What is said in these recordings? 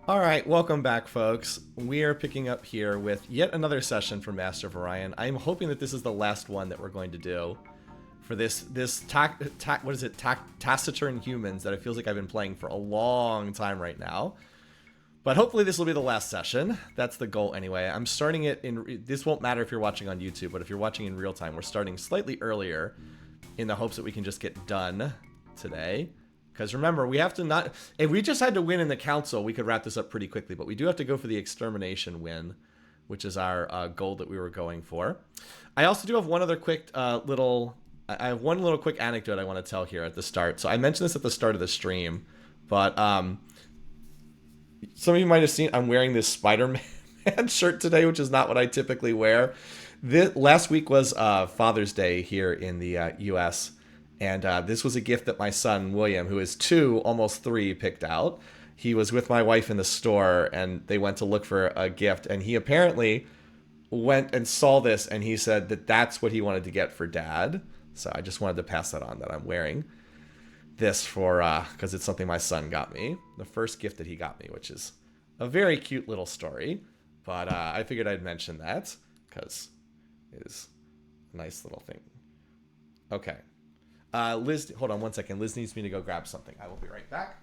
All right, welcome back, folks. We are picking up here with yet another session for Master of Orion. I'm hoping that this is the last one that we're going to do for Taciturn Humans that it feels like I've been playing for a long time right now. But hopefully this will be the last session. That's the goal anyway. I'm starting it in... This won't matter if you're watching on YouTube, but if you're watching in real time, we're starting slightly earlier in the hopes that we can just get done today. Because remember, we have to not... If we just had to win in the council, we could wrap this up pretty quickly. But we do have to go for the extermination win, which is our goal that we were going for. I also do have one other quick I have one little quick anecdote I want to tell here at the start. So I mentioned this at the start of the stream, but some of you might have seen I'm wearing this Spider-Man shirt today, which is not what I typically wear. Last week was Father's Day here in the U.S., and this was a gift that my son, William, who is 2, almost 3, picked out. He was with my wife in the store, and they went to look for a gift. And he apparently went and saw this, and he said that that's what he wanted to get for Dad. So I just wanted to pass that on, that I'm wearing this for, because it's something my son got me. The first gift that he got me, which is a very cute little story. But I figured I'd mention that, because it is a nice little thing. Okay. Liz, hold on one second. Liz needs me to go grab something. I will be right back.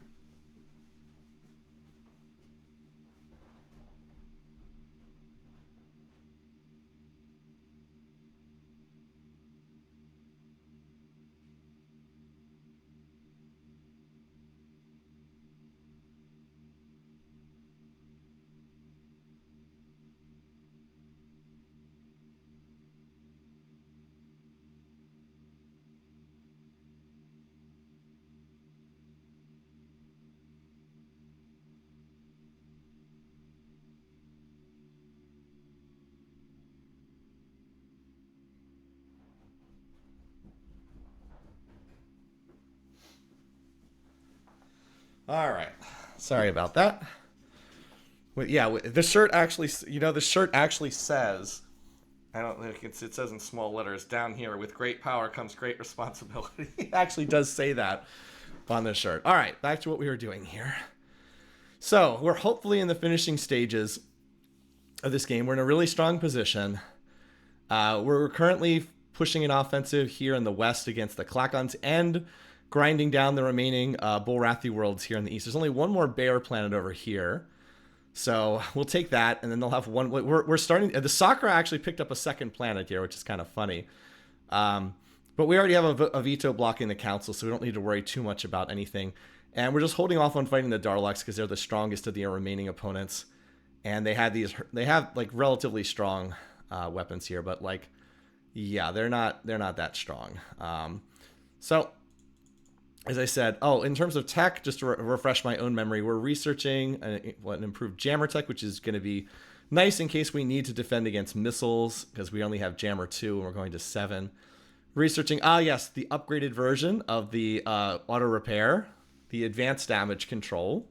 All right. Sorry about that. Well, yeah, the shirt actually, the shirt actually says, I don't think it says in small letters down here, with great power comes great responsibility. It actually does say that on the shirt. All right, back to what we were doing here. So we're hopefully in the finishing stages of this game. We're in a really strong position. We're currently pushing an offensive here in the west against the Klakons and grinding down the remaining Bulrathi worlds here in the east. There's only one more bear planet over here. So we'll take that, and then they'll have one. We're starting... The Sakura actually picked up a second planet here, which is kind of funny. But we already have a veto blocking the council, so we don't need to worry too much about anything. And we're just holding off on fighting the Darlux because they're the strongest of the remaining opponents. And they have like relatively strong weapons here, but like, yeah, they're not that strong. So as I said, in terms of tech, just to refresh my own memory, we're researching an improved jammer tech, which is going to be nice in case we need to defend against missiles, because we only have jammer 2 and we're going to 7. Researching, yes, the upgraded version of the auto repair, the advanced damage control,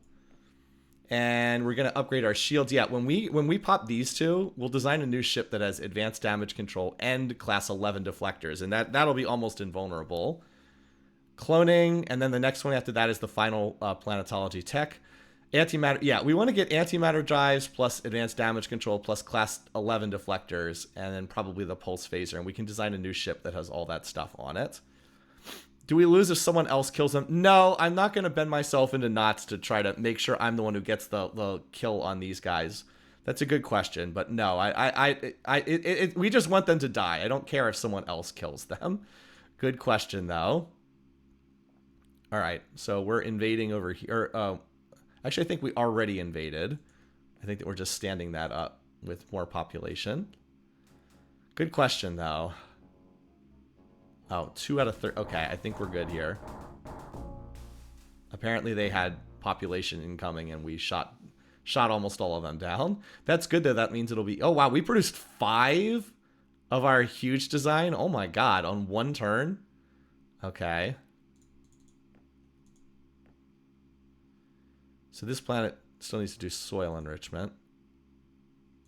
and we're going to upgrade our shields. Yeah, when we pop these two, we'll design a new ship that has advanced damage control and class 11 deflectors, and that'll be almost invulnerable. Cloning, and then the next one after that is the final planetology tech. Antimatter, yeah, we want to get antimatter drives plus advanced damage control plus class 11 deflectors, and then probably the pulse phaser, and we can design a new ship that has all that stuff on it. Do we lose if someone else kills them? No, I'm not going to bend myself into knots to try to make sure I'm the one who gets the kill on these guys. That's a good question, but no, we just want them to die. I don't care if someone else kills them. Good question, though. All right, so we're invading over here. Actually, I think we already invaded. I think that we're just standing that up with more population. Good question, though. Oh, 2 out of 3. Okay, I think we're good here. Apparently they had population incoming, and we shot almost all of them down. That's good, though. That means it'll be... Oh, wow, we produced 5 of our huge design? Oh, my God, on one turn? Okay. So this planet still needs to do soil enrichment.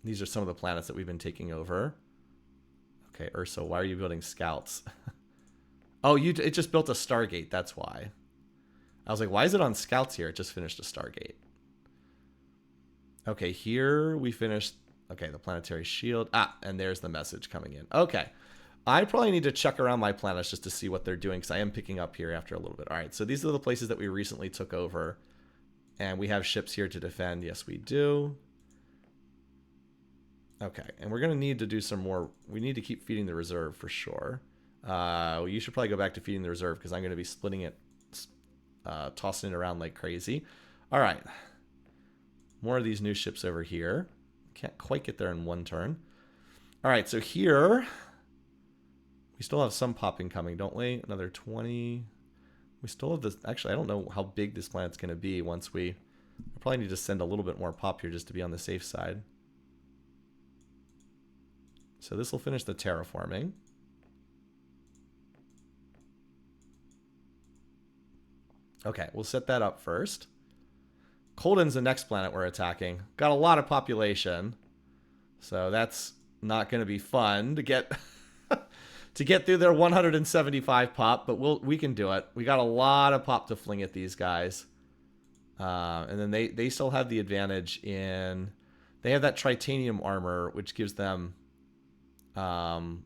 These are some of the planets that we've been taking over. Okay, Urso, why are you building scouts? Oh, it just built a Stargate, that's why. I was like, why is it on scouts here? It just finished a Stargate. Okay, here we finished. Okay, the planetary shield. Ah, and there's the message coming in. Okay. I probably need to check around my planets just to see what they're doing, because I am picking up here after a little bit. All right, so these are the places that we recently took over. And we have ships here to defend. Yes, we do. Okay, and we're going to need to do some more. We need to keep feeding the reserve for sure. You should probably go back to feeding the reserve, because I'm going to be splitting it, tossing it around like crazy. All right. More of these new ships over here. Can't quite get there in one turn. All right, so here we still have some popping coming, don't we? Another 20. We still have this. Actually, I don't know how big this planet's going to be once we... I probably need to send a little bit more pop here just to be on the safe side. So this will finish the terraforming. Okay, we'll set that up first. Colden's the next planet we're attacking. Got a lot of population. So that's not going to be fun to get to get through their 175 pop, but we can do it. We got a lot of pop to fling at these guys. And then they still have the advantage in... They have that titanium armor, which gives them +5,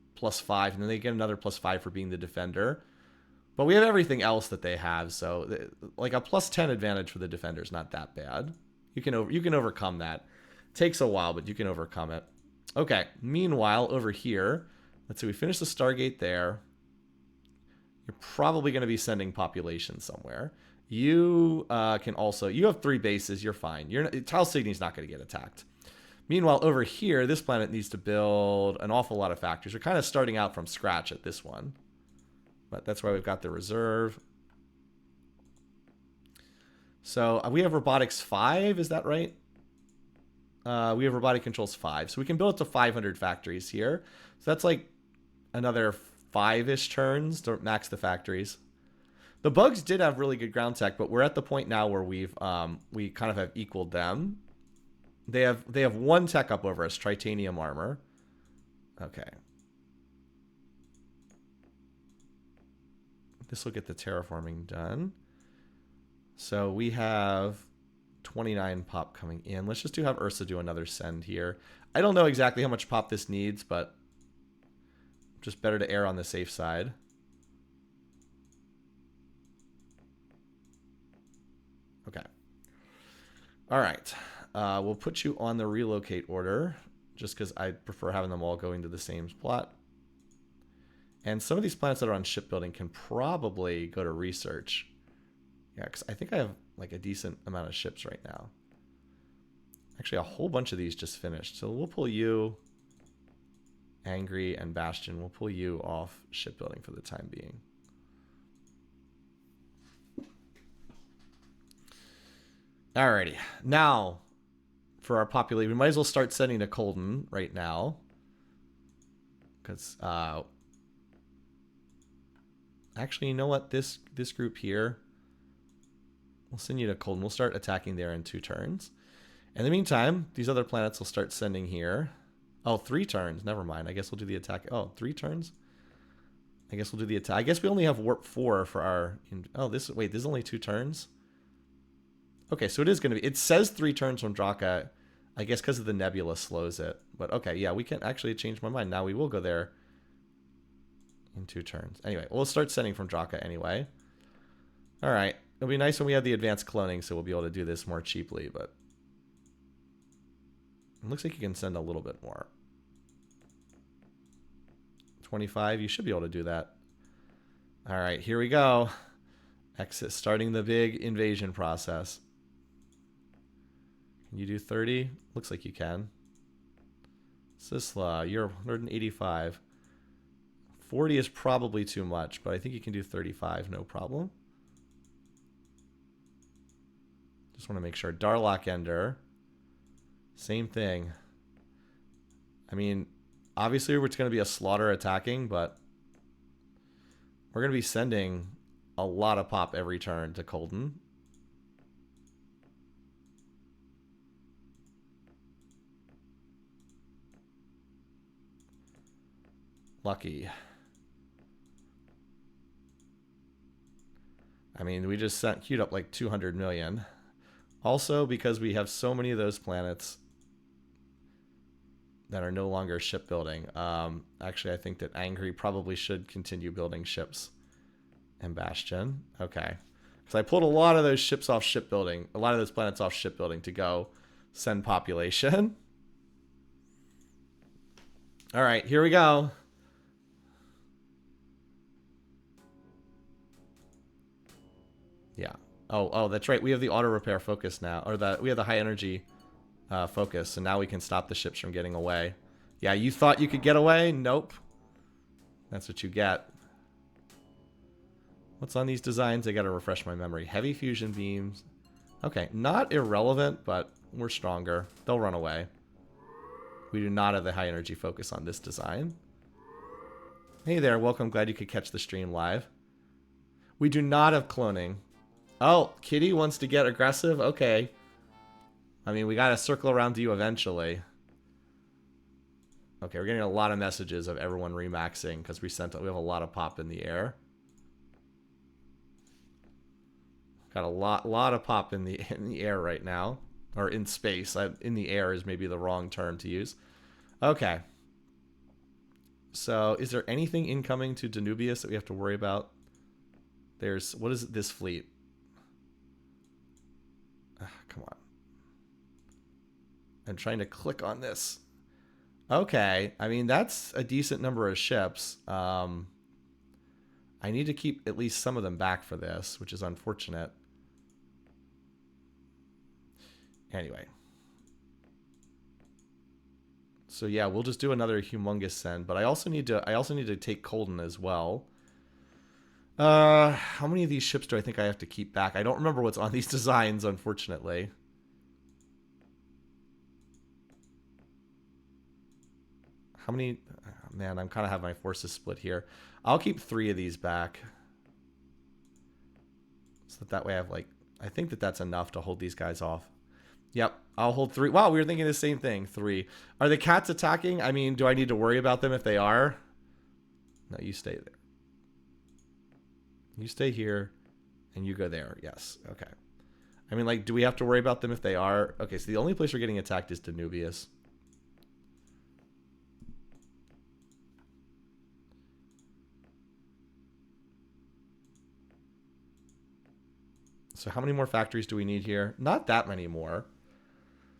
and then they get another +5 for being the defender. But we have everything else that they have, so like a +10 advantage for the defender is not that bad. You can overcome that. Takes a while, but you can overcome it. Okay. Meanwhile, over here, let's see. We finished the Stargate there. You're probably going to be sending population somewhere. You can also... You have 3 bases. You're fine. Talsigny's not going to get attacked. Meanwhile, over here, this planet needs to build an awful lot of factories. We're kind of starting out from scratch at this one. But that's why we've got the reserve. So we have robotics 5, is that right? We have robotic controls 5. So we can build up to 500 factories here. So that's like another 5-ish turns to max the factories. The bugs did have really good ground tech, but we're at the point now where we kind of have equaled them. They have 1 tech up over us, titanium armor. Okay. This will get the terraforming done. So we have 29 pop coming in. Let's just have Ursa do another send here. I don't know exactly how much pop this needs, but just better to err on the safe side. Okay. All right. We'll put you on the relocate order just because I prefer having them all going to the same spot. And some of these planets that are on shipbuilding can probably go to research. Yeah, because I think I have like a decent amount of ships right now. Actually, a whole bunch of these just finished. So we'll pull you, Angry, and Bastion. We'll pull you off shipbuilding for the time being. Alrighty. Now, for our population, we might as well start sending to Colden right now. Because... Actually, you know what? This group here, we'll send you to Colden. We'll start attacking there in 2 turns. In the meantime, these other planets will start sending here. Oh, 3 turns. Never mind. I guess we'll do the attack. Oh, 3 turns? I guess we'll do the attack. I guess we only have warp 4 for our... Oh, wait, this is only 2 turns? Okay, so it is going to be... It says 3 turns from Draka. I guess because of the nebula slows it. But okay, yeah, we can actually change my mind. Now we will go there in 2 turns. Anyway, we'll start sending from Draka anyway. All right. It'll be nice when we have the advanced cloning, so we'll be able to do this more cheaply, but it looks like you can send a little bit more. 25, you should be able to do that. All right, here we go. Exit, starting the big invasion process. Can you do 30? Looks like you can. Sisla, you're 185. 40 is probably too much, but I think you can do 35, no problem. Just want to make sure. Darlock Ender. Same thing. I mean, obviously it's going to be a slaughter attacking, but we're going to be sending a lot of pop every turn to Colden. Lucky. I mean, we just queued up like 200 million. Also, because we have so many of those planets that are no longer shipbuilding. Actually, I think that Angry probably should continue building ships. And Bastion. Okay. Because I pulled a lot of those ships off shipbuilding. A lot of those planets off shipbuilding to go send population. All right, here we go. Yeah. Oh, that's right. We have the auto repair focus now, or we have the high energy focus, so now we can stop the ships from getting away. Yeah, you thought you could get away? Nope. That's what you get. What's on these designs? I gotta refresh my memory. Heavy fusion beams. Okay, not irrelevant, but we're stronger. They'll run away. We do not have the high energy focus on this design. Hey there, welcome. Glad you could catch the stream live. We do not have cloning. Oh, Kitty wants to get aggressive? Okay. I mean, we gotta circle around to you eventually. Okay, we're getting a lot of messages of everyone remaxing because we have a lot of pop in the air. Got a lot of pop in the air right now, or in space. In the air is maybe the wrong term to use. Okay. So, is there anything incoming to Danubius that we have to worry about? What is this fleet? Come on. I'm trying to click on this. Okay, I mean, that's a decent number of ships. I need to keep at least some of them back for this, which is unfortunate. Anyway. So yeah, we'll just do another humongous send, but I also need to take Colden as well. How many of these ships do I think I have to keep back? I don't remember what's on these designs, unfortunately. How many? Man, I'm kind of have my forces split here. I'll keep 3 of these back. So that way I have I think that's enough to hold these guys off. Yep, I'll hold 3. Wow, we were thinking the same thing. 3. Are the cats attacking? I mean, do I need to worry about them if they are? No, you stay there. You stay here, and you go there. Yes, okay. I mean, do we have to worry about them if they are? Okay, so the only place we're getting attacked is Danubius. So how many more factories do we need here? Not that many more.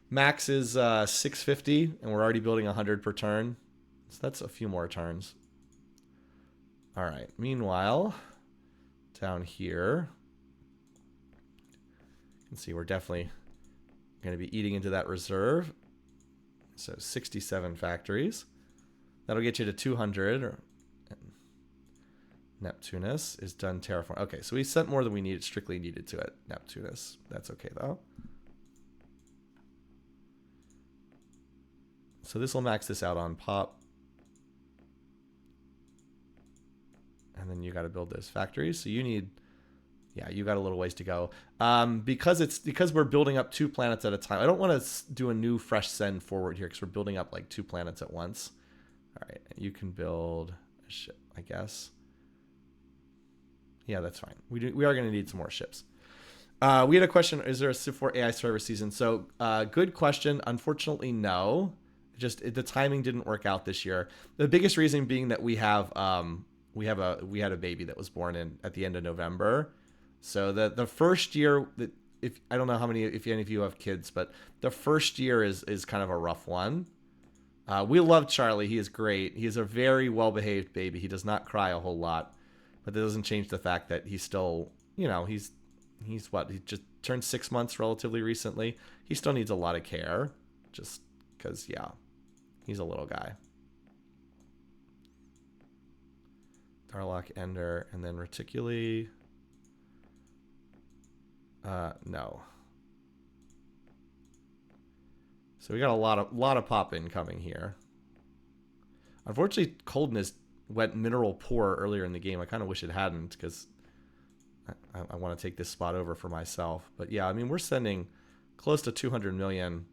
Max is 650, and we're already building 100 per turn. So that's a few more turns. All right. Meanwhile, down here, you can see we're definitely going to be eating into that reserve. So 67 factories. That'll get you to 200. Neptunus is done terraform. Okay, so we sent more than we strictly needed to it. Neptunus. That's okay, though. So this will max this out on pop. And then you got to build those factories. So you need, yeah, you got a little ways to go. Because we're building up 2 planets at a time. I don't want to do a new fresh send forward here because we're building up 2 planets at once. All right, you can build a ship, I guess. Yeah, that's fine. We are going to need some more ships. We had a question: is there a Civ 4 AI server season? So, good question. Unfortunately, no. The timing didn't work out this year. The biggest reason being that we had a baby that was born at the end of November. So the first year, if I don't know if any of you have kids, but the first year is kind of a rough one. We love Charlie. He is great. He is a very well-behaved baby. He does not cry a whole lot. But that doesn't change the fact that he's still, he's what? He just turned 6 months relatively recently. He still needs a lot of care. Just because, yeah, he's a little guy. Darlock, Ender, and then Reticuli. No. So we got a lot of pop incoming here. Unfortunately, Coldness went mineral poor earlier in the game. I kind of wish it hadn't because I want to take this spot over for myself. But yeah, I mean, we're sending close to 200 million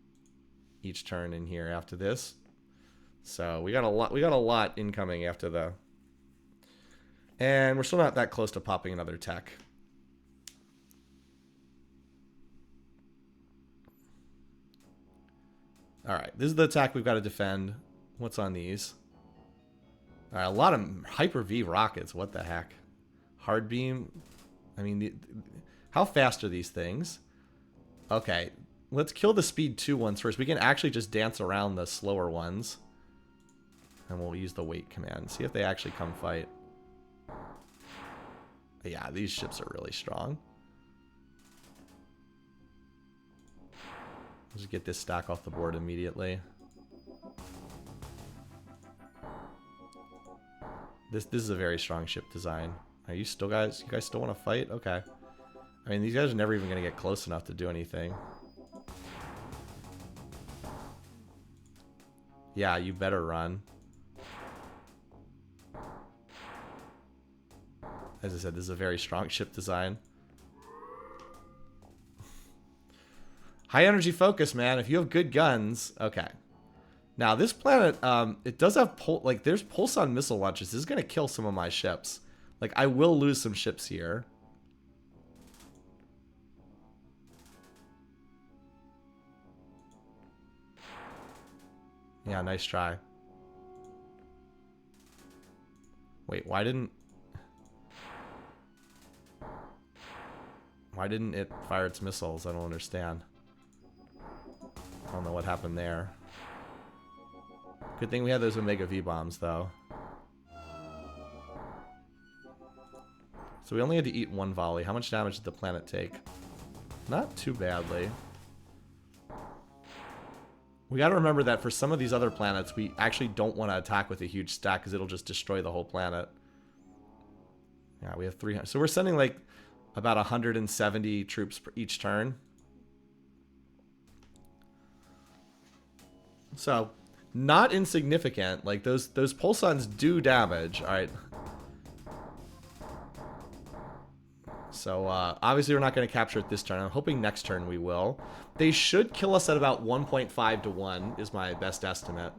each turn in here after this. So we got a lot incoming after the, and we're still not that close to popping another tech. All right, this is the attack we've got to defend. What's on these? All right, a lot of Hyper-V rockets. What the heck? Hard beam. I mean, how fast are these things? Okay, let's kill the speed 2 ones first. We can actually just dance around the slower ones. And we'll use the wait command. See if they actually come fight. Yeah, these ships are really strong. Let's just get this stack off the board immediately. This is a very strong ship design. Are you still guys? You guys still want to fight? Okay. I mean, these guys are never even going to get close enough to do anything. Yeah, you better run. As I said, this is a very strong ship design. High energy focus, man. If you have good guns, okay. Now this planet, it does have there's pulsar missile launches. This is gonna kill some of my ships. Like I will lose some ships here. Yeah, nice try. Wait, why didn't it fire its missiles? I don't understand. I don't know what happened there. Good thing we had those Omega V bombs, though. So we only had to eat 1 volley. How much damage did the planet take? Not too badly. We gotta remember that for some of these other planets, we actually don't want to attack with a huge stack because it'll just destroy the whole planet. Yeah, we have 300. So we're sending like about 170 troops per each turn. So, not insignificant. Like those pulsons do damage. All right. So obviously we're not going to capture it this turn. I'm hoping next turn we will. They should kill us at about 1.5 to 1 is my best estimate.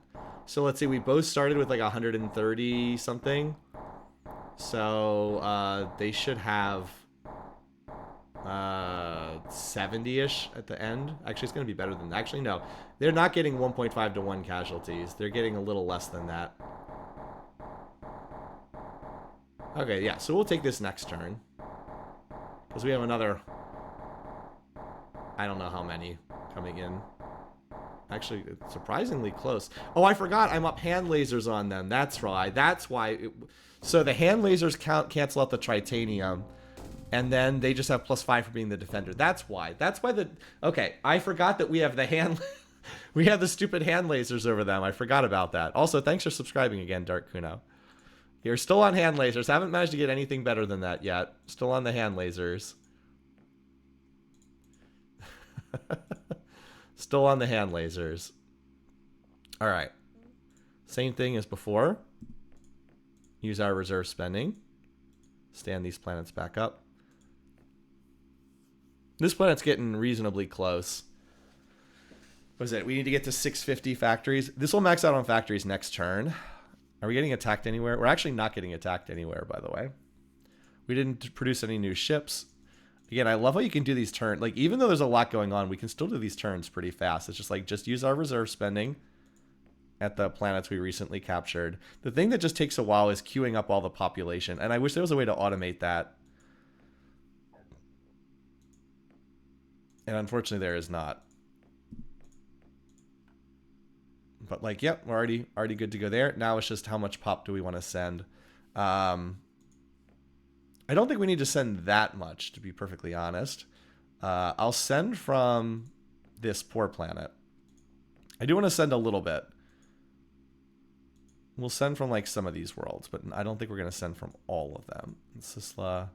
So let's see, we both started with like 130 something. So they should have 70-ish at the end. Actually, it's going to be better than that. Actually, no. They're not getting 1.5 to 1 casualties. They're getting a little less than that. Okay, yeah, so we'll take this next turn. Because we have another... I don't know how many coming in. Actually, it's surprisingly close. Oh, I forgot. I'm up hand lasers on them. That's right. That's why. So the hand lasers cancel out the tritanium. And then they just have +5 for being the defender. That's why. That's why the... Okay, I forgot that we have the hand... we have the stupid hand lasers over them. I forgot about that. Also, thanks for subscribing again, Dark Kuno. You're still on hand lasers. Haven't managed to get anything better than that yet. Still on the hand lasers. Still on the hand lasers. All right. Same thing as before. Use our reserve spending. Stand these planets back up. This planet's getting reasonably close. What is it? We need to get to 650 factories. This will max out on factories next turn. Are we getting attacked anywhere? We're actually not getting attacked anywhere, by the way. We didn't produce any new ships. Again, I love how you can do these turns. Like, even though there's a lot going on, we can still do these turns pretty fast. It's just like, just use our reserve spending at the planets we recently captured. The thing that just takes a while is queuing up all the population. And I wish there was a way to automate that. And unfortunately, there is not. But like, yep, we're already good to go there. Now it's just how much pop do we want to send? I don't think we need to send that much, to be perfectly honest. I'll send from this poor planet. I do want to send a little bit. We'll send from like some of these worlds, but I don't think we're going to send from all of them. It's just, as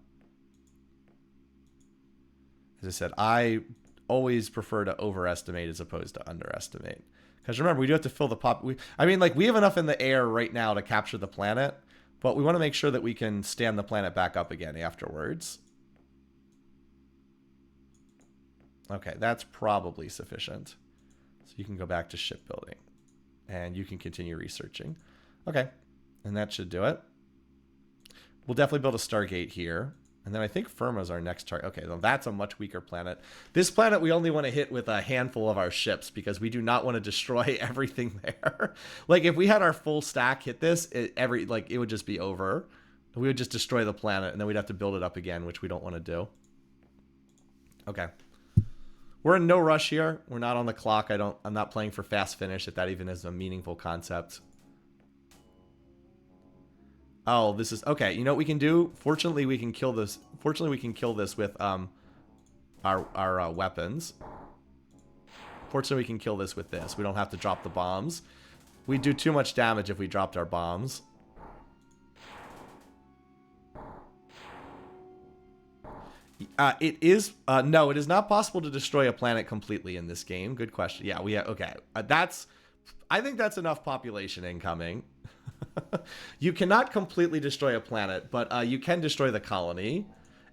I said, I always prefer to overestimate as opposed to underestimate. Because remember, we do have to fill the pop. I mean, like, we have enough in the air right now to capture the planet, but we want to make sure that we can stand the planet back up again afterwards. Okay, that's probably sufficient. So you can go back to shipbuilding, and you can continue researching. Okay, and that should do it. We'll definitely build a Stargate here. And then I think Firma's our next target. Okay, well, that's a much weaker planet. This planet we only want to hit with a handful of our ships because we do not want to destroy everything there. Like if we had our full stack hit this, it would just be over. We would just destroy the planet and then we'd have to build it up again, which we don't want to do. Okay. We're in no rush here. We're not on the clock. I'm not playing for fast finish if that even is a meaningful concept. Oh, this is okay. You know what we can do? Fortunately, we can kill this. Fortunately, we can kill this with our weapons. Fortunately, we can kill this with this. We don't have to drop the bombs. We'd do too much damage if we dropped our bombs. It is no, it is not possible to destroy a planet completely in this game. Good question. Yeah, okay. I think that's enough population incoming. You cannot completely destroy a planet, but you can destroy the colony,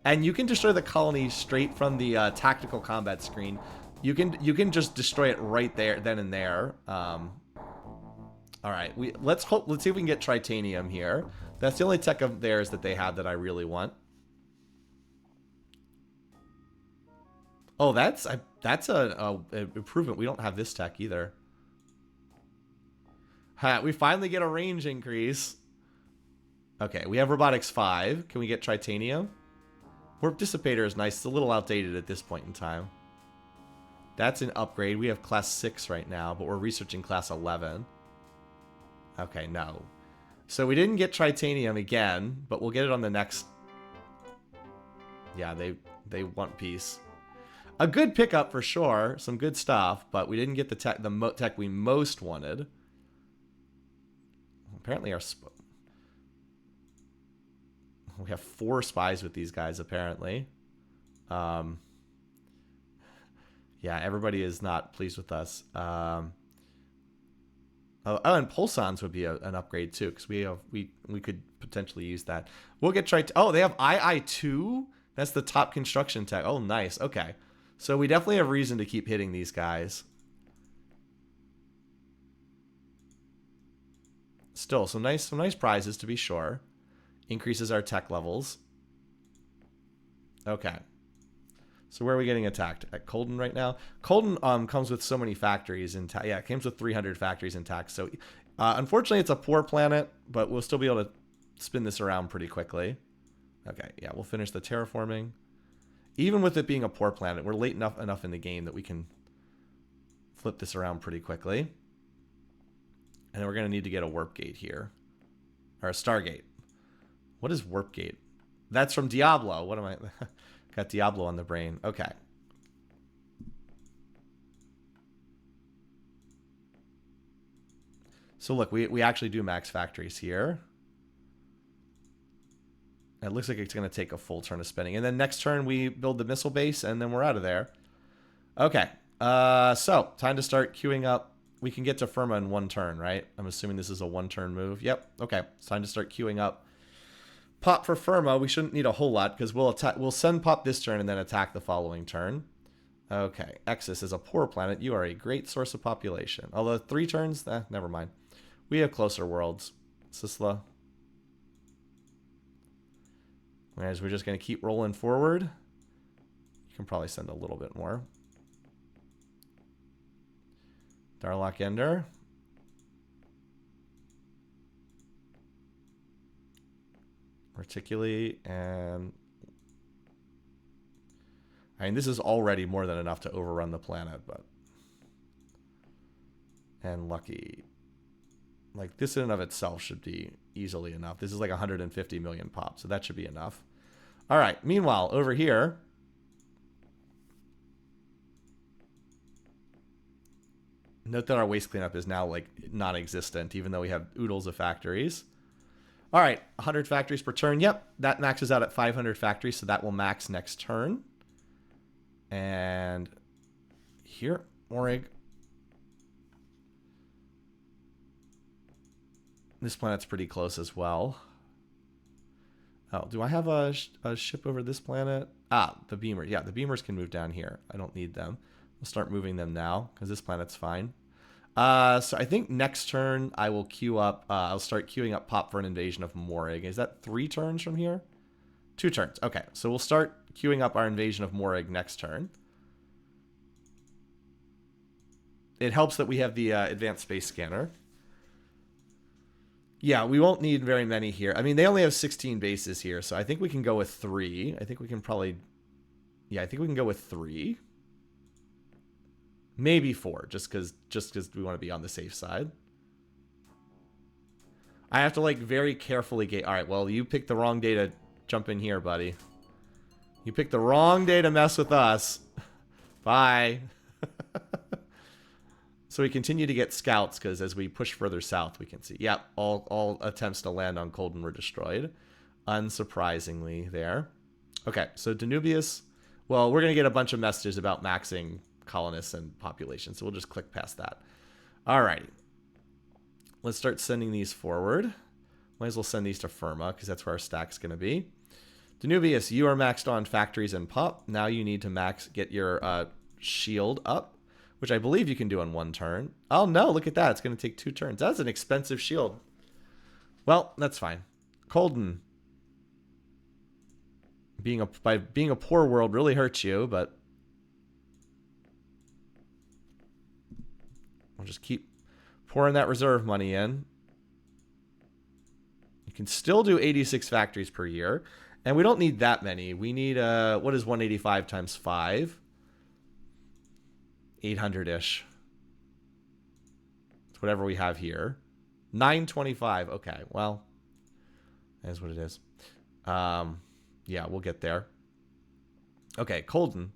and you can destroy the colony straight from the tactical combat screen. You can just destroy it right there, then and there. All right, let's see if we can get Tritanium here. That's the only tech of theirs that they have that I really want. Oh, that's an improvement. We don't have this tech either. We finally get a range increase. Okay, we have Robotics 5. Can we get Tritanium? Warp Dissipator is nice. It's a little outdated at this point in time. That's an upgrade. We have Class 6 right now, but we're researching Class 11. Okay, no. So we didn't get Tritanium again, but we'll get it on the next... Yeah, they want peace. A good pickup for sure. Some good stuff, but we didn't get the tech we most wanted. Apparently we have 4 spies with these guys, apparently. Yeah, everybody is not pleased with us. And Pulsons would be an upgrade too, because we could potentially use that. We'll get oh, they have II2? That's the top construction tech. Oh, nice. Okay. So we definitely have reason to keep hitting these guys. Still, some nice prizes to be sure. Increases our tech levels. Okay. So where are we getting attacked? At Colden right now? Colden comes with so many factories intact. Yeah, it comes with 300 factories intact. So unfortunately, it's a poor planet, but we'll still be able to spin this around pretty quickly. Okay, yeah, we'll finish the terraforming. Even with it being a poor planet, we're late enough in the game that we can flip this around pretty quickly. And then we're going to need to get a warp gate here. Or a Stargate. What is warp gate? That's from Diablo. What am I... Got Diablo on the brain. Okay. So look, we actually do max factories here. It looks like it's going to take a full turn of spinning. And then next turn we build the missile base and then we're out of there. Okay. So time to start queuing up. We can get to Firma in 1 turn, right? I'm assuming this is a 1-turn move. Yep. Okay. It's time to start queuing up. Pop for Firma. We shouldn't need a whole lot because we'll send Pop this turn and then attack the following turn. Okay. Exus is a poor planet. You are a great source of population. Although 3 turns, never mind. We have closer worlds. Sisla. Whereas we're just going to keep rolling forward. You can probably send a little bit more. Darlock Ender. Reticuli and... I mean, this is already more than enough to overrun the planet, but... And Lucky. Like, this in and of itself should be easily enough. This is like 150 million pop, so that should be enough. All right, meanwhile, over here... Note that our waste cleanup is now, like, non-existent, even though we have oodles of factories. All right, 100 factories per turn. Yep, that maxes out at 500 factories, so that will max next turn. And here, Morig. This planet's pretty close as well. Oh, do I have a ship over this planet? Ah, the beamer. Yeah, the beamers can move down here. I don't need them. We'll start moving them now because this planet's fine. So I think next turn I will queue up. I'll start queuing up Pop for an invasion of Morig. Is that 3 turns from here? 2 turns. Okay, so we'll start queuing up our invasion of Morag next turn. It helps that we have the advanced space scanner. Yeah, we won't need very many here. I mean, they only have 16 bases here, so I think we can go with 3. I think we can probably... Yeah, I think we can go with 3. Maybe 4, just because we want to be on the safe side. I have to, like, very carefully gate... Alright, well, you picked the wrong day to jump in here, buddy. You picked the wrong day to mess with us. Bye. So we continue to get scouts, because as we push further south, we can see... Yep, all attempts to land on Colden were destroyed. Unsurprisingly there. Okay, so Danubius... Well, we're going to get a bunch of messages about maxing colonists and population, so we'll just click past that. Alrighty. Let's start sending these forward. Might as well send these to Firma, because that's where our stack's going to be. Danubius, you are maxed on factories and pop. Now you need to get your shield up, which I believe you can do in 1 turn. Oh, no, look at that. It's going to take 2 turns. That's an expensive shield. Well, that's fine. Colden. By being a poor world really hurts you, but we'll just keep pouring that reserve money in. You can still do 86 factories per year, and we don't need that many. We need what is 185 times 5? 800-ish. It's whatever we have here. 925. Okay, well, that is what it is. Yeah, we'll get there. Okay, Colden.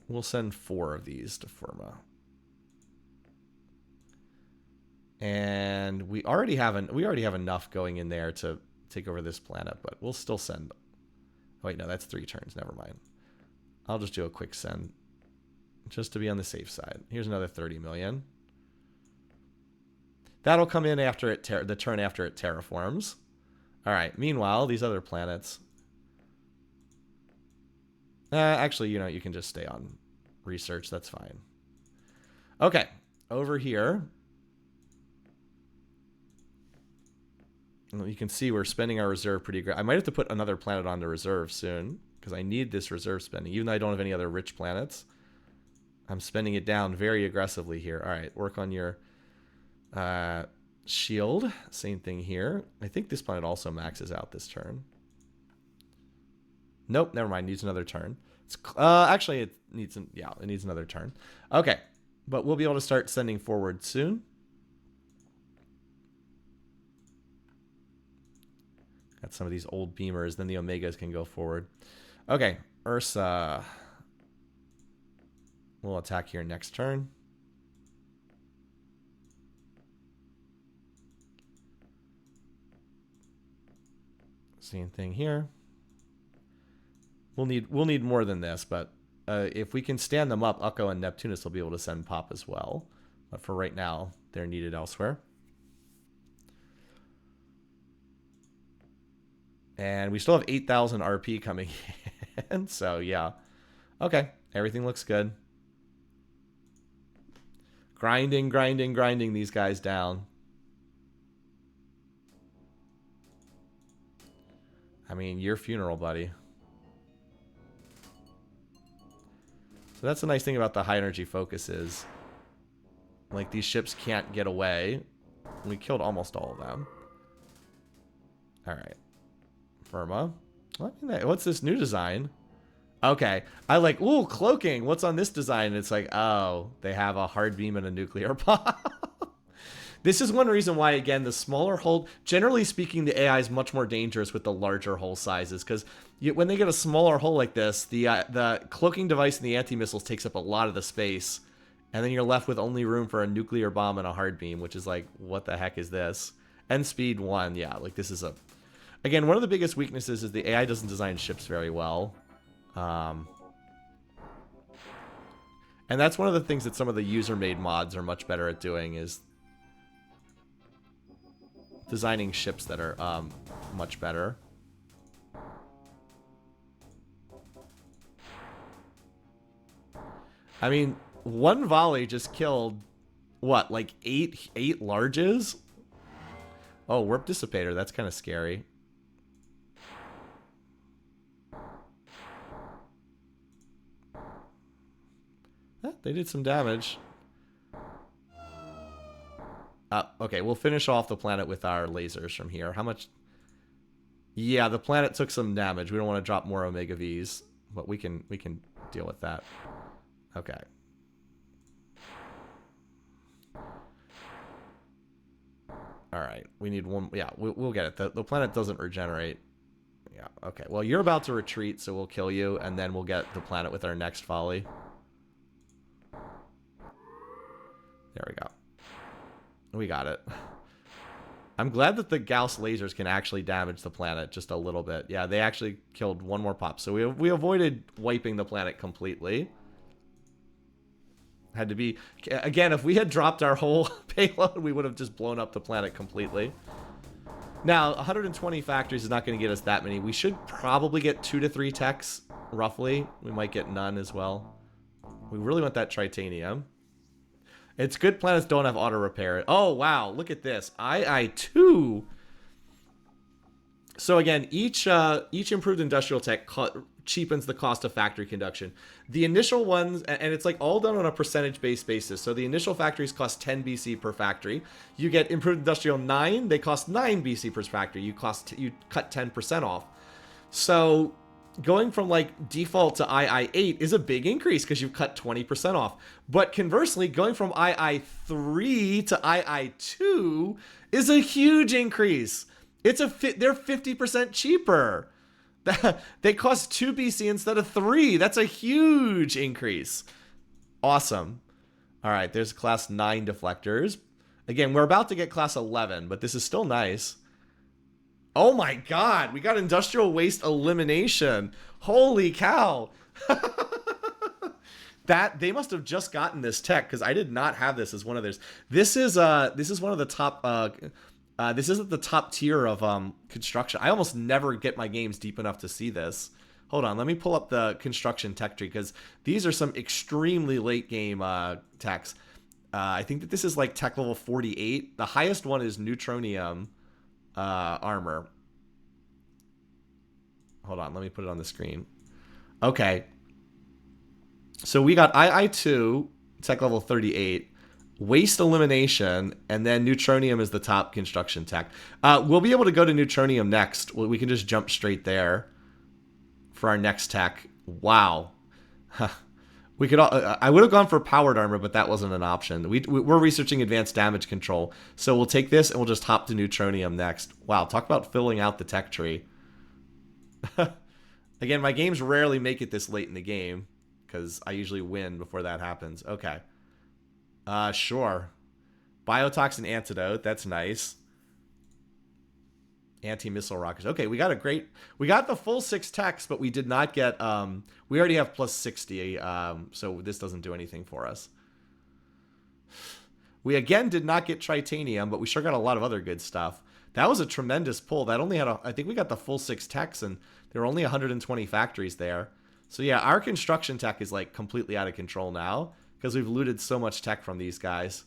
We'll send 4 of these to Firma. And we already have enough going in there to take over this planet, but we'll still send. Oh, wait, no, that's 3 turns. Never mind. I'll just do a quick send just to be on the safe side. Here's another 30 million. That'll come in after the turn after it terraforms. All right. Meanwhile, these other planets. Actually, you know, you can just stay on research. That's fine. Okay. Over here. You can see we're spending our reserve pretty great. I might have to put another planet onto reserve soon, because I need this reserve spending. Even though I don't have any other rich planets, I'm spending it down very aggressively here. All right. Work on your... shield, same thing here. I think this planet also maxes out this turn. Nope, never mind. Needs another turn. Actually, it needs it needs another turn. Okay, but we'll be able to start sending forward soon. Got some of these old beamers. Then the Omegas can go forward. Okay, Ursa. We'll attack here next turn. Same thing here. We'll need more than this, but if we can stand them up, Ukko and Neptunus will be able to send pop as well. But for right now, they're needed elsewhere. And we still have 8,000 RP coming in, so yeah. Okay, everything looks good. Grinding these guys down. I mean, your funeral, buddy. So that's the nice thing about the high energy focus is, like, these ships can't get away. We killed almost all of them. All right. Firma. What's this new design? Okay. I like, ooh, cloaking. What's on this design? And it's like, oh, they have a hard beam and a nuclear bomb. This is one reason why, again, the smaller hull, generally speaking, the AI is much more dangerous with the larger hull sizes, because when they get a smaller hull like this, the cloaking device and the anti-missiles takes up a lot of the space, and then you're left with only room for a nuclear bomb and a hard beam, which is like, what the heck is this? And speed 1, yeah, like this is a... Again, one of the biggest weaknesses is the AI doesn't design ships very well. And that's one of the things that some of the user-made mods are much better at doing, is designing ships that are much better. I mean, one volley just killed, what, like eight larges? Oh, Warp Dissipator, that's kind of scary. they did some damage. Okay, we'll finish off the planet with our lasers from here. How much? Yeah, the planet took some damage. We don't want to drop more Omega Vs, but we can deal with that. Okay. All right, we need one. Yeah, we'll get it. The planet doesn't regenerate. Yeah, okay. Well, you're about to retreat, so we'll kill you, and then we'll get the planet with our next volley. There we go. We got it. I'm glad that the Gauss lasers can actually damage the planet just a little bit. Yeah, they actually killed one more pop. So we avoided wiping the planet completely. Had to be... Again, if we had dropped our whole payload, we would have just blown up the planet completely. Now, 120 factories is not going to get us that many. We should probably get 2 to 3 techs, roughly. We might get none as well. We really want that tritanium. It's good planets don't have auto repair. Oh, wow. Look at this. II-2. So again, each improved industrial tech cheapens the cost of factory conduction. The initial ones, and it's like all done on a percentage-based basis. So the initial factories cost 10 BC per factory. You get improved industrial 9, they cost 9 BC per factory. You cut 10% off. So going from like default to II-8 is a big increase because you've cut 20% off. But conversely, going from II-3 to II-2 is a huge increase. They're 50% cheaper. They cost 2 BC instead of 3. That's a huge increase. Awesome. All right, there's class 9 deflectors. Again, we're about to get class 11, but this is still nice. Oh my god, we got industrial waste elimination. Holy cow. They must have just gotten this tech because I did not have this as one of theirs. This is one of the top this isn't the top tier of construction. I almost never get my games deep enough to see this. Hold on, let me pull up the construction tech tree because these are some extremely late game techs. I think that this is like tech level 48. The highest one is neutronium armor. Hold on, let me put it on the screen. Okay. So we got II-2, tech level 38. Waste elimination, and then neutronium is the top construction tech. We'll be able to go to neutronium next. We can just jump straight there for our next tech. Wow. We could. I would have gone for powered armor, but that wasn't an option. We're researching advanced damage control, so we'll take this and we'll just hop to neutronium next. Wow, talk about filling out the tech tree. Again, my games rarely make it this late in the game because I usually win before that happens. Okay. Sure. Biotoxin antidote. That's nice. Anti-missile rockets. Okay, we got the full 6 techs, but we did not get, we already have plus 60, so this doesn't do anything for us. We again did not get tritanium, but we sure got a lot of other good stuff. That was a tremendous pull. That only had I think we got the full 6 techs, and there were only 120 factories there. So yeah, our construction tech is like completely out of control now, because we've looted so much tech from these guys.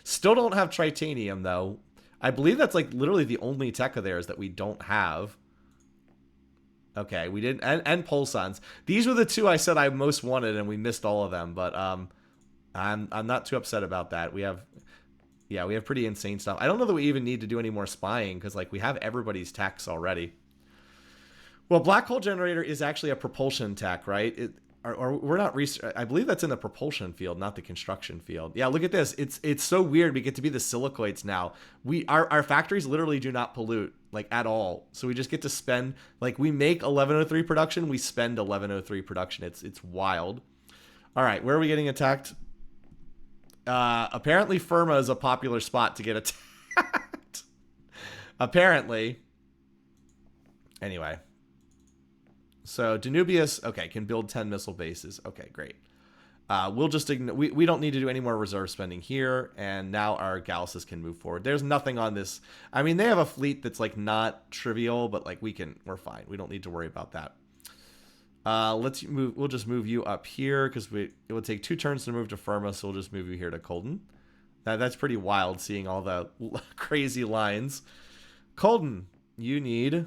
Still don't have tritanium, though. I believe that's like literally the only tech of theirs that we don't have. Okay, we didn't... And pulsons. These were the 2 I said I most wanted, and we missed all of them. But I'm not too upset about that. We have pretty insane stuff. I don't know that we even need to do any more spying, because like we have everybody's techs already. Well, black hole generator is actually a propulsion tech, right? Or we're not I believe that's in the propulsion field, not the construction field. Yeah, look at this. It's so weird. We get to be the silicoids now. Our factories literally do not pollute like at all. So we just get to spend, like, we make 1103 production, we spend 1103 production. It's wild. All right, where are we getting attacked? Apparently Firma is a popular spot to get attacked. Apparently. Anyway. So Danubius, okay, can build 10 missile bases. Okay, great. We'll just ignore, we don't need to do any more reserve spending here, and now our Gausses can move forward. There's nothing on this. I mean, they have a fleet that's like not trivial, but like we're fine. We don't need to worry about that. Let's move. We'll just move you up here because it would take 2 turns to move to Firma, so we'll just move you here to Colden. That's pretty wild, seeing all the crazy lines. Colden, you need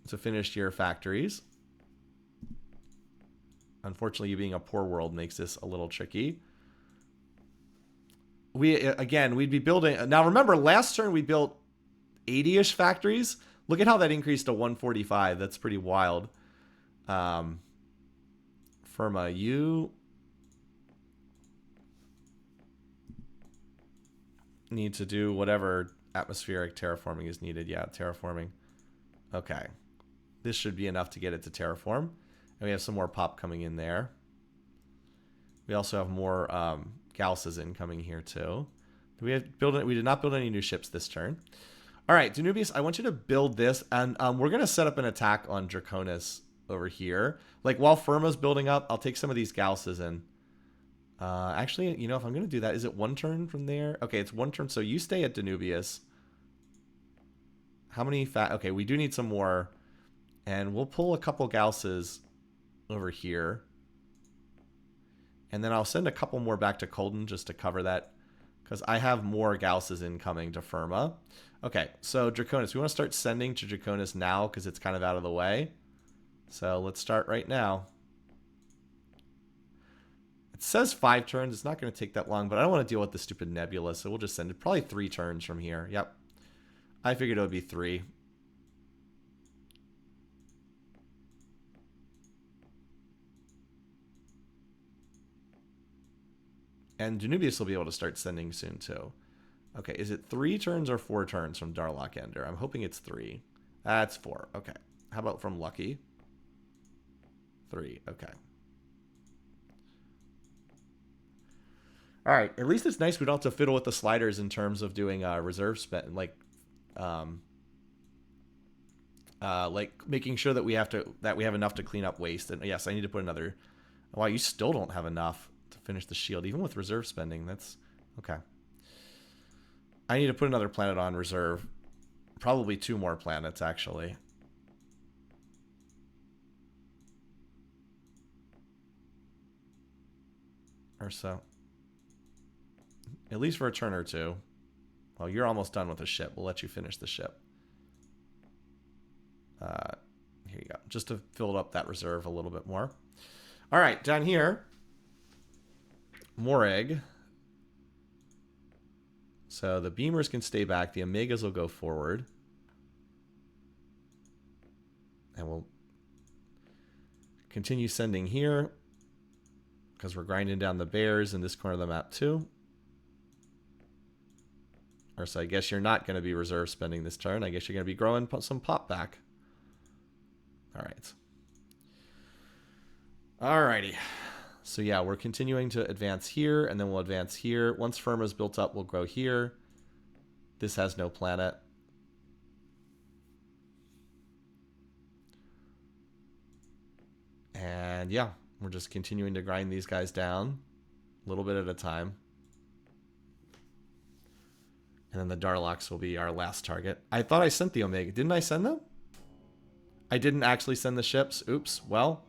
to finish your factories. Unfortunately, you being a poor world makes this a little tricky. We'd be building... Now, remember, last turn we built 80-ish factories. Look at how that increased to 145. That's pretty wild. Firma, you need to do whatever atmospheric terraforming is needed. Yeah, terraforming. Okay. This should be enough to get it to terraform. And we have some more pop coming in there. We also have more Gausses incoming here too. We did not build any new ships this turn. All right, Danubius, I want you to build this, and we're going to set up an attack on Draconis over here. Like, while Firma's building up, I'll take some of these Gausses in. Actually, you know, if I'm going to do that, is it one turn from there? Okay, it's one turn, so you stay at Danubius. How many okay, we do need some more. And we'll pull a couple Gausses over here. And then I'll send a couple more back to Colden just to cover that. Because I have more Gausses incoming to Firma. Okay, so Draconis. We want to start sending to Draconis now because it's kind of out of the way. So let's start right now. It says 5 turns. It's not going to take that long, but I don't want to deal with the stupid nebula, so we'll just send it. Probably 3 turns from here. Yep. I figured it would be 3. And Danubius will be able to start sending soon, too. Okay, is it 3 turns or 4 turns from Darlock Ender? I'm hoping it's 3. That's 4. Okay. How about from Lucky? 3. Okay. All right. At least it's nice we don't have to fiddle with the sliders in terms of doing reserve spend, like making sure that we have enough to clean up waste. And yes, I need to put another. Wow, you still don't have enough to finish the shield, even with reserve spending. That's okay. I need to put another planet on reserve. Probably 2 more planets, actually. Or so. At least for a turn or 2. Well, you're almost done with the ship. We'll let you finish the ship. Here you go. Just to fill up that reserve a little bit more. All right, down here. More egg. So the beamers can stay back. The omegas will go forward. And we'll continue sending here. Because we're grinding down the bears in this corner of the map too. Or so I guess you're not going to be reserve spending this turn. I guess you're going to be growing some pop back. All right. Alrighty. So yeah, we're continuing to advance here, and then we'll advance here. Once Firma's built up, we'll grow here. This has no planet. And yeah, we're just continuing to grind these guys down a little bit at a time. And then the Darlocks will be our last target. I thought I sent the Omega. Didn't I send them? I didn't actually send the ships. Oops. Well,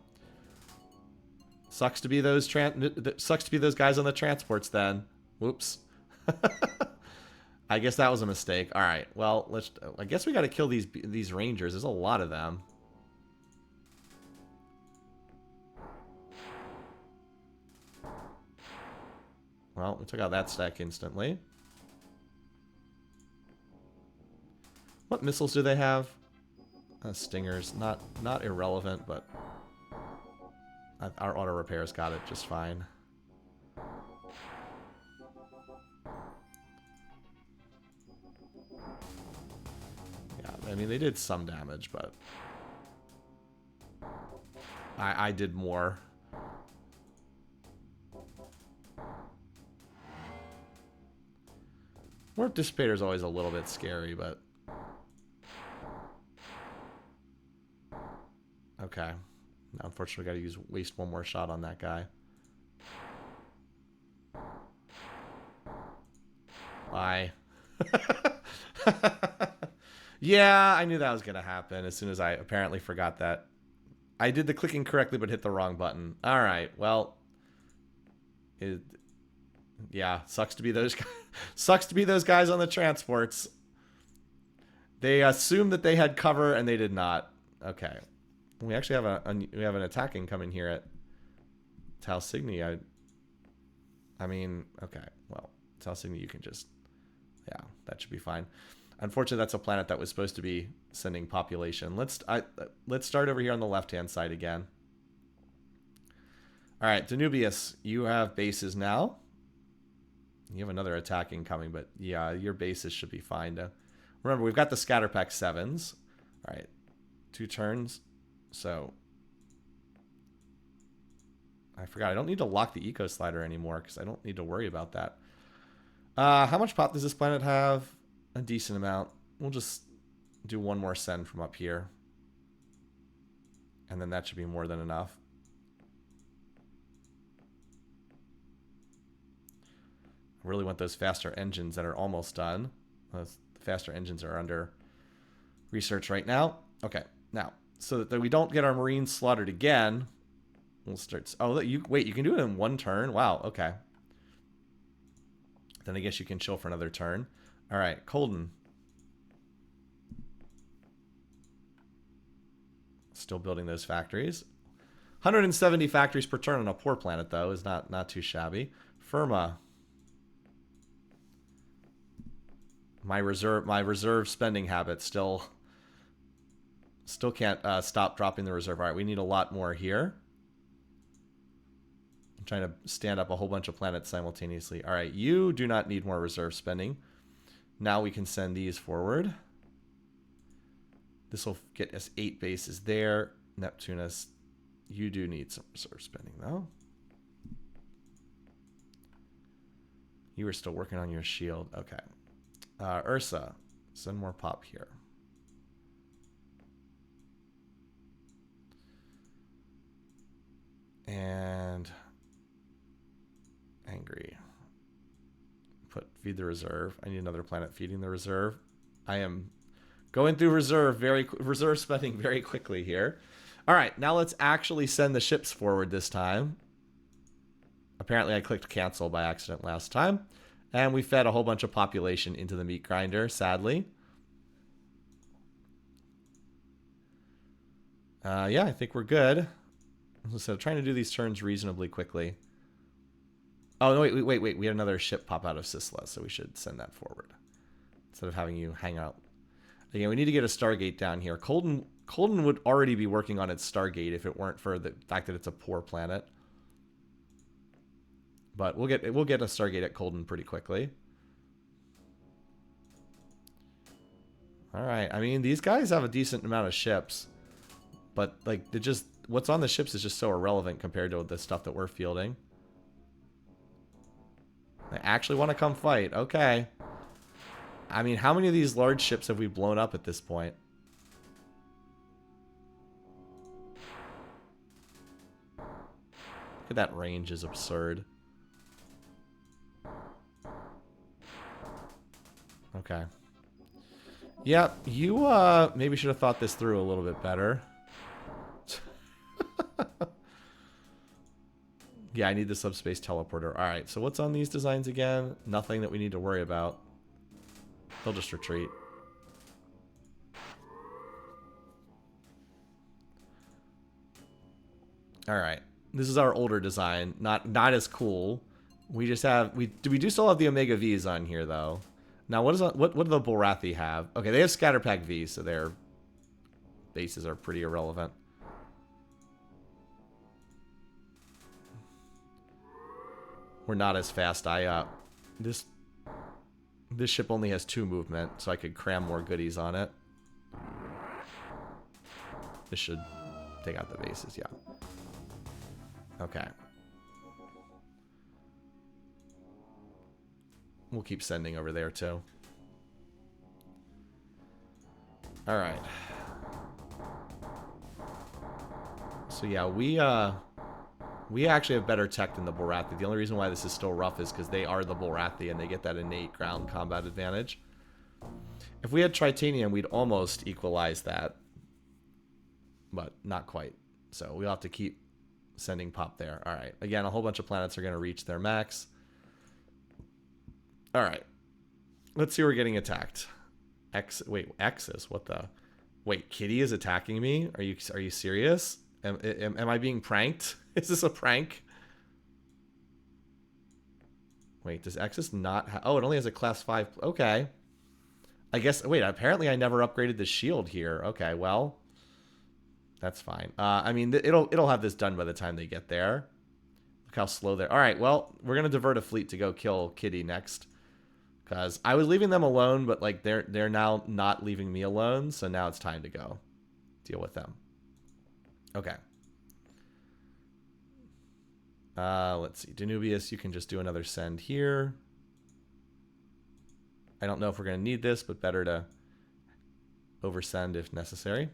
sucks to be those guys on the transports then. Whoops. I guess that was a mistake. All right. Well, I guess we got to kill these rangers. There's a lot of them. Well, we took out that stack instantly. What missiles do they have? Stingers. Not irrelevant, but our auto repairs got it just fine. Yeah, I mean, they did some damage, but I did more. Warp Dissipator is always a little bit scary, but okay. Now, unfortunately, we got to waste one more shot on that guy. Bye. Yeah, I knew that was going to happen as soon as I apparently forgot that. I did the clicking correctly, but hit the wrong button. All right, well, yeah, sucks to be those guys. Sucks to be those guys on the transports. They assumed that they had cover, and they did not. Okay. We actually have we have an attacking coming here at Talsigny, I mean, okay. Well, Talsigny, you can just... Yeah, that should be fine. Unfortunately, that's a planet that was supposed to be sending population. Let's start over here on the left-hand side again. All right, Danubius, you have bases now. You have another attacking coming, but yeah, your bases should be fine. Remember, we've got the Scatter Pack 7s. All right, 2 turns. So I forgot. I don't need to lock the Eco Slider anymore because I don't need to worry about that. How much pop does this planet have? A decent amount. We'll just do one more send from up here. And then that should be more than enough. I really want those faster engines that are almost done. Those faster engines are under research right now. Okay, now, so that we don't get our Marines slaughtered again, we'll start... Oh, wait, you can do it in 1 turn? Wow, okay. Then I guess you can chill for another turn. All right, Colden. Still building those factories. 170 factories per turn on a poor planet, though, is not too shabby. Firma. My reserve spending habit still can't stop dropping the reserve. All right, we need a lot more here. I'm trying to stand up a whole bunch of planets simultaneously. All right, you do not need more reserve spending. Now we can send these forward. This will get us 8 bases there. Neptunus, you do need some reserve spending, though. You were still working on your shield. Okay. Ursa, send more pop here. And angry. Feed the reserve. I need another planet feeding the reserve. I am going through reserve spending very quickly here. All right, now let's actually send the ships forward this time. Apparently I clicked cancel by accident last time. And we fed a whole bunch of population into the meat grinder, sadly. Yeah, I think we're good. So trying to do these turns reasonably quickly. Oh, no, wait. We had another ship pop out of Sisla, so we should send that forward. Instead of having you hang out. Again, we need to get a Stargate down here. Colden would already be working on its Stargate if it weren't for the fact that it's a poor planet. But we'll get a Stargate at Colden pretty quickly. All right. I mean, these guys have a decent amount of ships, but like what's on the ships is just so irrelevant compared to the stuff that we're fielding. They actually want to come fight. Okay. I mean, how many of these large ships have we blown up at this point? Look at that range is absurd. Okay. Yeah, you maybe should have thought this through a little bit better. Yeah, I need the subspace teleporter. Alright, so what's on these designs again? Nothing that we need to worry about. They'll just retreat. Alright. This is our older design. Not as cool. We just have... We do still have the Omega Vs on here, though. Now, what do the Bulrathi have? Okay, they have Scatterpack Vs, so their bases are pretty irrelevant. We're not as fast. This ship only has 2 movement, so I could cram more goodies on it. This should take out the bases, yeah. Okay. We'll keep sending over there, too. Alright. So, yeah, we actually have better tech than the Bulrathi. The only reason why this is still rough is because they are the Bulrathi and they get that innate ground combat advantage. If we had Tritanium, we'd almost equalize that. But not quite. So we'll have to keep sending pop there. Alright. Again, a whole bunch of planets are going to reach their max. Alright. Let's see where we're getting attacked. X's? What the... Wait, Kitty is attacking me? Are you serious? Am I being pranked? Is this a prank? Wait, does Exus not have... Oh, it only has a class 5. Okay. I guess... Wait, apparently I never upgraded the shield here. Okay, well... That's fine. I mean, it'll have this done by the time they get there. Look how slow they're... All right, well, we're going to divert a fleet to go kill Kitty next. Because I was leaving them alone, but like they're now not leaving me alone. So now it's time to go deal with them. Okay. Let's see. Danubius, you can just do another send here. I don't know if we're going to need this, but better to oversend if necessary.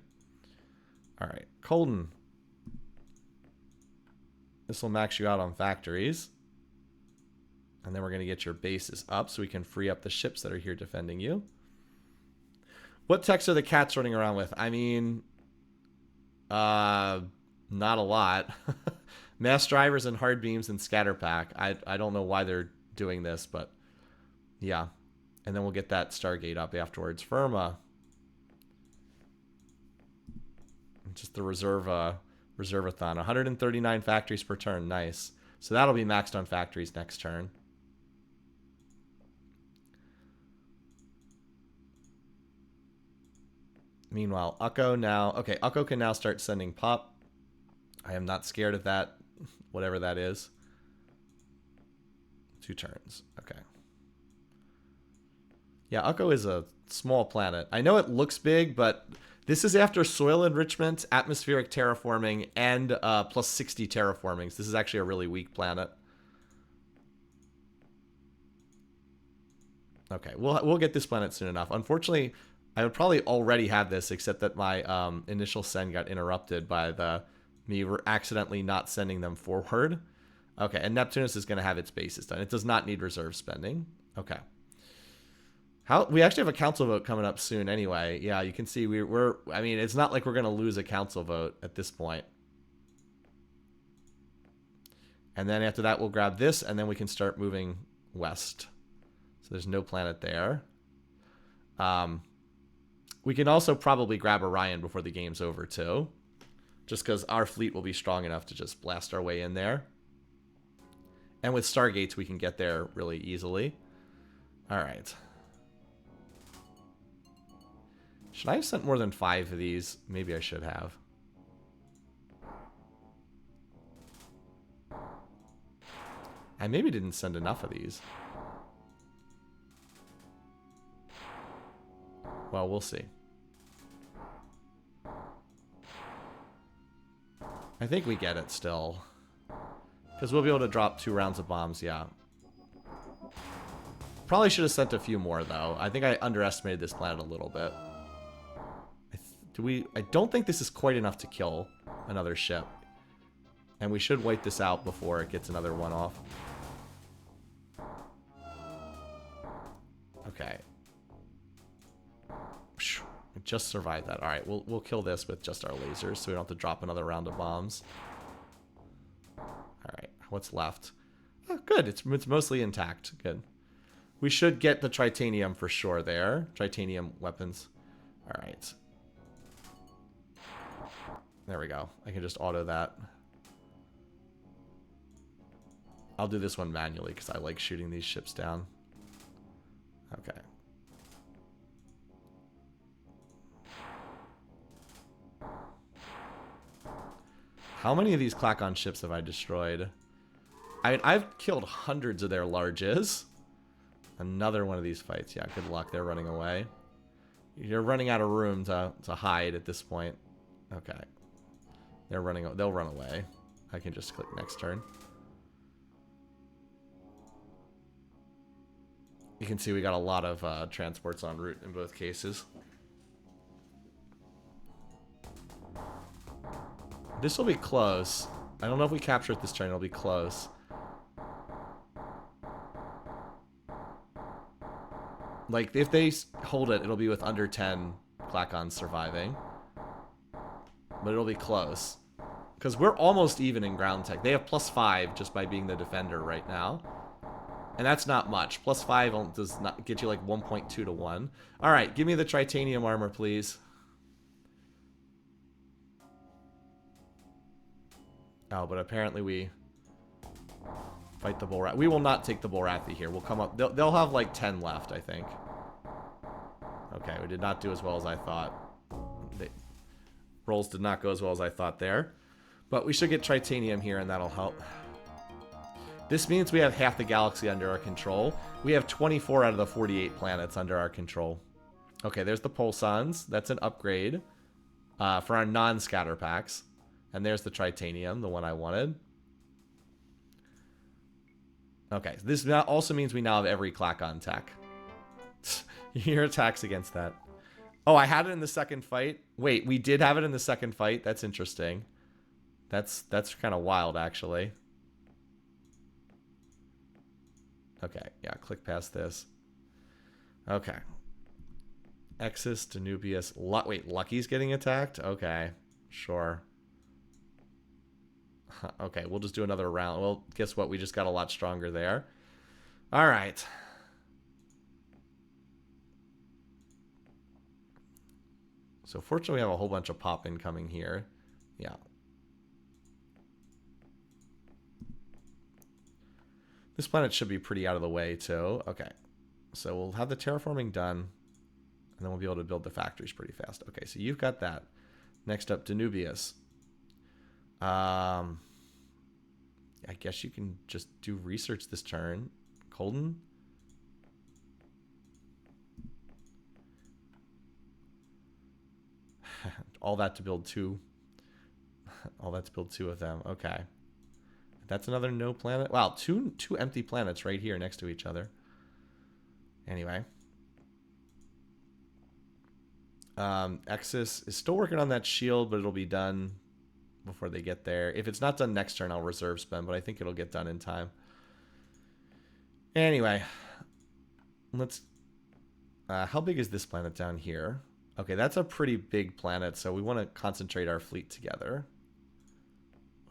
All right. Colden. This will max you out on factories. And then we're going to get your bases up so we can free up the ships that are here defending you. What techs are the cats running around with? I mean, not a lot. Mass drivers and hard beams and scatter pack. I don't know why they're doing this, but yeah. And then we'll get that Stargate up afterwards. Firma. Just the reservathon. 139 factories per turn. Nice. So that'll be maxed on factories next turn. Meanwhile, Ukko now... Okay, Ukko can now start sending pop. I am not scared of that, whatever that is. 2 turns. Okay. Yeah, Ukko is a small planet. I know it looks big, but this is after soil enrichment, atmospheric terraforming, and plus 60 terraformings. This is actually a really weak planet. Okay, we'll get this planet soon enough. Unfortunately... I would probably already have this, except that my initial send got interrupted by me accidentally not sending them forward. Okay, and Neptunus is going to have its bases done. It does not need reserve spending. Okay. We actually have a council vote coming up soon anyway. Yeah, you can see we're I mean, it's not like we're going to lose a council vote at this point. And then after that, we'll grab this, and then we can start moving west. So there's no planet there. We can also probably grab Orion before the game's over, too. Just because our fleet will be strong enough to just blast our way in there. And with Stargates, we can get there really easily. Alright. Should I have sent more than 5 of these? Maybe I should have. I maybe didn't send enough of these. Well, we'll see. I think we get it still. Because we'll be able to drop 2 rounds of bombs, yeah. Probably should have sent a few more, though. I think I underestimated this planet a little bit. I don't think this is quite enough to kill another ship. And we should wipe this out before it gets another one off. Okay. We just survived that. Alright, we'll kill this with just our lasers so we don't have to drop another round of bombs. Alright, what's left? Oh, good, it's mostly intact. Good. We should get the Tritanium for sure there. Tritanium weapons. Alright. There we go. I can just auto that. I'll do this one manually because I like shooting these ships down. Okay. How many of these Klakon ships have I destroyed? I mean, I've killed hundreds of their larges. Another one of these fights. Yeah, good luck. They're running away. You're running out of room to hide at this point. Okay. They'll run away. I can just click next turn. You can see we got a lot of transports en route in both cases. This will be close. I don't know if we capture it this turn. It'll be close. Like, if they hold it, it'll be with under 10 Klakons surviving. But it'll be close. Because we're almost even in ground tech. They have +5 just by being the defender right now. And that's not much. +5 does not get you like 1.2 to 1. Alright, give me the Tritanium armor, please. Oh, but apparently we Fight the Bullrat. We will not take the Bullrathi here. We'll come up. They'll have like 10 left, I think. Okay, we did not do as well as I thought. Rolls did not go as well as I thought there. But we should get Tritanium here, and that'll help. This means we have half the galaxy under our control. We have 24 out of the 48 planets under our control. Okay, there's the Pulsons. That's an upgrade for our non-scatter packs. And there's the Tritanium, the one I wanted. Okay, so this also means we now have every Klakon tech. Your attacks against that. Oh, I had it in the second fight. Wait, we did have it in the second fight? That's interesting. That's kind of wild, actually. Okay, yeah, click past this. Okay. Exus, Danubius. Wait, Lucky's getting attacked? Okay, sure. Okay, we'll just do another round. Well, guess what? We just got a lot stronger there. All right. So fortunately, we have a whole bunch of pop incoming here. Yeah. This planet should be pretty out of the way, too. Okay. So we'll have the terraforming done, and then we'll be able to build the factories pretty fast. Okay, so you've got that. Next up, Danubius. I guess you can just do research this turn. Colden? All that to build two. All that to build two of them. Okay. That's another no planet. Wow, two empty planets right here next to each other. Anyway. Exus is still working on that shield, but it'll be done before they get there. If it's not done next turn, I'll reserve spend, but I think it'll get done in time. Anyway. Let's... how big is this planet down here? Okay, that's a pretty big planet, so we want to concentrate our fleet together.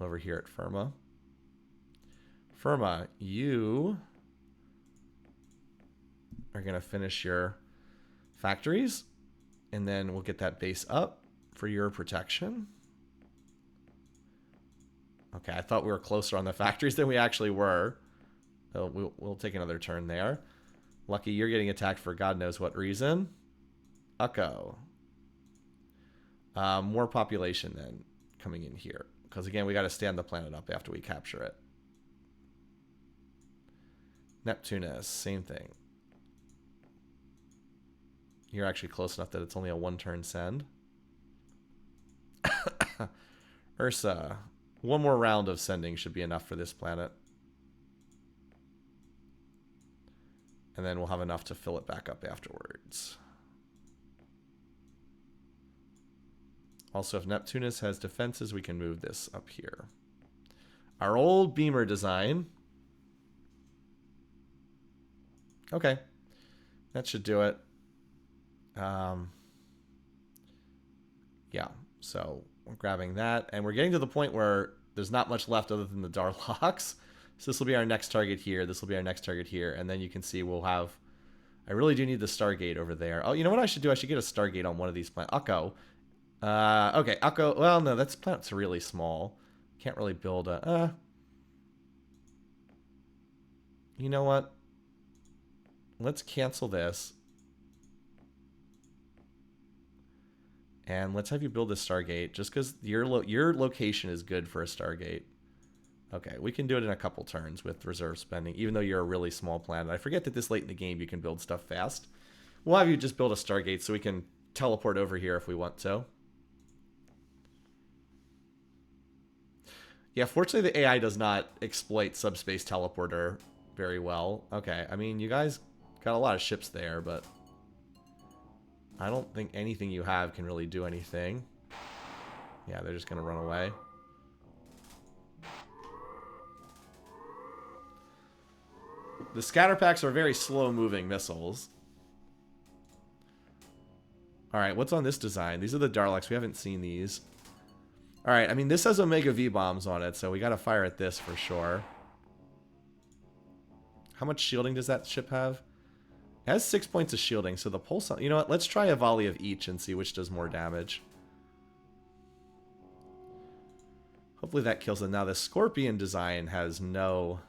Over here at Firma. Firma, you are going to finish your factories, and then we'll get that base up for your protection. Okay, I thought we were closer on the factories than we actually were. So we'll take another turn there. Lucky, you're getting attacked for God knows what reason. Ukko. More population then coming in here. Because again, we got to stand the planet up after we capture it. Neptunus, same thing. You're actually close enough that it's only a one-turn send. Ursa. One more round of sending should be enough for this planet. And then we'll have enough to fill it back up afterwards. Also, if Neptunus has defenses, we can move this up here. Our old beamer design. Okay. That should do it. Yeah, so we're grabbing that. And we're getting to the point where there's not much left other than the Darlocks. So this will be our next target here. This will be our next target here. And then you can see we'll have... I really do need the Stargate over there. Oh, you know what I should do? I should get a Stargate on one of these planets. Ukko. Okay, Ukko. Well, no, that planet's really small. Can't really build a... You know what? Let's cancel this. And let's have you build a Stargate, just because your location is good for a Stargate. Okay, we can do it in a couple turns with reserve spending, even though you're a really small planet. I forget that this late in the game you can build stuff fast. We'll have you just build a Stargate so we can teleport over here if we want to. Yeah, fortunately the AI does not exploit subspace teleporter very well. Okay, I mean, you guys got a lot of ships there, but I don't think anything you have can really do anything. Yeah, they're just going to run away. The scatter packs are very slow-moving missiles. Alright, what's on this design? These are the Darlocks. We haven't seen these. Alright, I mean, this has Omega V-bombs on it, so we got to fire at this for sure. How much shielding does that ship have? It has 6 points of shielding, so the pulse... You know what? Let's try a volley of each and see which does more damage. Hopefully that kills it. Now, the Scorpion design has no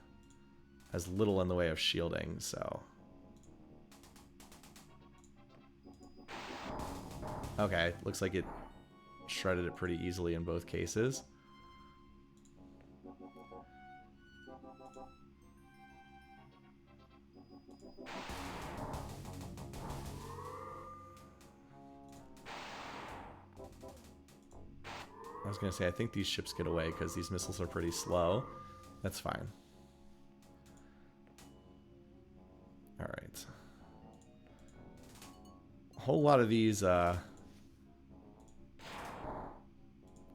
has little in the way of shielding, so. Okay, looks like it shredded it pretty easily in both cases. I was going to say, I think these ships get away because these missiles are pretty slow. That's fine. Alright. A whole lot of these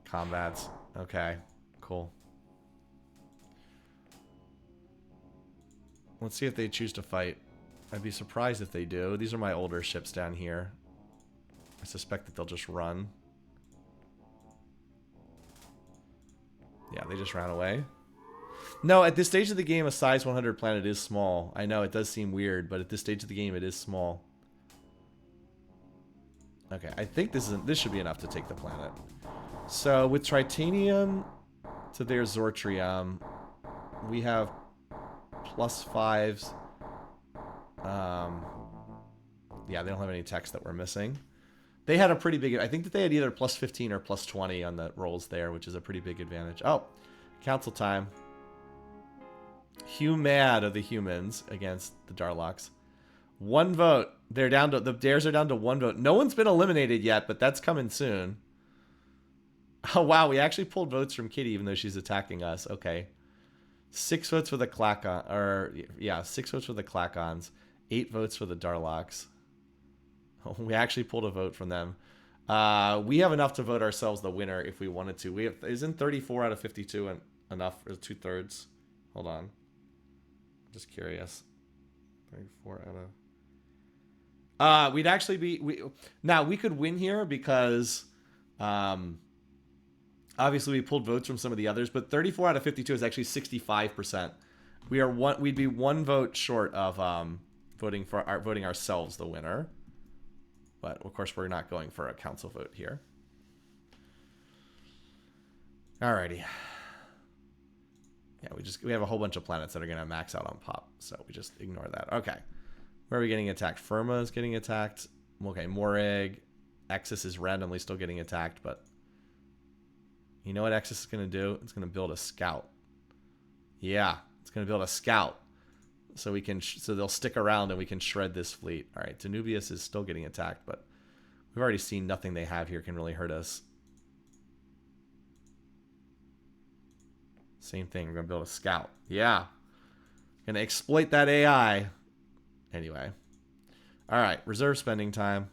combats. Okay, cool. Let's see if they choose to fight. I'd be surprised if they do. These are my older ships down here. I suspect that they'll just run. Yeah, they just ran away. No, at this stage of the game, a size 100 planet is small. I know, it does seem weird, but at this stage of the game, it is small. Okay, I think this should be enough to take the planet. So, with Tritanium to their Zortrium, we have +5s. Yeah, they don't have any text that we're missing. They had a pretty big... I think that they had either +15 or +20 on the rolls there, which is a pretty big advantage. Oh, council time. Humad of the humans against the Darlocks. 1 vote. They're down to... The dares are down to 1 vote. No one's been eliminated yet, but that's coming soon. Oh, wow. We actually pulled votes from Kitty, even though she's attacking us. Okay. 6 votes for the Clacon... Or, yeah, 6 votes for the Clacons. 8 votes for the Darlocks. We actually pulled a vote from them. We have enough to vote ourselves the winner if we wanted to. We have, isn't 34 out of 52 enough, or 2/3? Hold on. Just curious. 34 out of... we'd actually be... Now, we could win here because... obviously, we pulled votes from some of the others, but 34 out of 52 is actually 65%. We'd be 1 vote short of voting ourselves the winner. But, of course, we're not going for a council vote here. Alrighty. Yeah, we have a whole bunch of planets that are going to max out on pop, so we just ignore that. Okay. Where are we getting attacked? Firma is getting attacked. Okay, Moreg. Exis is randomly still getting attacked, but... You know what Exis is going to do? It's going to build a scout. Yeah, it's going to build a scout. So we can, so they'll stick around and we can shred this fleet. All right, Danubius is still getting attacked, but we've already seen nothing they have here can really hurt us. Same thing. We're gonna build a scout. Yeah, gonna exploit that AI. Anyway, all right. Reserve spending time.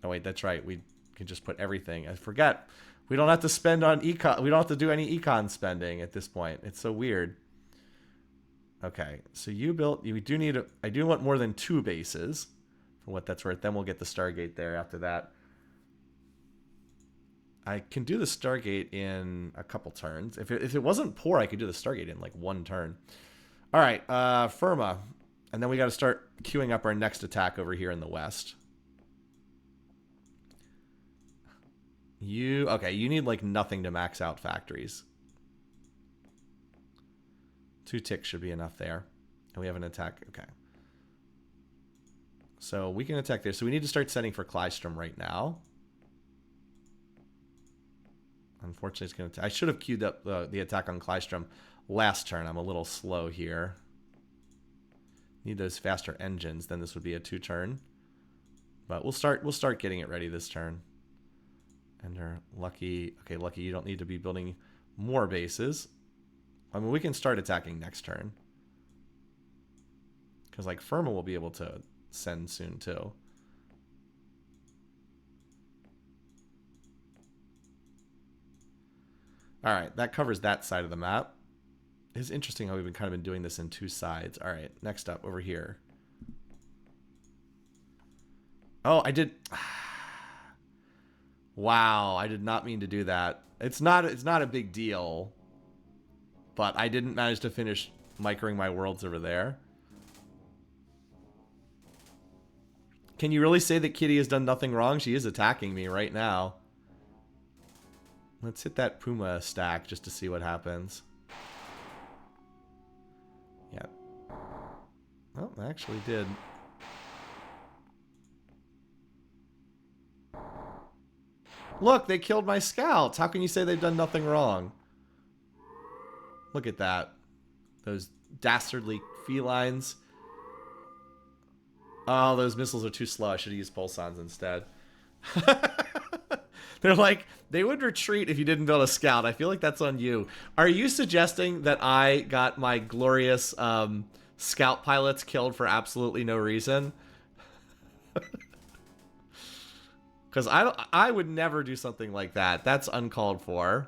Oh wait, that's right. We can just put everything. I forget. We don't have to spend on econ. We don't have to do any econ spending at this point. It's so weird. Okay, so you built... We do need... I do want more than 2 bases, for what that's worth. Then we'll get the Stargate there after that. I can do the Stargate in a couple turns. If it wasn't poor, I could do the Stargate in like 1 turn. All right, Firma. And then we got to start queuing up our next attack over here in the west. Okay, you need like nothing to max out factories. 2 ticks should be enough there. And we have an attack. Okay. So we can attack there. So we need to start setting for Klystrom right now. Unfortunately, it's going to... I should have queued up the attack on Klystrom last turn. I'm a little slow here. Need those faster engines. Then this would be a 2-turn. But we'll start getting it ready this turn. And they're lucky. Okay, lucky you don't need to be building more bases. I mean, we can start attacking next turn. Because, like, Firma will be able to send soon, too. Alright, that covers that side of the map. It's interesting how we've been kind of been doing this in 2 sides. Alright, next up, over here. Oh, I did... Wow, I did not mean to do that. It's not a big deal. But I didn't manage to finish microing my worlds over there. Can you really say that Kitty has done nothing wrong? She is attacking me right now. Let's hit that Puma stack just to see what happens. Yeah. Well, I actually did. Look, they killed my scouts. How can you say they've done nothing wrong? Look at that. Those dastardly felines. Oh, those missiles are too slow. I should have used pulsons instead. They're like, they would retreat if you didn't build a scout. I feel like that's on you. Are you suggesting that I got my glorious scout pilots killed for absolutely no reason? Because I would never do something like that. That's uncalled for.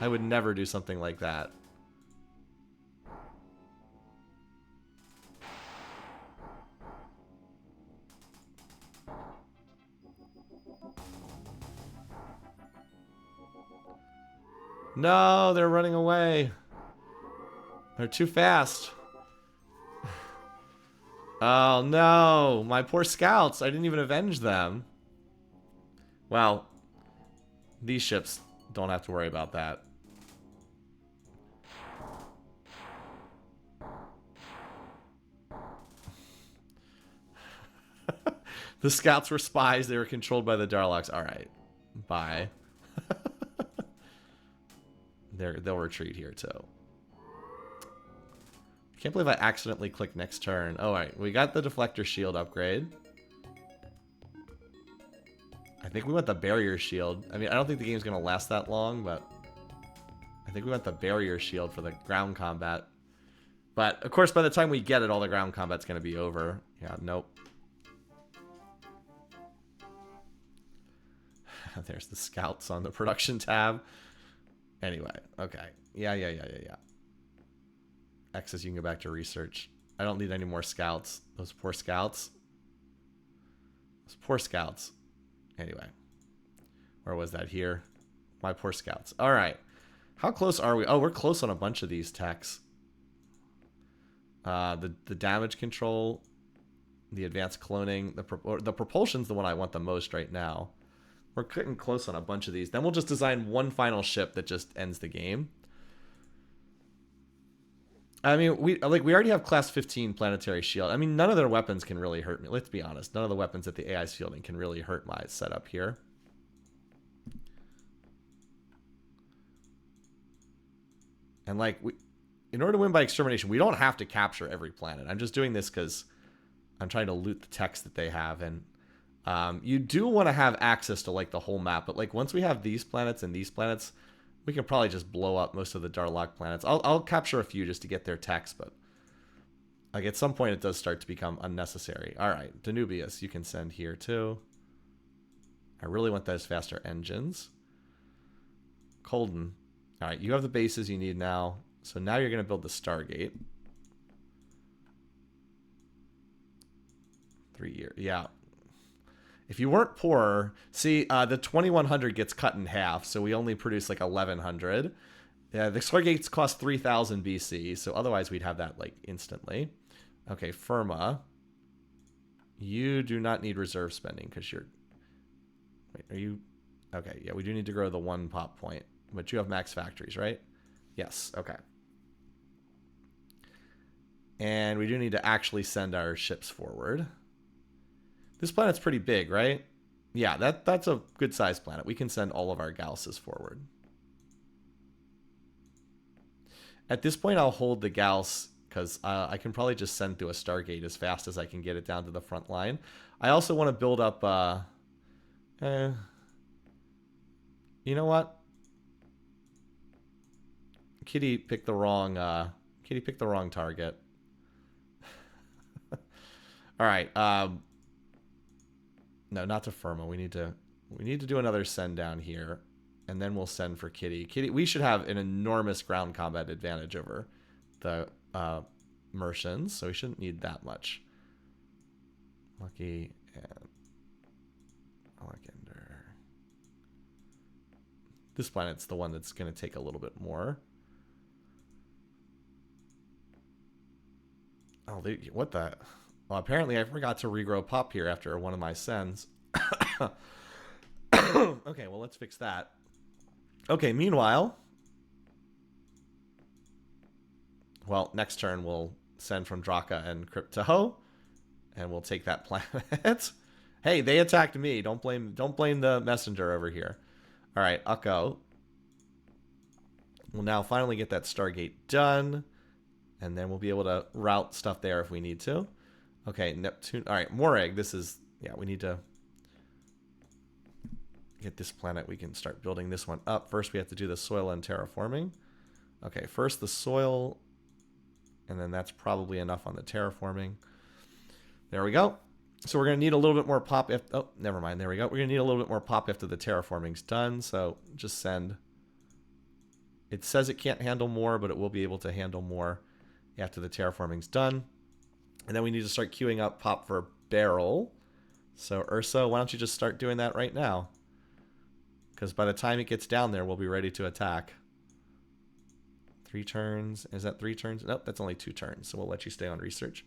I would never do something like that. No, they're running away. They're too fast. Oh no, my poor scouts. I didn't even avenge them. Well, these ships don't have to worry about that. The scouts were spies. They were controlled by the Darlocks. All right. Bye. They'll retreat here, too. I can't believe I accidentally clicked next turn. Oh, all right. We got the deflector shield upgrade. I think we want the barrier shield. I mean, I don't think the game's going to last that long, but I think we want the barrier shield for the ground combat. But, of course, by the time we get it, all the ground combat's going to be over. Yeah, nope. There's the scouts on the production tab. Anyway, okay. Yeah. X says you can go back to research. I don't need any more scouts. Those poor scouts. Those poor scouts. Anyway. Where was that? Here. My poor scouts. All right. How close are we? Oh, we're close on a bunch of these techs. The damage control, the advanced cloning, the propulsion's the one I want the most right now. We're getting close on a bunch of these. Then we'll just design one final ship that just ends the game. I mean, we already have class 15 planetary shield. I mean, none of their weapons can really hurt me. Let's be honest. None of the weapons that the AI's fielding can really hurt my setup here. And like, in order to win by extermination, we don't have to capture every planet. I'm just doing this because I'm trying to loot the techs that they have. And you do want to have access to like the whole map, but like once we have these planets and these planets, we can probably just blow up most of the Darlock planets. I'll capture a few just to get their techs, but like at some point it does start to become unnecessary. All right, Danubius, you can send here too. I really want those faster engines. Colden, all right, you have the bases you need now. So now you're going to build the Stargate. 3 years, yeah. If you weren't poor, see, the 2100 gets cut in half, so we only produce like 1100. Yeah, the Stargates cost 3000 BC, so otherwise we'd have that like instantly. Okay, Firma. You do not need reserve spending because you're... Wait, are you... Okay, yeah, we do need to grow the 1 pop point, but you have max factories, right? Yes, okay. And we do need to actually send our ships forward. This planet's pretty big, right? Yeah, that's a good-sized planet. We can send all of our Gausses forward. At this point, I'll hold the Gauss, because I can probably just send through a Stargate as fast as I can get it down to the front line. I also want to build up... you know what? Kitty picked the wrong target. All right. No, not to Firma. We need to do another send down here, and then we'll send for Kitty. Kitty, we should have an enormous ground combat advantage over the Mercians, so we shouldn't need that much. Lucky and Alexander. This planet's the one that's going to take a little bit more. Oh, what the... Well, apparently I forgot to regrow Pop here after one of my sends. Okay, well, let's fix that. Okay, meanwhile, well, next turn we'll send from Draka and Crypt to Ho, and we'll take that planet. Hey, they attacked me. Don't blame the messenger over here. All right, Ukko. We'll now finally get that Stargate done, and then we'll be able to route stuff there if we need to. Okay, Neptune. All right, Morag. This is, yeah, we need to get this planet. We can start building this one up. First, we have to do the soil and terraforming. Okay, first the soil, and then that's probably enough on the terraforming. There we go. So we're going to need a little bit more pop. Oh, never mind. There we go. We're going to need a little bit more pop after the terraforming's done. So just send. It says it can't handle more, but it will be able to handle more after the terraforming's done. And then we need to start queuing up pop for barrel. So Ursa, why don't you just start doing that right now? Because by the time it gets down there, we'll be ready to attack. 3 turns. Is that 3 turns? Nope, that's only 2 turns. So we'll let you stay on research.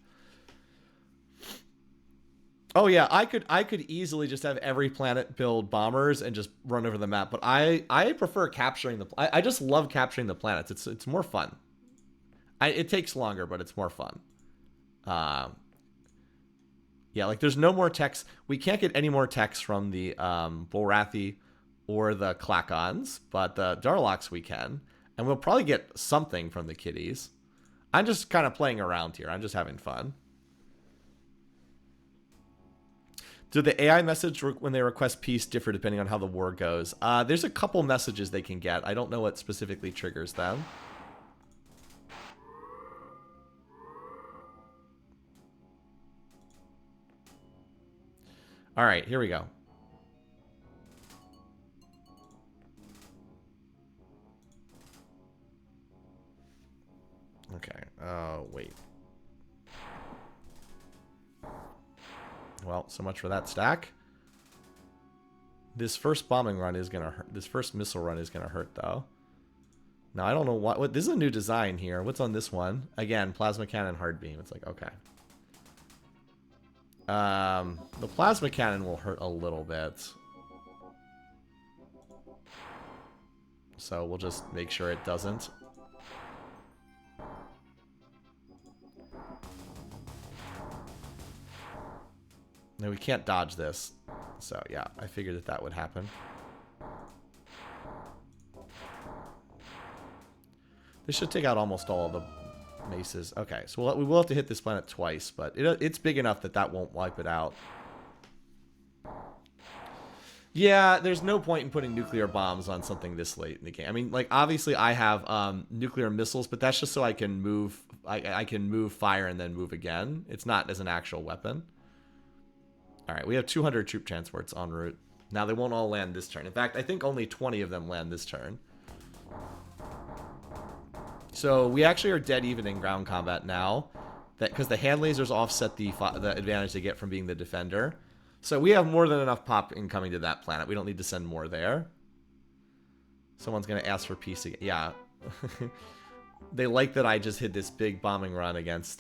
Oh yeah, I could easily just have every planet build bombers and just run over the map, but I prefer capturing the. I just love capturing the planets. It's more fun. It takes longer, but it's more fun. Yeah, like there's no more text. We can't get any more text from the Bolrathi or the Klakons, but the Darloks we can, and we'll probably get something from the Kitties. I'm just kind of playing around here. I'm just having fun. Do the AI message when they request peace differ depending on how the war goes? There's a couple messages they can get. I don't know what specifically triggers them. All right, here we go. Okay. Oh, wait. Well, so much for that stack. This first bombing run is gonna hurt. This first missile run is gonna hurt, though. Now I don't know what. This is a new design here. What's on this one? Again, plasma cannon, hard beam. It's like okay. The plasma cannon will hurt a little bit. So we'll just make sure it doesn't. No, we can't dodge this. So, yeah, I figured that would happen. This should take out almost all of the maces. Okay, so we will have to hit this planet twice, but it's big enough that won't wipe it out. Yeah, there's no point in putting nuclear bombs on something this late in the game. I mean, like, obviously I have nuclear missiles, but that's just so I can move. I can move fire and then move again. It's not as an actual weapon. All right, we have 200 troop transports en route. Now, they won't all land this turn. In fact, I think only 20 of them land this turn. So we actually are dead even in ground combat now, because the hand lasers offset the advantage they get from being the defender. So we have more than enough pop incoming to that planet. We don't need to send more there. Someone's going to ask for peace again. Yeah. They like that I just hit this big bombing run against...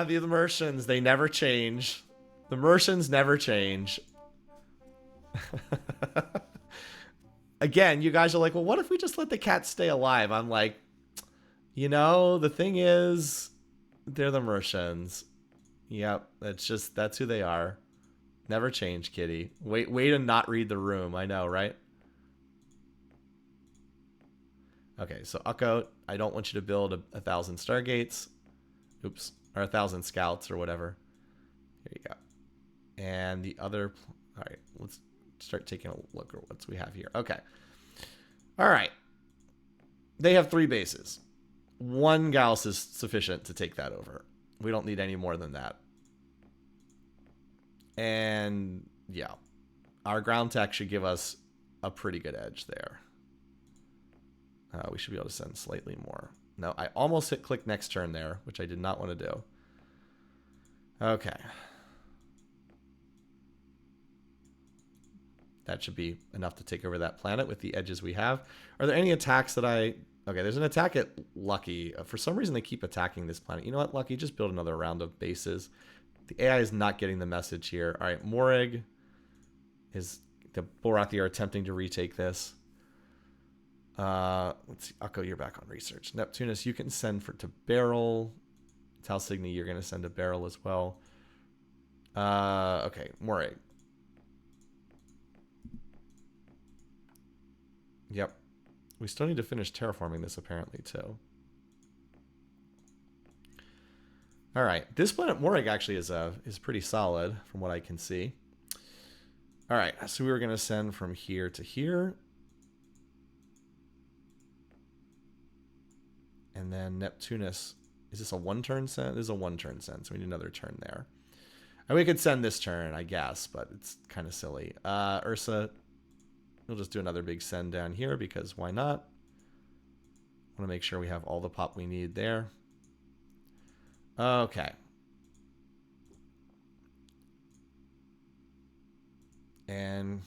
the Mercians, they never change. The Mercians never change. Again, you guys are like, well, what if we just let the cats stay alive? I'm like, you know, the thing is, they're the Mercians. Yep, that's who they are. Never change, kitty. Way to not read the room. I know, right? Okay, so Ukko, I don't want you to build 1,000 Stargates. Oops. Or 1,000 scouts or whatever. Here you go. And the other... All right, let's start taking a look at what we have here. Okay. All right. They have 3 bases. 1 Gauss is sufficient to take that over. We don't need any more than that. And, yeah. Our ground tech should give us a pretty good edge there. We should be able to send slightly more. No, I almost hit click next turn there, which I did not want to do. Okay. That should be enough to take over that planet with the edges we have. Are there any attacks that I Okay, there's an attack at Lucky. For some reason, they keep attacking this planet. You know what, Lucky? Just build another round of bases. The AI is not getting the message here. All right, Morag is... The Borathi are attempting to retake this. Let's see. Akko, you're back on research. Neptunus, you can send to Beryl. Talsigny, you're going to send to Beryl as well. Okay, Morag. Yep. We still need to finish terraforming this, apparently, too. All right. This planet, Morag, actually is pretty solid, from what I can see. All right. So we were going to send from here to here. And then Neptunus. Is this a one-turn send? This is a one-turn send, so we need another turn there. And we could send this turn, I guess, but it's kind of silly. Ursa... We'll just do another big send down here because why not? Want to make sure we have all the pop we need there. Okay. And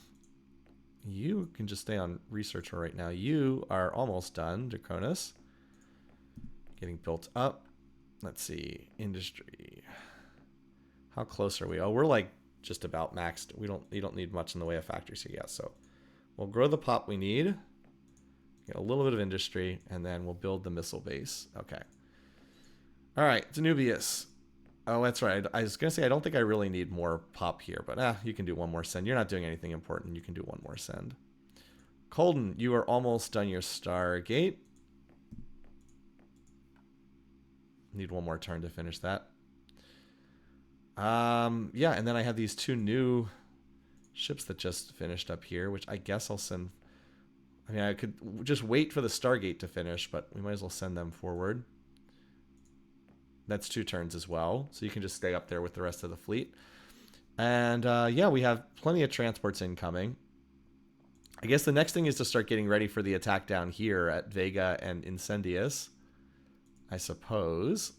you can just stay on researcher right now. You are almost done, Draconis. Getting built up. Let's see. Industry. How close are we? Oh, we're like just about maxed. You don't need much in the way of factories here yet, so we'll grow the pop we need, get a little bit of industry, and then we'll build the missile base. Okay. All right, Danubius. Oh, that's right. I was going to say I don't think I really need more pop here, but you can do one more send. You're not doing anything important. You can do one more send. Colden, you are almost done your Stargate. Need one more turn to finish that. Yeah, and then I have these two new ships that just finished up here, which I guess I'll send. I mean, I could just wait for the Stargate to finish, but we might as well send them forward. That's 2 turns as well, so you can just stay up there with the rest of the fleet. And yeah, we have plenty of transports incoming. I guess the next thing is to start getting ready for the attack down here at Vega and Incendius, I suppose.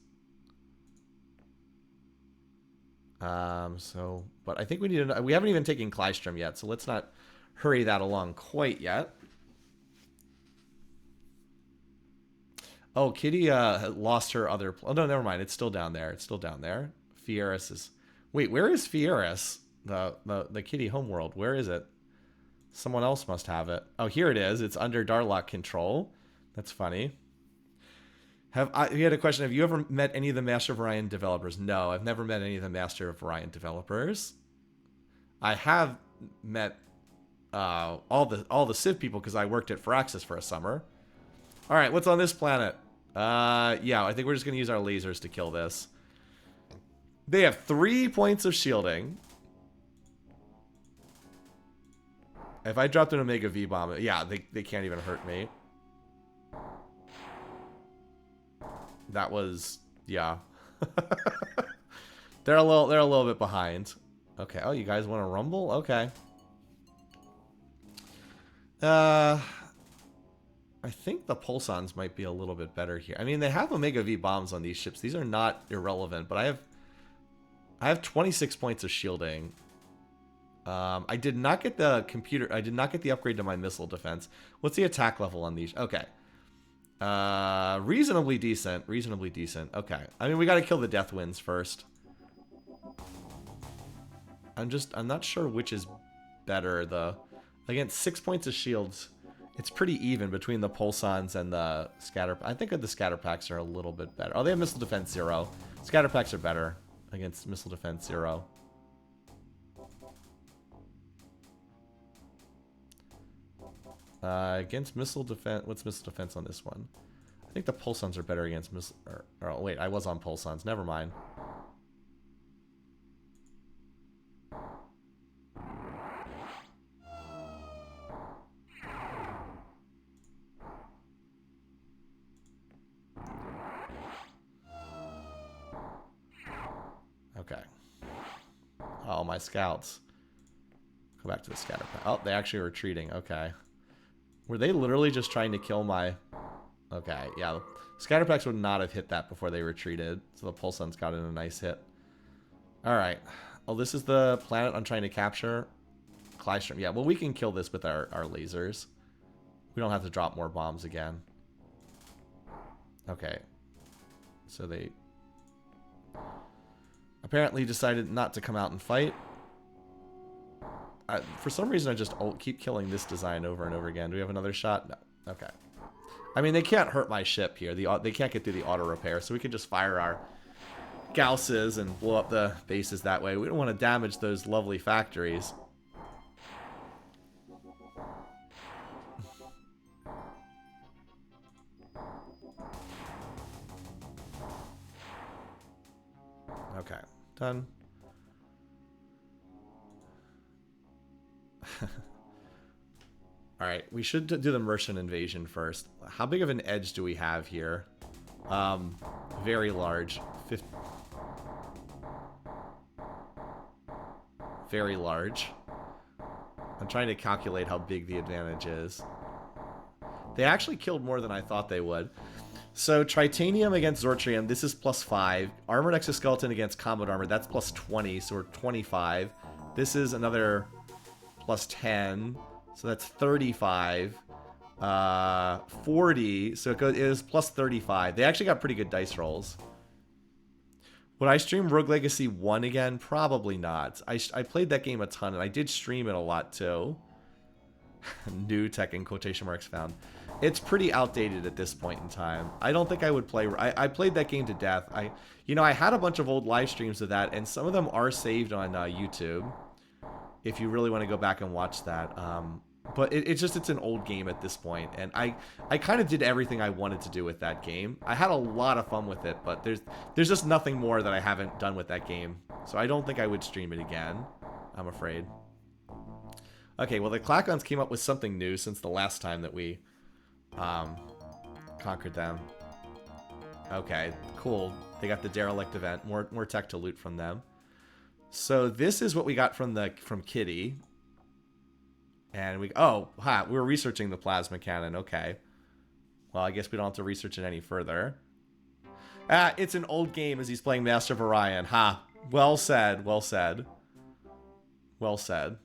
But I think we haven't even taken Klystrom yet, so let's not hurry that along quite yet. Oh, Kitty lost her other... Oh, no, never mind. It's still down there. It's still down there. Fieris is... Wait, where is Fieris? The Kitty homeworld. Where is it? Someone else must have it. Oh, here it is. It's under Darlock control. That's funny. We had a question. Have you ever met any of the Master of Orion developers? No, I've never met any of the Master of Orion developers. I have met all the Civ people because I worked at Firaxis for a summer. All right, what's on this planet? Yeah, I think we're just going to use our lasers to kill this. They have 3 points of shielding. If I dropped an Omega V-bomb, yeah, they can't even hurt me. That was, yeah. They're a little bit behind. Okay. Oh, you guys want to rumble? Okay. I think the Pulsons might be a little bit better here. I mean, they have Omega V bombs on these ships. These are not irrelevant, but I have 26 points of shielding. I did not get the upgrade to my missile defense. What's the attack level on these? Okay. Reasonably decent. Reasonably decent. Okay. I mean, we got to kill the Death Winds first. I'm not sure which is better. Against 6 points of shields, it's pretty even between the Pulsons and the Scatter. I think the Scatter Packs are a little bit better. Oh, they have Missile Defense 0. Scatter Packs are better against Missile Defense 0. Against missile defense, what's missile defense on this one? I think the Pulsons are better against missile. Or wait, I was on Pulsons. Never mind. Okay. Oh, my scouts. Go back to the scatter pack. Oh, they actually are retreating. Okay. Were they literally just trying to kill my... Okay, yeah. The scatter packs would not have hit that before they retreated. So the Pulsons got in a nice hit. Alright. Oh, this is the planet I'm trying to capture. Klystrom. Yeah, well, we can kill this with our lasers. We don't have to drop more bombs again. Okay. So they apparently decided not to come out and fight. For some reason, I just keep killing this design over and over again. Do we have another shot? No. Okay. I mean, they can't hurt my ship here. They can't get through the auto repair, so we can just fire our Gausses and blow up the bases that way. We don't want to damage those lovely factories. Okay, done. Alright, we should do the Mercian invasion first. How big of an edge do we have here? Very large. Very large. I'm trying to calculate how big the advantage is. They actually killed more than I thought they would. So, Tritanium against Zortrium, this is +5. Armored Exoskeleton against Combat Armor, that's +20, so we're 25. This is another +10, so that's 35. 40, so it is +35. They actually got pretty good dice rolls. Would I stream Rogue Legacy 1 again? Probably not. I played that game a ton, and I did stream it a lot, too. New tech in quotation marks found. It's pretty outdated at this point in time. I don't think I would play... I played that game to death. I had a bunch of old live streams of that, and some of them are saved on YouTube. If you really want to go back and watch that. But it's an old game at this point, and I kind of did everything I wanted to do with that game. I had a lot of fun with it, but there's just nothing more that I haven't done with that game. So I don't think I would stream it again, I'm afraid. Okay, well the Klakons came up with something new since the last time that we conquered them. Okay, cool. They got the derelict event. More tech to loot from them. So this is what we got from Kitty. And we were researching the plasma cannon. Okay. Well, I guess we don't have to research it any further. It's an old game as he's playing Master of Orion. Ha. Well said. Well said. Well said.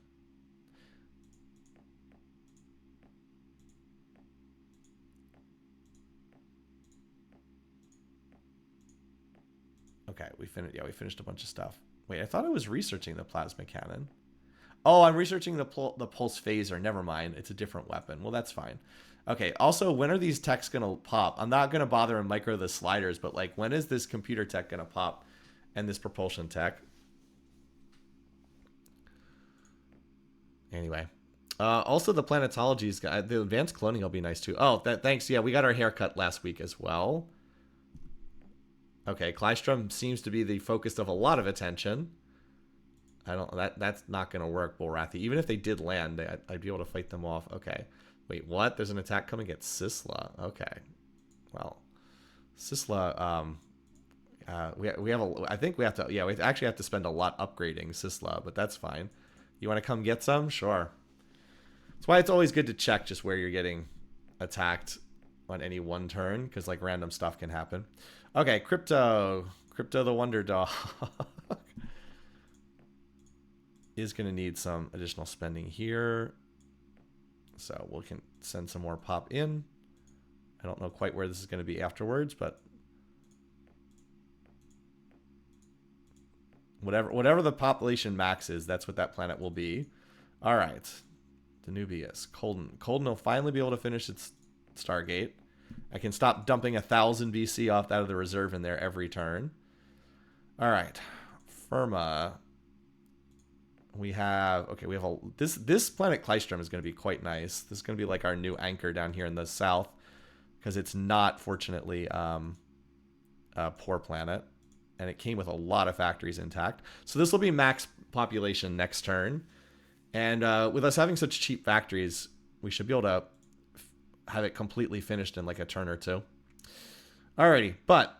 Okay, we finished a bunch of stuff. Wait, I thought I was researching the plasma cannon. Oh, I'm researching the pulse phaser. Never mind. It's a different weapon. Well, that's fine. Okay, also, when are these techs going to pop? I'm not going to bother and micro the sliders, but, like, when is this computer tech going to pop and this propulsion tech? Anyway. Also, the planetologies, the advanced cloning will be nice, too. Oh, thanks. Yeah, we got our haircut last week as well. Okay, Klystrom seems to be the focus of a lot of attention. That's not going to work, Bullrathy. Even if they did land, I'd be able to fight them off. Okay. Wait, what? There's an attack coming at Sisla. Okay. Well, Sisla, we have a... I think we have to... Yeah, we actually have to spend a lot upgrading Sisla, but that's fine. You want to come get some? Sure. That's why it's always good to check just where you're getting attacked on any one turn, because, like, random stuff can happen. Okay, Crypto the Wonder Dog is going to need some additional spending here. So we can send some more pop in. I don't know quite where this is going to be afterwards, but whatever the population max is, that's what that planet will be. All right. Danubius. Colden will finally be able to finish its Stargate. I can stop dumping 1,000 BC off out of the reserve in there every turn. All right. Firma. We have this planet Klystrom is going to be quite nice. This is going to be like our new anchor down here in the south, because it's not, fortunately, a poor planet, and it came with a lot of factories intact. So this will be max population next turn, and with us having such cheap factories, we should be able to have it completely finished in like a turn or two. Alrighty, but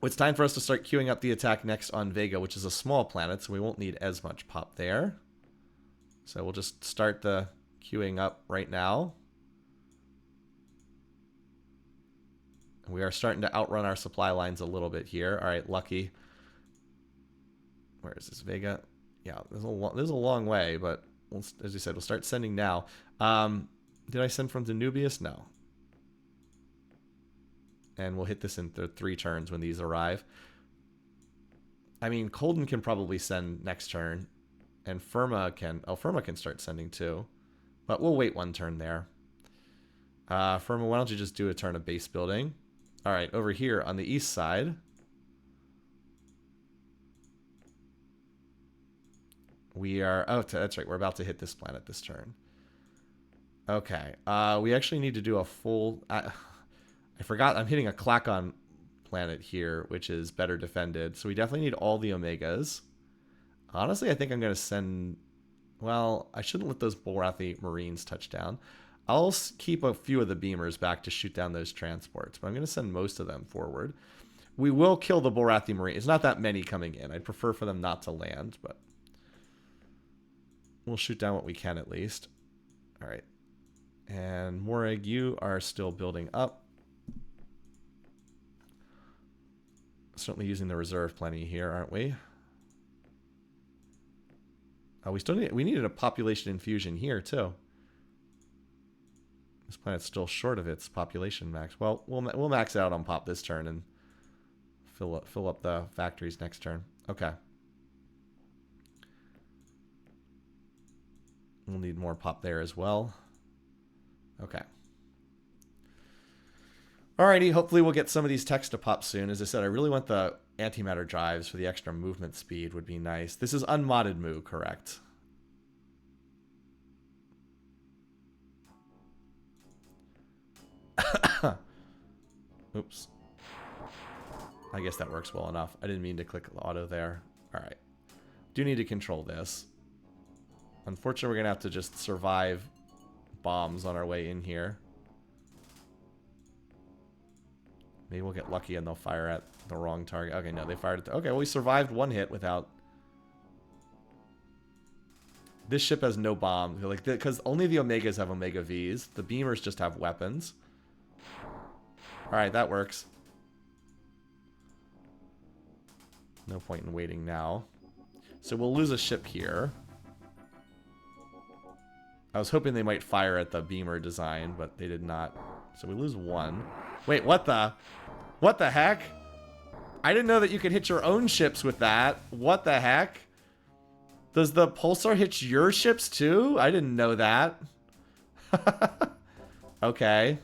it's time for us to start queuing up the attack next on Vega, which is a small planet, so we won't need as much pop there. So we'll just start the queuing up right now. We are starting to outrun our supply lines a little bit here. All right, Lucky. Where is this, Vega? Yeah, there's a long way, but as you said, we'll start sending now. Did I send from Danubius? No. And we'll hit this in 3 turns when these arrive. I mean, Colden can probably send next turn. And Firma can... Oh, Firma can start sending too. But we'll wait 1 turn there. Firma, why don't you just do a turn of base building? All right, over here on the east side... We are... Oh, that's right. We're about to hit this planet this turn. Okay. We actually need to do a full... I forgot I'm hitting a Klakon planet here, which is better defended. So we definitely need all the Omegas. Honestly, I think I'm going to send... Well, I shouldn't let those Borathi Marines touch down. I'll keep a few of the beamers back to shoot down those transports, but I'm going to send most of them forward. We will kill the Borathi Marines. It's not that many coming in. I'd prefer for them not to land, but... We'll shoot down what we can at least. All right. And Morag, you are still building up. Certainly using the reserve plenty here, aren't we? Oh, we needed a population infusion here too. This planet's still short of its population max. Well, we'll max out on pop this turn and fill up the factories next turn. Okay. We'll need more pop there as well. Okay. Alrighty, hopefully we'll get some of these techs to pop soon. As I said, I really want the antimatter drives for the extra movement speed would be nice. This is unmodded Mu, correct? Oops. I guess that works well enough. I didn't mean to click auto there. Alright. Do need to control this. Unfortunately, we're going to have to just survive bombs on our way in here. Maybe we'll get lucky and they'll fire at the wrong target. Okay, no, they fired at okay, well, we survived 1 hit without... This ship has no bombs. Like, because only the Omegas have Omega Vs. The Beamers just have weapons. Alright, that works. No point in waiting now. So we'll lose a ship here. I was hoping they might fire at the beamer design, but they did not. So we lose 1. Wait, what the heck? I didn't know that you could hit your own ships with that. What the heck? Does the pulsar hit your ships too? I didn't know that. Okay.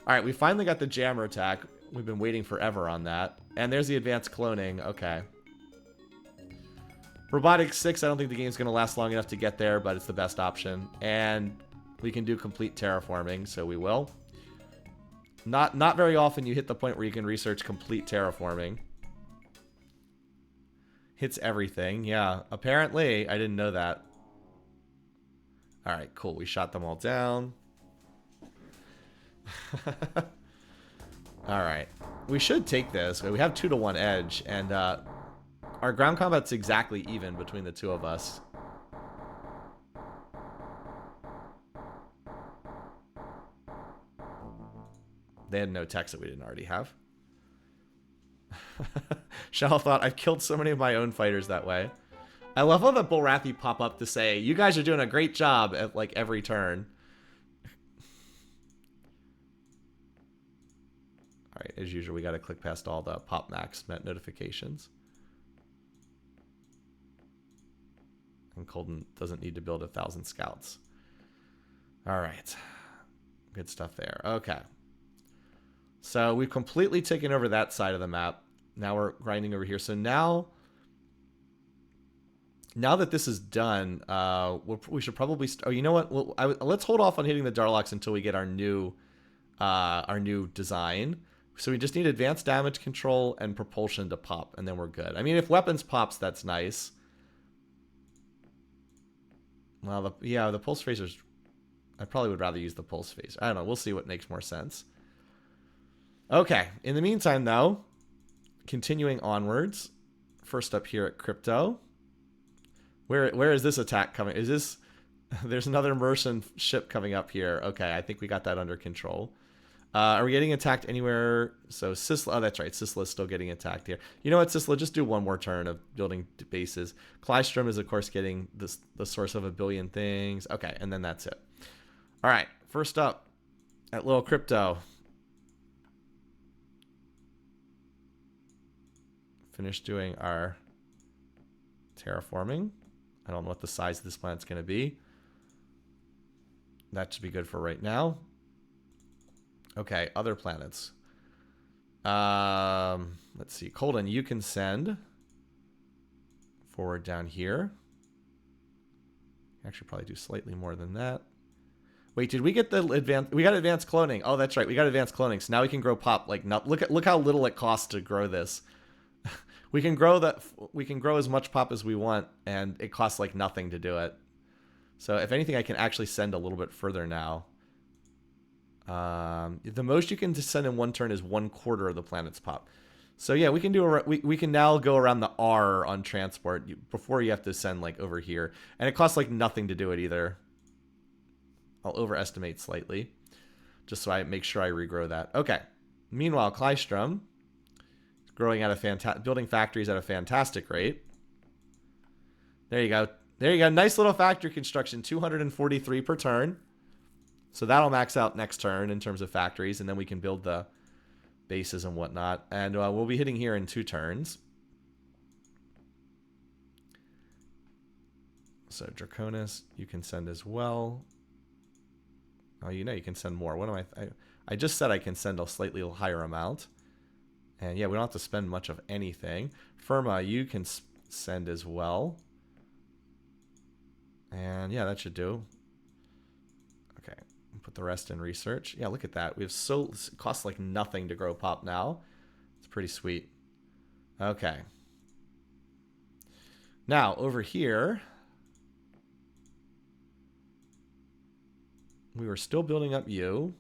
Alright, we finally got the jammer attack. We've been waiting forever on that. And there's the advanced cloning. Okay. Robotics 6, I don't think the game's going to last long enough to get there, but it's the best option. And we can do complete terraforming, so we will. Not very often you hit the point where you can research complete terraforming. Hits everything, yeah. Apparently, I didn't know that. Alright, cool. We shot them all down. Alright. We should take this. We have 2-to-1 edge, and our ground combat's exactly even between the two of us. They had no techs that we didn't already have. Shell thought, I've killed so many of my own fighters that way. I love how the Borathi pop up to say, you guys are doing a great job at like every turn. Alright, as usual, we gotta click past all the pop max notifications. And Colden doesn't need to build 1,000 scouts. Alright. Good stuff there. Okay. So we've completely taken over that side of the map. Now we're grinding over here. So now that this is done, we should probably... Oh, you know what? Let's hold off on hitting the Darlocks until we get our new design. So we just need advanced damage control and propulsion to pop, and then we're good. I mean, if weapons pops, that's nice. Well, the pulse phasers... I probably would rather use the pulse phaser. I don't know. We'll see what makes more sense. Okay. In the meantime, though, continuing onwards. First up here at Crypto. Where is this attack coming? Is this... There's another Merson ship coming up here. Okay, I think we got that under control. Are we getting attacked anywhere? So Sisla... Oh, that's right. Sisla is still getting attacked here. You know what, Sisla? Just do one more turn of building bases. Klystrom is, of course, getting the source of a billion things. Okay, and then that's it. All right. First up, At Little Crypto. Finish doing our terraforming. I don't know what the size of this planet's going to be. That should be good for right now. Okay, other planets. Let's see. Colton, you can send forward down here. Actually, probably do slightly more than that. Wait, did we get the advanced? We got advanced cloning. Oh, that's right. We got advanced cloning. So now we can grow pop. Like, look how little it costs to grow this. We can grow that. We can grow as much pop as we want, and it costs like nothing to do it. So if anything, I can actually send a little bit further now. The most you can send in one turn is 1/4 of the planet's pop. So yeah, we can do we can now go around the R on transport before you have to send like over here, and it costs like nothing to do it either. I'll overestimate slightly, just so I make sure I regrow that. Okay. Meanwhile, Klystrom is growing at a building factories at a fantastic rate. There you go. There you go. Nice little factory construction. 243 per turn. So that'll max out next turn in terms of factories, and then we can build the bases and whatnot. And we'll be hitting here in 2 turns. So Draconis, you can send as well. Oh, you know you can send more. What am I just said I can send a slightly higher amount. And yeah, we don't have to spend much of anything. Firma, you can send as well. And yeah, that should do. Okay, put the rest in research. Yeah, look at that. We have it costs like nothing to grow pop now. It's pretty sweet. Okay. Now, over here, we were still building up you.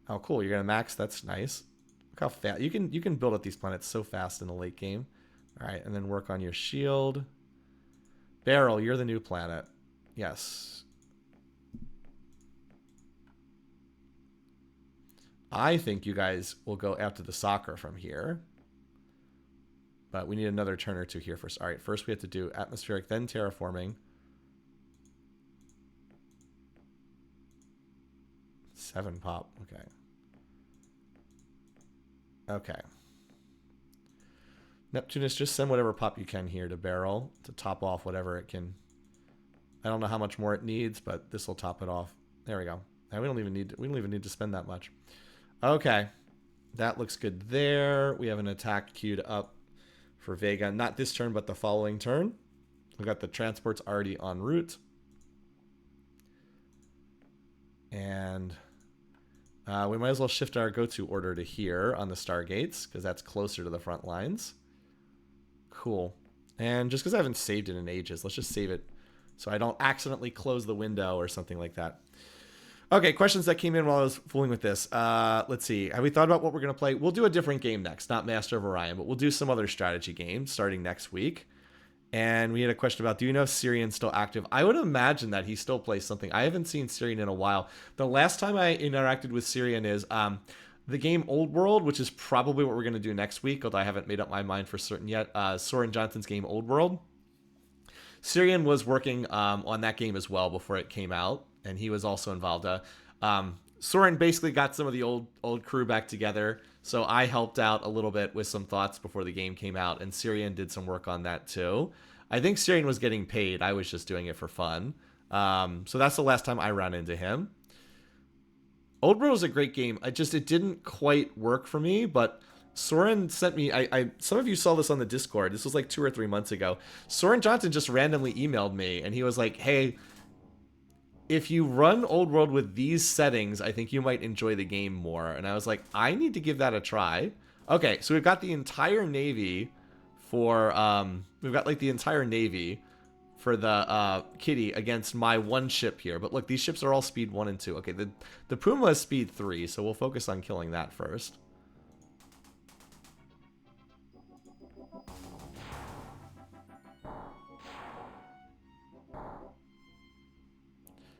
Oh, cool. You're going to max. That's nice. Look how fast. You can build up these planets so fast in the late game. All right, and then work on your shield. Beryl, you're the new planet. Yes. I think you guys will go after the soccer from here. But we need another turn or 2 here first. All right, first we have to do atmospheric, then terraforming. 7 pop. Okay. Okay. Neptunus, just send whatever pop you can here to Beryl to top off whatever it can. I don't know how much more it needs, but this will top it off. There we go. Now we don't even need to spend that much. Okay. That looks good there. We have an attack queued up for Vega. Not this turn, but the following turn. We've got the transports already en route. And we might as well shift our go-to order to here on the Stargates, because that's closer to the front lines. Cool. And just because I haven't saved it in ages, let's just save it so I don't accidentally close the window or something like that. Okay, questions that came in while I was fooling with this. Let's see. Have we thought about what we're going to play? We'll do a different game next, not Master of Orion, but we'll do some other strategy games starting next week. And we had a question about, do you know if Syrian's still active? I would imagine that he still plays something. I haven't seen Syrian in a while. The last time I interacted with Syrian is the game Old World, which is probably what we're going to do next week, although I haven't made up my mind for certain yet. Soren Johnson's game Old World. Syrian was working on that game as well before it came out, and he was also involved. Soren basically got some of the old crew back together, so I helped out a little bit with some thoughts before the game came out, and Syrian did some work on that too. I think Syrian was getting paid. I was just doing it for fun. So that's the last time I ran into him. Old World was a great game. It didn't quite work for me, but Soren sent me, some of you saw this on the Discord. This was like 2 or 3 months ago. Soren Johnson just randomly emailed me, and he was like, hey, if you run Old World with these settings, I think you might enjoy the game more. And I was like, I need to give that a try. Okay, so we've got the entire Navy for, for the Kitty against my 1 ship here. But look, these ships are all speed 1 and 2. Okay, the Puma is speed 3, so we'll focus on killing that first.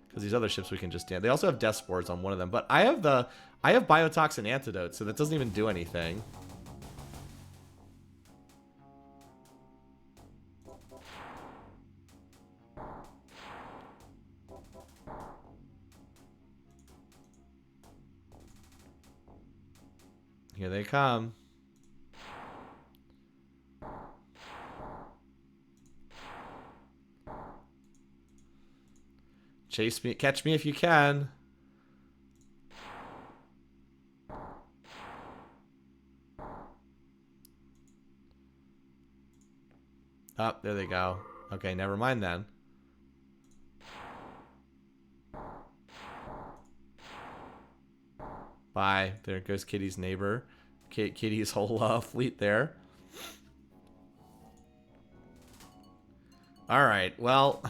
Because these other ships we can just stand. They also have death spores on one of them, but I have biotoxin antidote, so that doesn't even do anything. Here they come. Chase me, catch me if you can. Oh, there they go. Okay, never mind then. Bye. There goes Kitty's neighbor. Kitty's whole fleet there. All right, well...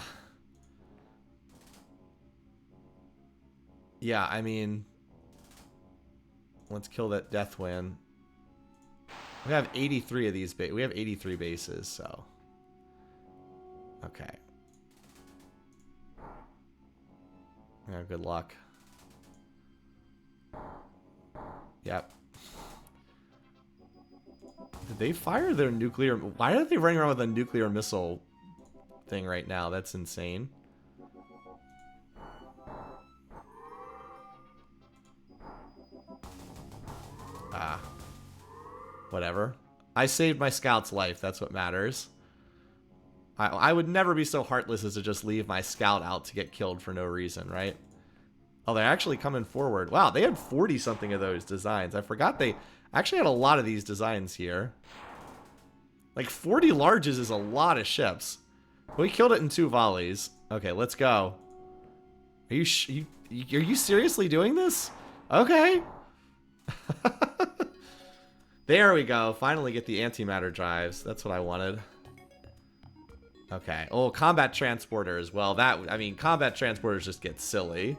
Yeah, I mean... Let's kill that Deathwind. We have 83 of these we have 83 bases, so... Okay. Yeah, good luck. Yep. Did they fire their nuclear... Why are they running around with a nuclear missile thing right now? That's insane. Ah. Whatever. I saved my scout's life. That's what matters. I would never be so heartless as to just leave my scout out to get killed for no reason, right? Oh, they're actually coming forward. Wow, they had 40-something of those designs. I forgot they actually had a lot of these designs here. Like, 40 larges is a lot of ships. We killed it in 2 volleys. Okay, let's go. Are you seriously doing this? Okay. There we go. Finally get the antimatter drives. That's what I wanted. Okay. Oh, combat transporters. Well, I mean, combat transporters just get silly.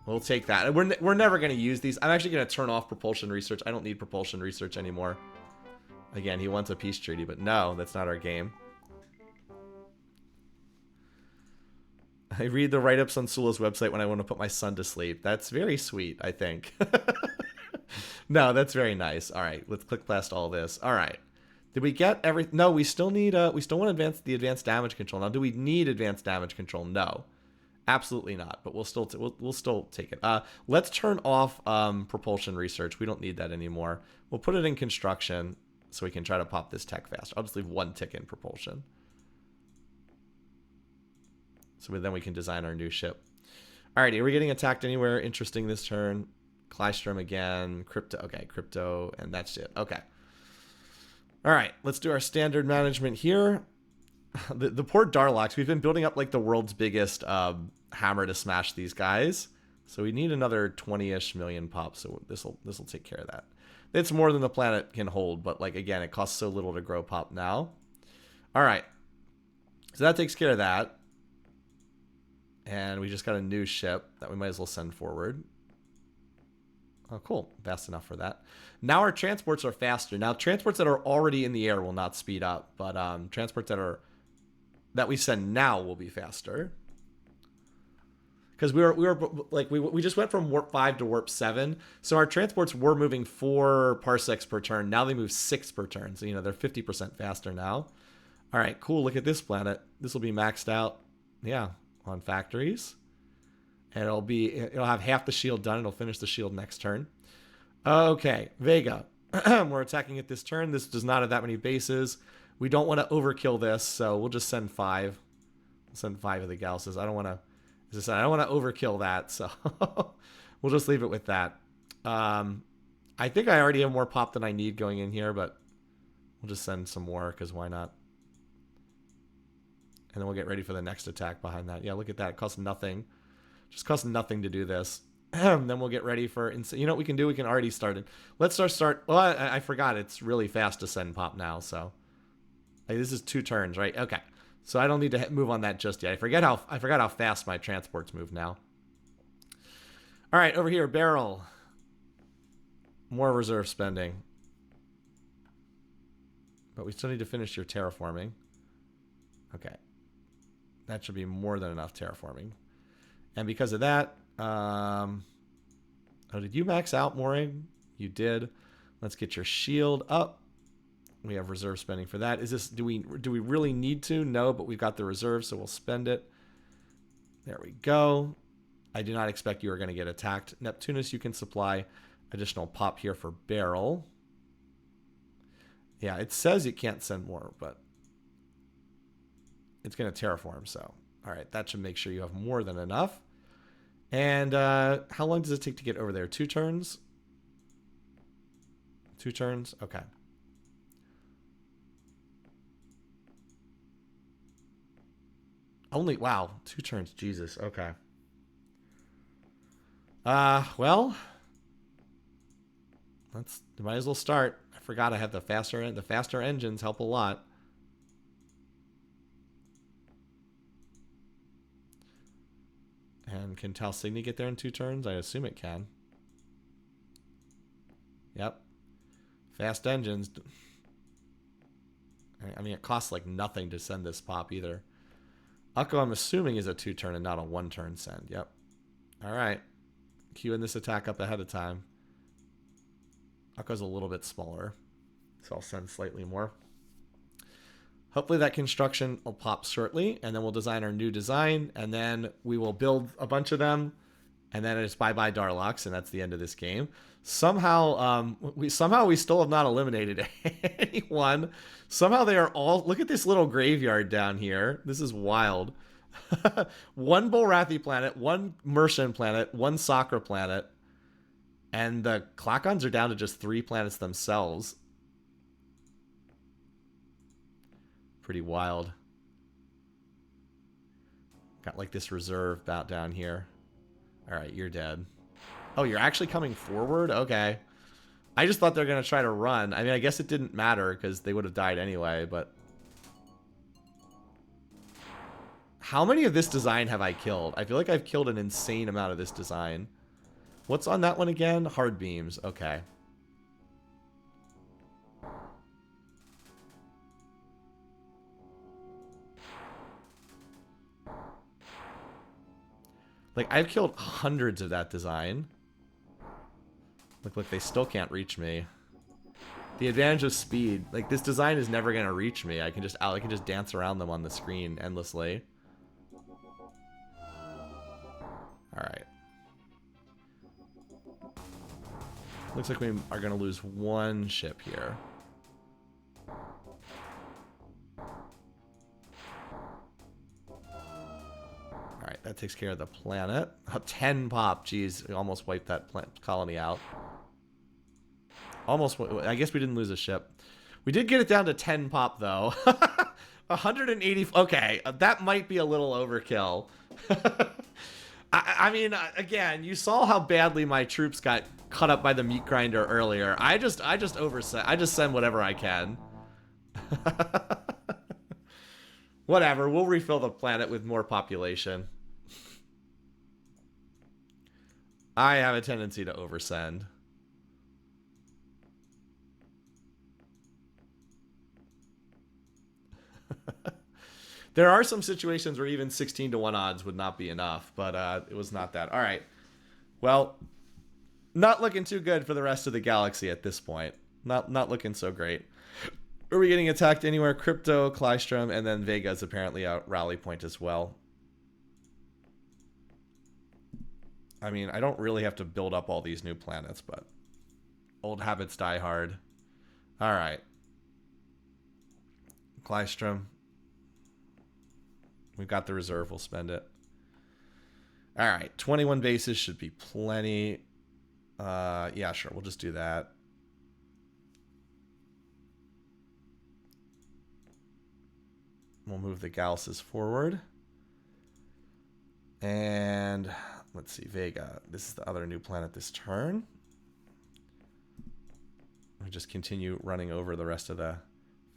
We'll take that. We're never going to use these. I'm actually going to turn off propulsion research. I don't need propulsion research anymore. Again, he wants a peace treaty, but no, that's not our game. I read the write-ups on Sula's website when I want to put my son to sleep. That's very sweet, I think. No, that's very nice. All right, let's click past all this. All right. Did we get every... No, we still need... we still want the advanced damage control. Now, do we need advanced damage control? No. Absolutely not, but we'll still we'll still take it. Let's turn off propulsion research. We don't need that anymore. We'll put it in construction so we can try to pop this tech faster. I'll just leave 1 tick in propulsion. So then we can design our new ship. Alrighty, are we getting attacked anywhere interesting this turn? Klystrom again, crypto. Okay, crypto, and that's it. Okay. All right, let's do our standard management here. The poor Darlocks. We've been building up like the world's biggest hammer to smash these guys. So we need another 20-ish million pops. So this will take care of that. It's more than the planet can hold, but like again, it costs so little to grow pop now. All right, so that takes care of that. And we just got a new ship that we might as well send forward. Oh, cool. Fast enough for that. Now our transports are faster. Now, transports that are already in the air will not speed up, but transports that we send now will be faster. Because we just went from warp 5 to warp 7, so our transports were moving 4 parsecs per turn. Now they move 6 per turn, so they're 50% faster now. All right, cool. Look at this planet. This will be maxed out. Yeah, on factories. And it'll have half the shield done. It'll finish the shield next turn. Okay, Vega. We're attacking it this turn. This does not have that many bases. We don't want to overkill this, so we'll just send 5. We'll send 5 of the Gausses. I don't want to, as I said, I don't want to overkill that, so we'll just leave it with that. I think I already have more pop than I need going in here, but we'll just send some more, because why not? And then we'll get ready for the next attack behind that. Yeah, look at that. It costs nothing. Just costs nothing to do this. Then we'll get ready for... You know what we can do? We can already start it. Let's start... Well, I forgot. It's really fast to send pop now, so... Like, this is 2 turns, right? Okay. So I don't need to move on that just yet. I forgot how fast my transports move now. All right, over here, barrel. More reserve spending. But we still need to finish your terraforming. Okay. That should be more than enough terraforming. And because of that, oh, did you max out mooring? You did. Let's get your shield up. We have reserve spending for that. Is this, do we really need to? No, but we've got the reserve, so we'll spend it. There we go. I do not expect you are going to get attacked. Neptunus, you can supply. Additional pop here for barrel. Yeah, it says you can't send more, but it's going to terraform, so. All right, that should make sure you have more than enough. And how long does it take to get over there? 2 turns? 2 turns? Okay. Only, wow, 2 turns. Jesus, okay. Well, might as well start. I forgot I have the faster engines help a lot. And can Talsigny get there in 2 turns? I assume it can. Yep. Fast engines. I mean, it costs like nothing to send this pop either. Ukko, I'm assuming, is a 2 turn and not a 1 turn send. Yep. All right. Queuing this attack up ahead of time. Ukko's a little bit smaller, so I'll send slightly more. Hopefully that construction will pop shortly, and then we'll design our new design, and then we will build a bunch of them, and then it's bye-bye Darlox, and that's the end of this game. Somehow we still have not eliminated anyone. Somehow they are all... Look at this little graveyard down here. This is wild. 1 Bolrathi planet, 1 Mercian planet, 1 Sakra planet, and the Klakons are down to just 3 planets themselves. Pretty wild. Got like this reserve about down here. All right, you're dead. Oh, you're actually coming forward? Okay. I just thought they were going to try to run. I mean, I guess it didn't matter because they would have died anyway, but... How many of this design have I killed? I feel like I've killed an insane amount of this design. What's on that one again? Hard beams. Okay. Like, I've killed hundreds of that design. Look, they still can't reach me. The advantage of speed. Like, this design is never gonna reach me. I can just dance around them on the screen endlessly. Alright. Looks like we are gonna lose 1 ship here. Alright, that takes care of the planet. 10 pop. Jeez, we almost wiped that colony out. Almost. I guess we didn't lose a ship. We did get it down to 10 pop, though. 180. Okay, that might be a little overkill. I mean, again, you saw how badly my troops got cut up by the meat grinder earlier. I just send whatever I can. Whatever, we'll refill the planet with more population. I have a tendency to oversend. There are some situations where even 16 to 1 odds would not be enough, but it was not that. All right. Well, not looking too good for the rest of the galaxy at this point. Not looking so great. Are we getting attacked anywhere? Crypto, Klystrom, and then Vega's apparently a rally point as well. I mean, I don't really have to build up all these new planets, but old habits die hard. All right. Klystrom. We've got the reserve. We'll spend it. All right. 21 bases should be plenty. Yeah, sure. We'll just do that. We'll move the Galaxis forward. And let's see. Vega. This is the other new planet this turn. We just continue running over the rest of the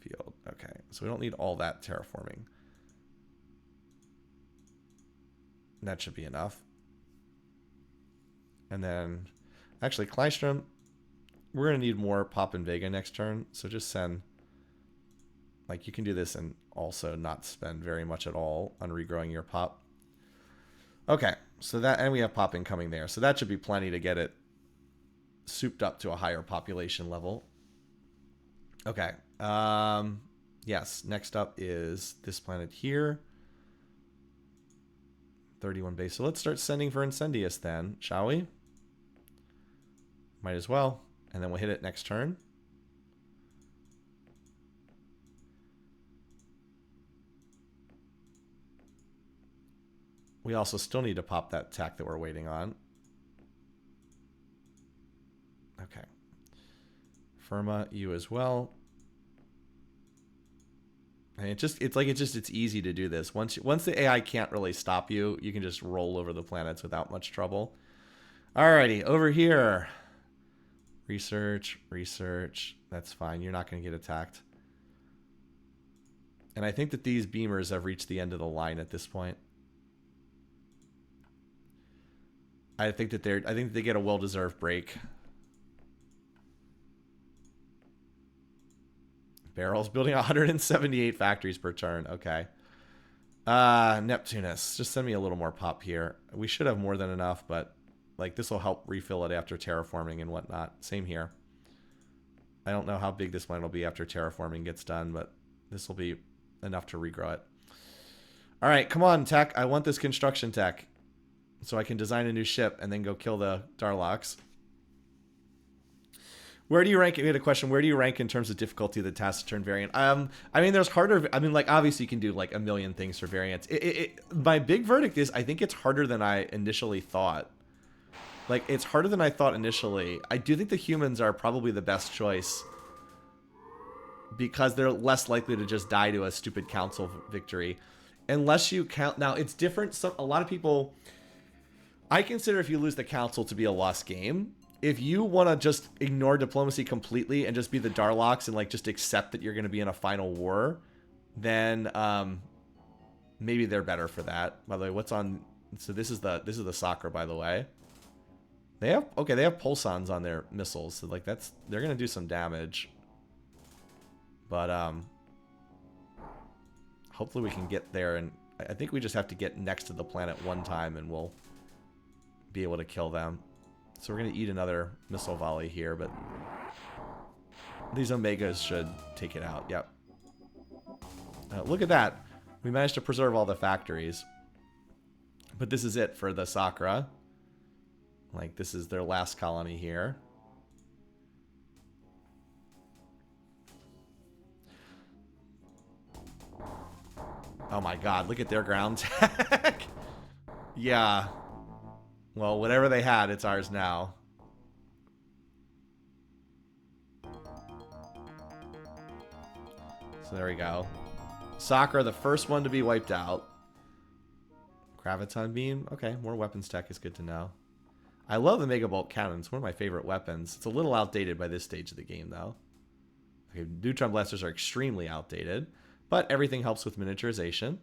field. Okay. So we don't need all that terraforming. That should be enough. And then, actually, Klystrom, we're going to need more Pop and Vega next turn. So just send, like, you can do this and also not spend very much at all on regrowing your Pop. Okay, so that, and we have Pop incoming there. So that should be plenty to get it souped up to a higher population level. Okay. Yes, next up is this planet here. 31 base. So let's start sending for Incendius then, shall we? Might as well. And then we'll hit it next turn. We also still need to pop that tech that we're waiting on. Okay. Firma, you as well. And it's easy to do this. Once the AI can't really stop you, you can just roll over the planets without much trouble. Alrighty, over here. Research. That's fine. You're not going to get attacked. And I think that these beamers have reached the end of the line at this point. I think that they get a well-deserved break. Barrels building 178 factories per turn. Okay. Neptunus. Just send me a little more pop here. We should have more than enough, but like this will help refill it after terraforming and whatnot. Same here. I don't know how big this planet will be after terraforming gets done, but this will be enough to regrow it. All right, come on, tech. I want this construction tech so I can design a new ship and then go kill the Darloks. Where do you rank? We had a question. Where do you rank in terms of difficulty of the Taciturn variant? I mean, there's harder. I mean, like obviously you can do like a million things for variants. My big verdict is I think it's harder than I initially thought. Like it's harder than I thought initially. I do think the humans are probably the best choice because they're less likely to just die to a stupid council victory, unless you count. Now it's different. A lot of people. I consider if you lose the council to be a lost game. If you want to just ignore diplomacy completely and just be the Darloks and like just accept that you're going to be in a final war, then maybe they're better for that. By the way, what's on? So this is the soccer, by the way. They have pulsons on their missiles, so like they're going to do some damage. But hopefully we can get there, and I think we just have to get next to the planet one time, and we'll be able to kill them. So we're going to eat another missile volley here, but these Omegas should take it out. Yep. Look at that. We managed to preserve all the factories. But this is it for the Sakura. Like, this is their last colony here. Oh my god, look at their ground tech. Yeah. Well, whatever they had, it's ours now. So there we go. Sakura, the first one to be wiped out. Graviton beam. Okay, more weapons tech is good to know. I love the Mega Bolt cannon. It's one of my favorite weapons. It's a little outdated by this stage of the game, though. Okay, neutron blasters are extremely outdated, but everything helps with miniaturization.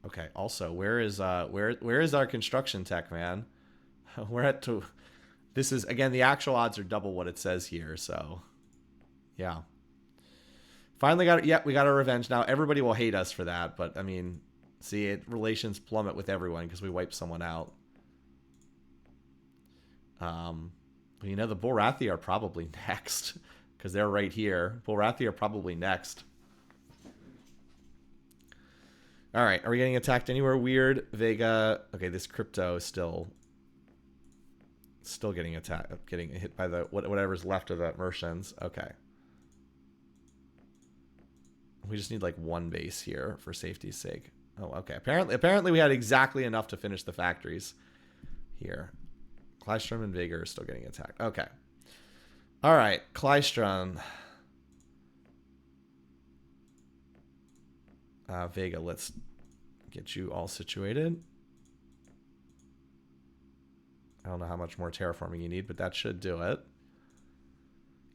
Okay. Also, where is our construction tech, man? We're at to. This is again the actual odds are double what it says here. So, yeah. Finally got it. Yeah, we got our revenge. Now everybody will hate us for that, but I mean, see, relations plummet with everyone because we wiped someone out. You know, the Borathi are probably next because they're right here. Borathi are probably next. All right, are we getting attacked anywhere weird? Vega. Okay, this crypto is still getting attacked, getting hit by the whatever's left of the Mercians. Okay. We just need like one base here for safety's sake. Oh, okay. Apparently we had exactly enough to finish the factories here. Klystrom and Vega are still getting attacked. Okay. All right, Klystrom. Vega, let's get you all situated. I don't know how much more terraforming you need, but that should do it.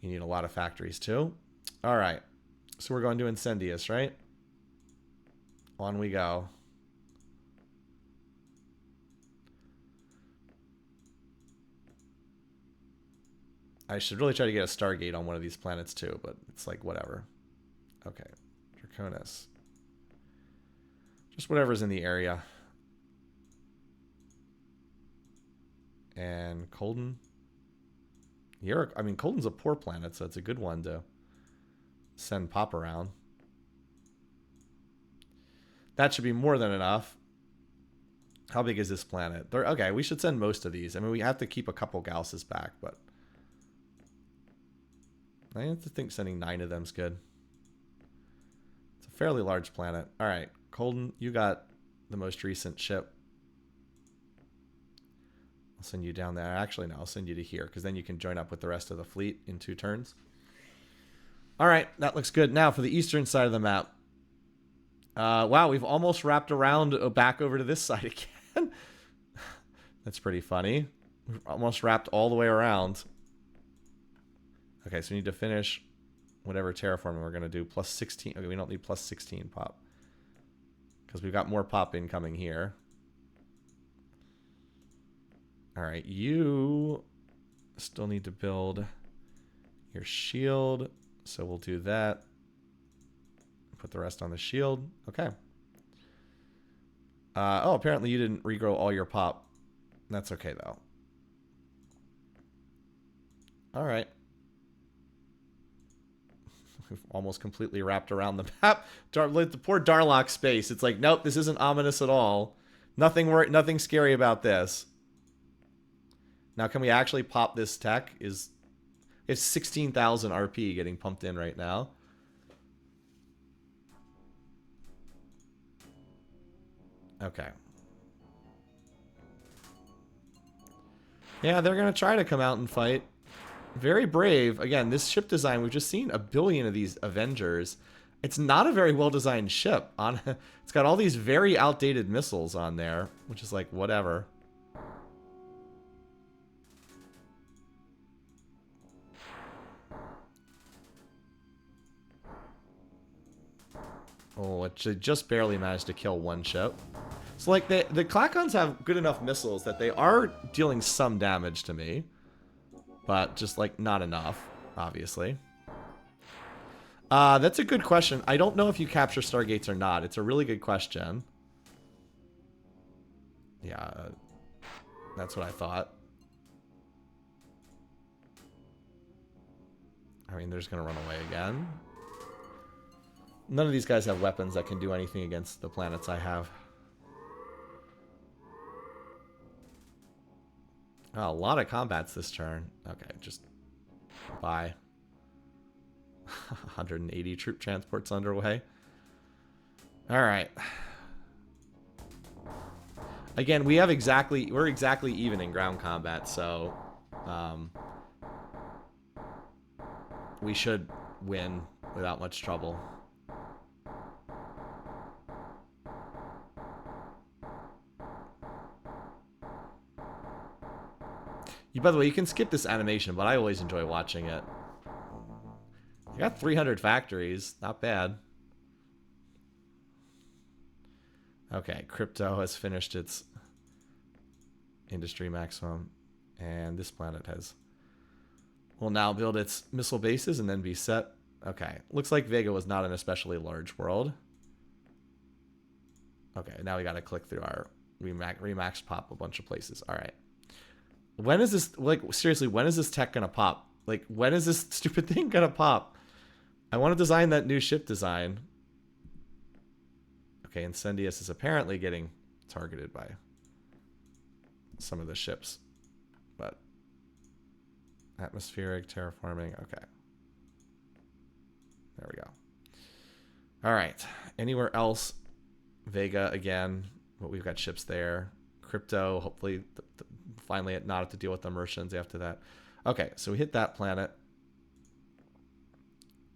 You need a lot of factories too. All right. So we're going to Incendius, right? On we go. I should really try to get a Stargate on one of these planets too, but it's like whatever. Okay. Draconis. Just whatever's in the area. And Colden. I mean, Colden's a poor planet, so it's a good one to send Pop around. That should be more than enough. How big is this planet? Okay, we should send most of these. I mean, we have to keep a couple Gausses back, but I have to think sending 9 of them is good. It's a fairly large planet. All right, Colden, you got the most recent ship. I'll send you down there. Actually, no, I'll send you to here, because then you can join up with the rest of the fleet in 2 turns. All right, that looks good. Now for the eastern side of the map. Wow, we've almost wrapped around back over to this side again. That's pretty funny. We've almost wrapped all the way around. Okay, so we need to finish whatever terraforming we're going to do. Plus 16. Okay, we don't need plus 16 pop. Because we've got more pop incoming here. All right, you still need to build your shield. So we'll do that. Put the rest on the shield. Okay. Oh, apparently you didn't regrow all your pop. That's okay, though. All right. We've almost completely wrapped around the map. The poor Darlock space. It's like, nope, this isn't ominous at all. Nothing scary about this. Now, can we actually pop this tech? It's 16,000 RP getting pumped in right now. Okay. Yeah, they're going to try to come out and fight. Very brave. Again, this ship design, we've just seen a billion of these Avengers. It's not a very well-designed ship. It's got all these very outdated missiles on there, which is like, whatever. Oh, it just barely managed to kill one ship. So, like, the Klakons have good enough missiles that they are dealing some damage to me. But just, like, not enough, obviously. That's a good question. I don't know if you capture Stargates or not. It's a really good question. Yeah, that's what I thought. I mean, they're just going to run away again. None of these guys have weapons that can do anything against the planets I have. Oh, a lot of combats this turn. Okay, just bye. 180 troop transports underway. All right. Again, we're exactly even in ground combat, so we should win without much trouble. By the way, you can skip this animation, but I always enjoy watching it. You got 300 factories. Not bad. Okay, crypto has finished its industry maximum. And this planet will now build its missile bases and then be set. Okay, looks like Vega was not an especially large world. Okay, now we got to click through our remax pop a bunch of places. All right. When is this, like, seriously, when is this tech gonna pop? Like, when is this stupid thing gonna pop? I want to design that new ship design. Okay, Incendius is apparently getting targeted by some of the ships. But atmospheric, terraforming, okay. There we go. All right, anywhere else? Vega again, but we've got ships there. Crypto, hopefully finally not have to deal with the Mercians after that. Okay, so we hit that planet.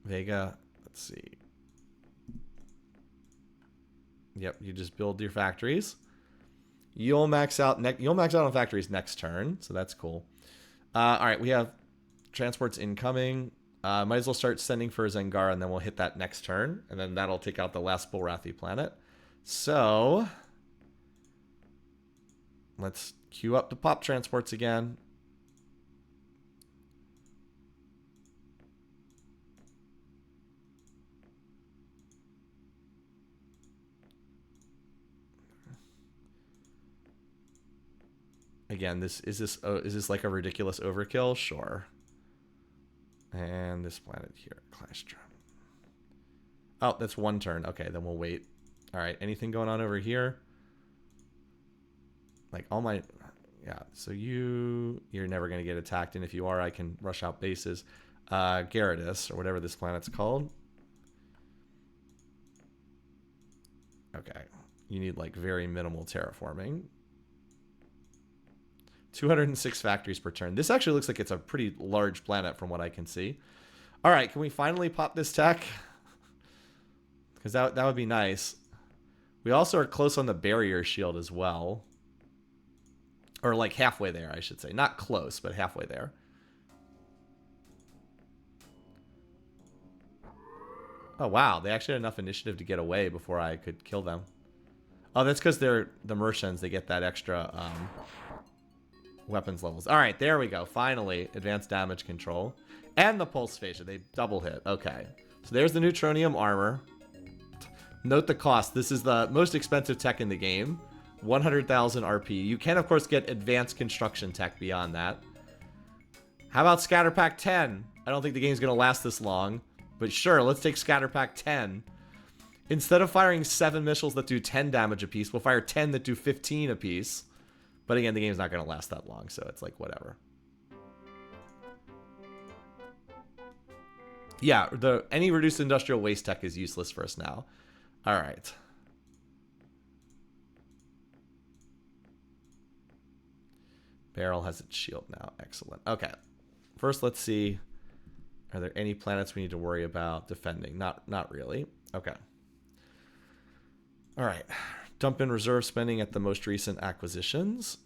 Vega, let's see. Yep, you just build your factories. You'll max out on factories next turn, so that's cool. All right, we have transports incoming. Might as well start sending for Zengara, and then we'll hit that next turn, and then that'll take out the last Bullrathi planet. So let's queue up the pop transports again. Again, is this like a ridiculous overkill? Sure. And this planet here, Clash Drum. Oh, that's one turn. Okay, then we'll wait. All right, anything going on over here? Like all my... Yeah, so you're never going to get attacked, and if you are, I can rush out bases. Gyarados, or whatever this planet's called. Okay, you need like very minimal terraforming. 206 factories per turn. This actually looks like it's a pretty large planet from what I can see. All right, can we finally pop this tech? Because that would be nice. We also are close on the barrier shield as well. Or like halfway there, I should say. Not close, but halfway there. Oh, wow. They actually had enough initiative to get away before I could kill them. Oh, that's because they're the Merchants. They get that extra weapons levels. All right, there we go. Finally, advanced damage control. And the pulse phaser. They double hit. Okay. So there's the neutronium armor. Note the cost. This is the most expensive tech in the game. 100,000 RP. You can, of course, get advanced construction tech beyond that. How about Scatter Pack 10? I don't think the game's going to last this long. But sure, let's take Scatter Pack 10. Instead of firing 7 missiles that do 10 damage apiece, we'll fire 10 that do 15 apiece. But again, the game's not going to last that long, so it's like whatever. Yeah, any reduced industrial waste tech is useless for us now. All right. Barrel has its shield now. Excellent. Okay. First, let's see. Are there any planets we need to worry about defending? Not really. Okay. All right. Dump in reserve spending at the most recent acquisitions.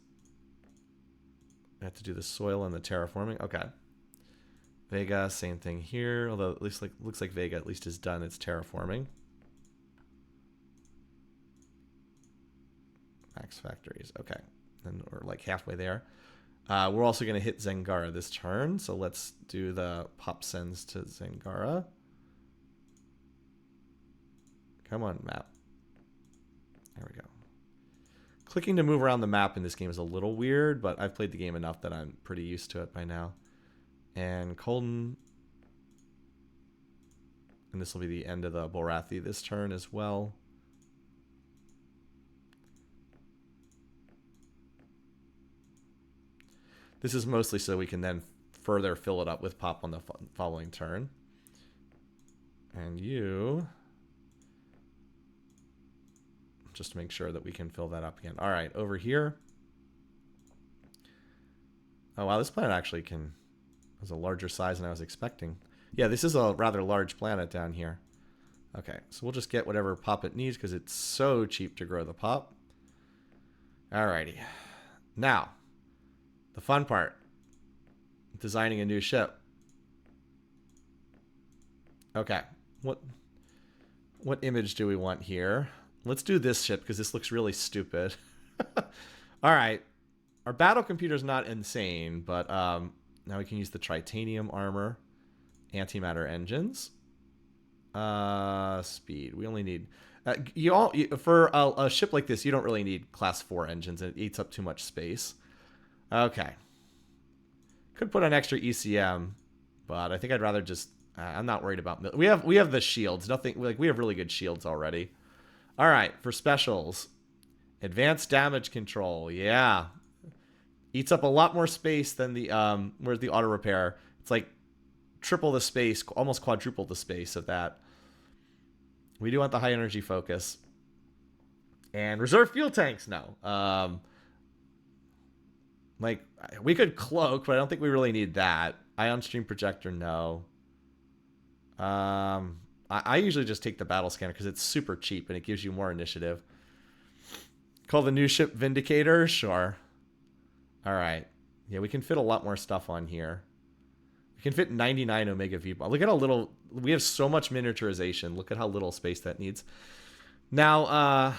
I have to do the soil and the terraforming. Okay. Vega, same thing here. Although at least looks like Vega at least is done its terraforming. Max factories. Okay. And we're like halfway there. We're also going to hit Zangara this turn. So let's do the pop sends to Zangara. Come on, map. There we go. Clicking to move around the map in this game is a little weird, but I've played the game enough that I'm pretty used to it by now. And Colton. And this will be the end of the Borathi this turn as well. This is mostly so we can then further fill it up with pop on the following turn. And you... just to make sure that we can fill that up again. All right, over here. Oh, wow, this planet actually has a larger size than I was expecting. Yeah, this is a rather large planet down here. Okay, so we'll just get whatever pop it needs because it's so cheap to grow the pop. Alrighty. Now, the fun part. Designing a new ship. Okay. What image do we want here? Let's do this ship because this looks really stupid. Alright. Our battle computer's not insane, but now we can use the titanium armor. Antimatter engines. Speed. We only need... for a ship like this, you don't really need class 4 engines. It eats up too much space. Okay. Could put an extra ECM, but I think I'd rather just... I'm not worried about... We have the shields. Nothing... we have really good shields already. All right, for specials. Advanced damage control. Yeah. Eats up a lot more space than the... where's the auto repair? It's like triple the space, almost quadruple the space of that. We do want the high energy focus. And reserve fuel tanks? No. Like, we could cloak, but I don't think we really need that. Ion stream projector? No. I usually just take the battle scanner because it's super cheap and it gives you more initiative. Call the new ship Vindicator? Sure. All right. Yeah, we can fit a lot more stuff on here. We can fit 99 Omega V. Look at how little... We have so much miniaturization. Look at how little space that needs. Now,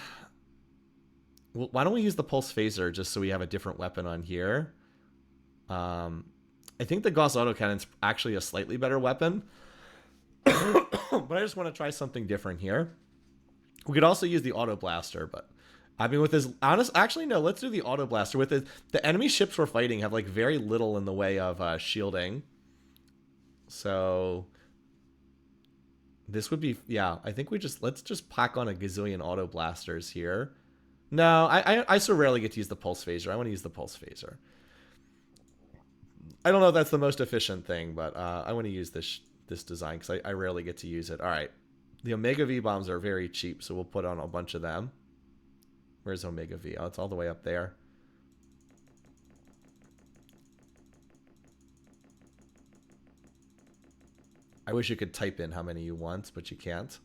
why don't we use the Pulse Phaser just so we have a different weapon on here? I think the Gauss Autocannon's actually a slightly better weapon. But I just want to try something different here. We could also use the Auto Blaster, but I mean, with this actually no, let's do the Auto Blaster. With the enemy ships we're fighting have like very little in the way of shielding. So This would be, yeah, I think let's just pack on a gazillion auto blasters here. No, I so rarely get to use the pulse phaser. I want to use the pulse phaser. I don't know if that's the most efficient thing, but I want to use this design because I rarely get to use it. All right. The Omega V bombs are very cheap, so we'll put on a bunch of them. Where's Omega V? Oh, it's all the way up there. I wish you could type in how many you want, but you can't.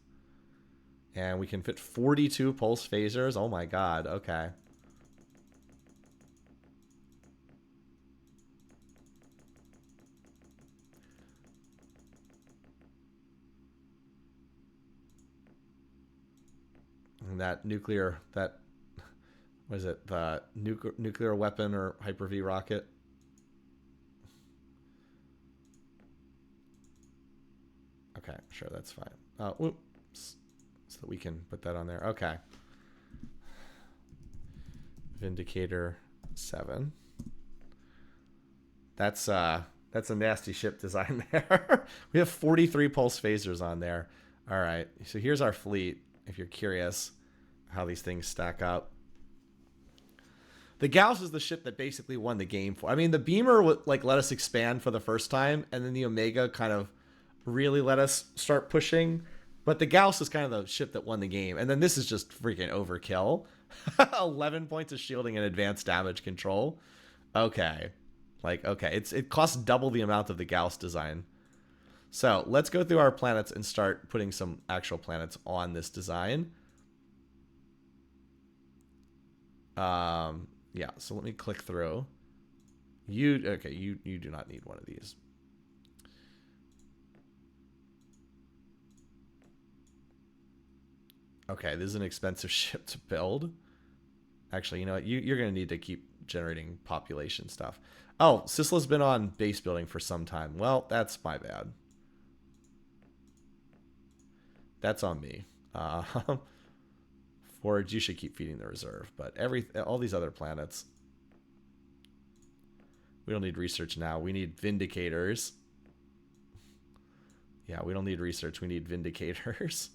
And we can fit 42 pulse phasers. Oh my god, okay. And that nuclear, what is it, the nuclear weapon or Hyper-V rocket? Okay, sure, that's fine. Whoops. So that we can put that on there. Okay. Vindicator 7. That's a nasty ship design there. We have 43 pulse phasers on there. All right, so here's our fleet, if you're curious how these things stack up. The Gauss is the ship that basically won the game for. I mean, the Beamer would like let us expand for the first time, and then the Omega kind of really let us start pushing. But the Gauss is kind of the ship that won the game, and then this is just freaking overkill. 11 points of shielding and advanced damage control. Okay, it costs double the amount of the Gauss design. So let's go through our planets and start putting some actual planets on this design. Yeah, so let me click through. You do not need one of these. Okay, this is an expensive ship to build. Actually, you know what? You're going to need to keep generating population stuff. Oh, Sisla's been on base building for some time. Well, that's my bad. That's on me. Forge, you should keep feeding the reserve. But all these other planets, we don't need research now. We need Vindicators. Yeah, we don't need research. We need Vindicators.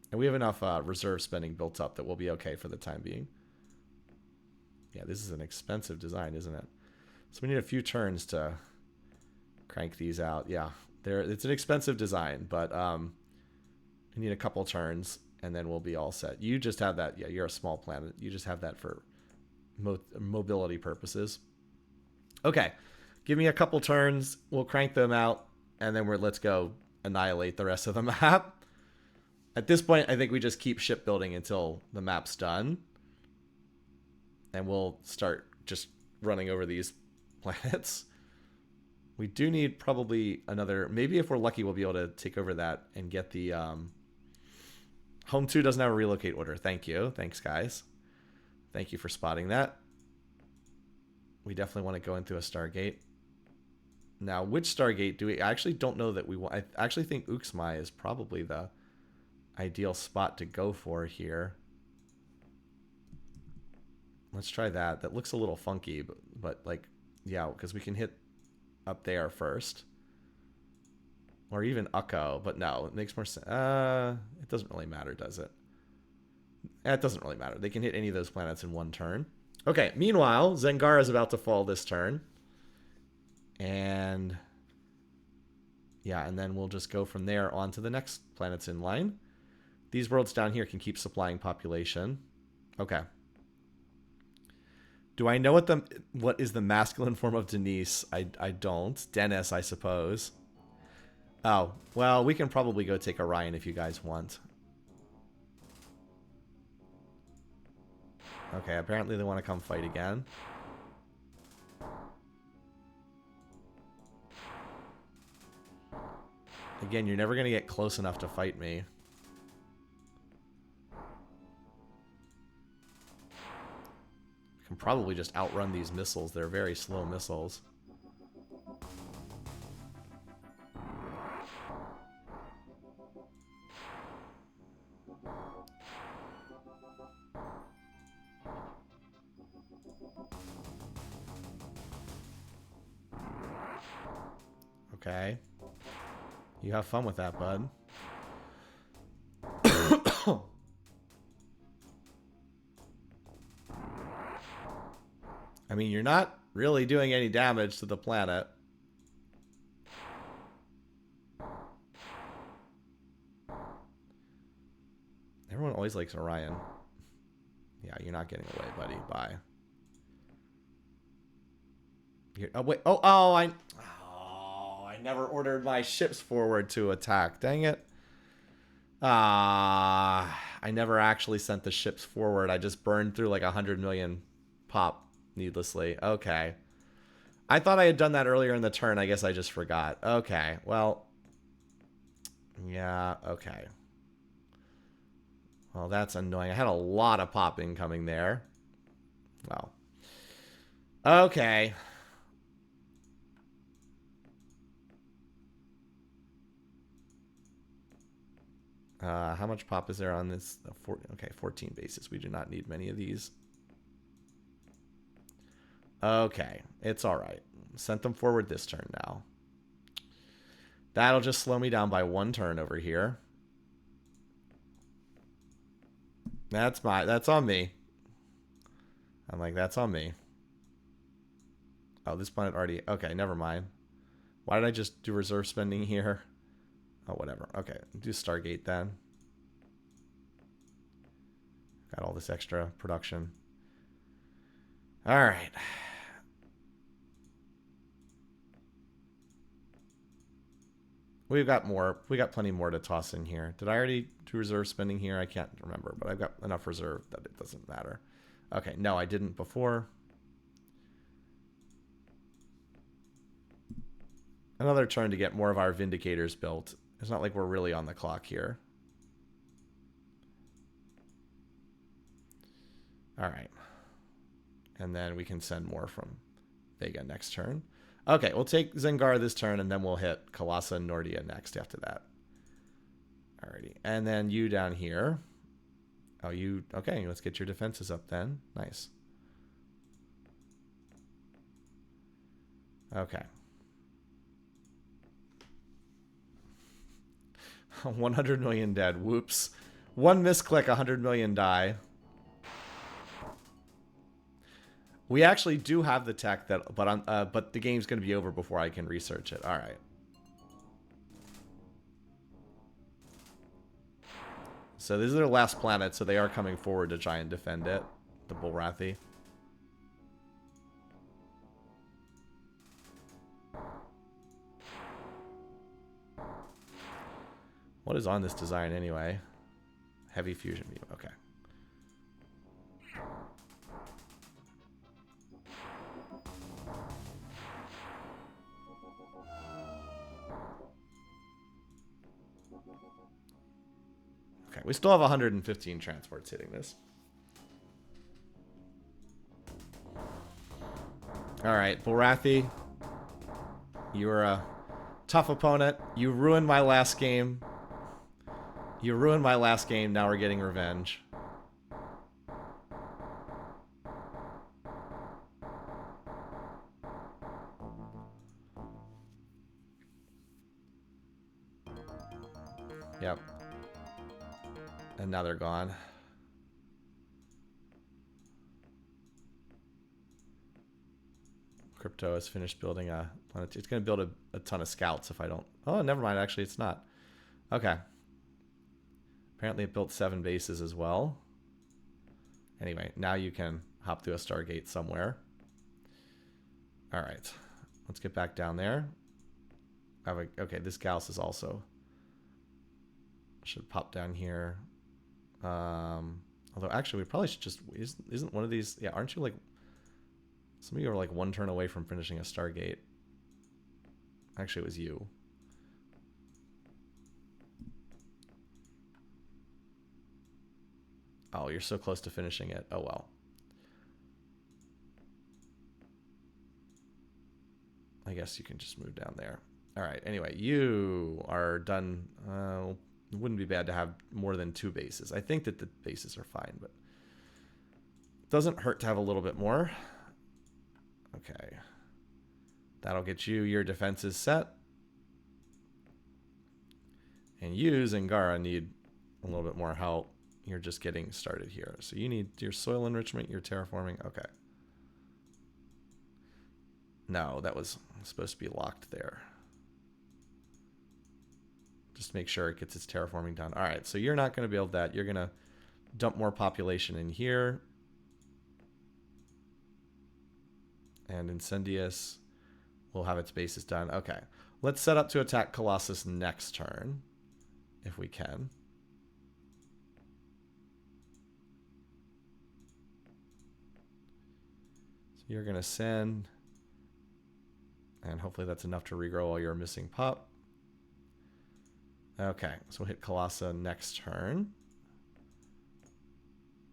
And we have enough reserve spending built up that we'll be okay for the time being. Yeah, this is an expensive design, isn't it? So we need a few turns to crank these out. Yeah, it's an expensive design, but we need a couple turns, and then we'll be all set. You just have that. Yeah, you're a small planet. You just have that for mobility purposes. Okay, give me a couple turns. We'll crank them out, and then let's go annihilate the rest of the map. At this point, I think we just keep shipbuilding until the map's done. And we'll start just running over these planets. We do need probably another... Maybe if we're lucky, we'll be able to take over that and get the... Home 2 doesn't have a relocate order. Thank you. Thanks, guys. Thank you for spotting that. We definitely want to go into a Stargate. Now, which Stargate do we... I actually don't know that we want... I actually think Uxmai is probably the ideal spot to go for here. Let's try that. That looks a little funky, but like, yeah, because we can hit up there first. Or even Ukko, but no, it makes more sense. It doesn't really matter, does it? It doesn't really matter. They can hit any of those planets in one turn. Okay, meanwhile, Zengara is about to fall this turn. And yeah, and then we'll just go from there on to the next planets in line. These worlds down here can keep supplying population. Okay. Do I know what is the masculine form of Denise? I don't. Dennis, I suppose. Oh, well, we can probably go take Orion if you guys want. Okay, apparently they want to come fight again. Again, you're never going to get close enough to fight me. Can probably just outrun these missiles. They're very slow missiles. Okay. You have fun with that, bud. I mean, you're not really doing any damage to the planet. Everyone always likes Orion. Yeah, you're not getting away, buddy. Bye. Oh, wait. I never ordered my ships forward to attack. Dang it. I never actually sent the ships forward. I just burned through like 100 million pop needlessly. Okay. I thought I had done that earlier in the turn. I guess I just forgot. Okay. Well. Yeah, okay. Well, that's annoying. I had a lot of pop incoming there. Well. Okay. How much pop is there on this? Okay, 14 bases. We do not need many of these. Okay, it's all right. Sent them forward this turn now. That'll just slow me down by 1 turn over here. That's on me. I'm like, that's on me. Oh, this planet already... Okay, never mind. Why did I just do reserve spending here? Oh, whatever. Okay, do Stargate then. Got all this extra production. All right. We've got more. We got plenty more to toss in here. Did I already do reserve spending here? I can't remember, but I've got enough reserve that it doesn't matter. Okay, no, I didn't before. Another turn to get more of our Vindicators built. It's not like we're really on the clock here. All right. And then we can send more from Vega next turn. Okay, we'll take Zengar this turn, and then we'll hit Colossa and Nordia next after that. Alrighty. And then you down here. Oh, you... Okay, let's get your defenses up then. Nice. Okay. 100 million dead. Whoops. 1 misclick, 100 million die. We actually do have the tech that, but the game's going to be over before I can research it. All right. So this is their last planet, so they are coming forward to try and defend it. The Bullrathi. What is on this design anyway? Heavy fusion beam. Okay. Okay, we still have 115 transports hitting this. Alright, Bullrathi. You were a tough opponent. You ruined my last game. You ruined my last game. Now we're getting revenge. Yep. And now they're gone. Crypto has finished building a planet. It's going to build a ton of scouts if I don't... Oh, never mind. Actually, it's not. Okay. Apparently it built 7 bases as well. Anyway, now you can hop through a Stargate somewhere. All right. Let's get back down there. Okay, this Gauss is also... Should pop down here. Although, actually, we probably should just... Isn't one of these... Yeah, aren't you like... Some of you are like 1 turn away from finishing a Stargate. Actually, it was you. Oh, you're so close to finishing it. Oh, well. I guess you can just move down there. All right. Anyway, you are done. It wouldn't be bad to have more than 2 bases. I think that the bases are fine, but it doesn't hurt to have a little bit more. Okay. That'll get you your defenses set. And you, Zingara, need a little bit more help. You're just getting started here. So you need your soil enrichment, your terraforming. Okay. No, that was supposed to be locked there. Just make sure it gets its terraforming done. All right, so you're not going to build that. You're going to dump more population in here. And Incendius will have its bases done. Okay, let's set up to attack Colossus next turn, if we can. So you're going to send... And hopefully that's enough to regrow all your missing pop. Okay, so we'll hit Colossa next turn.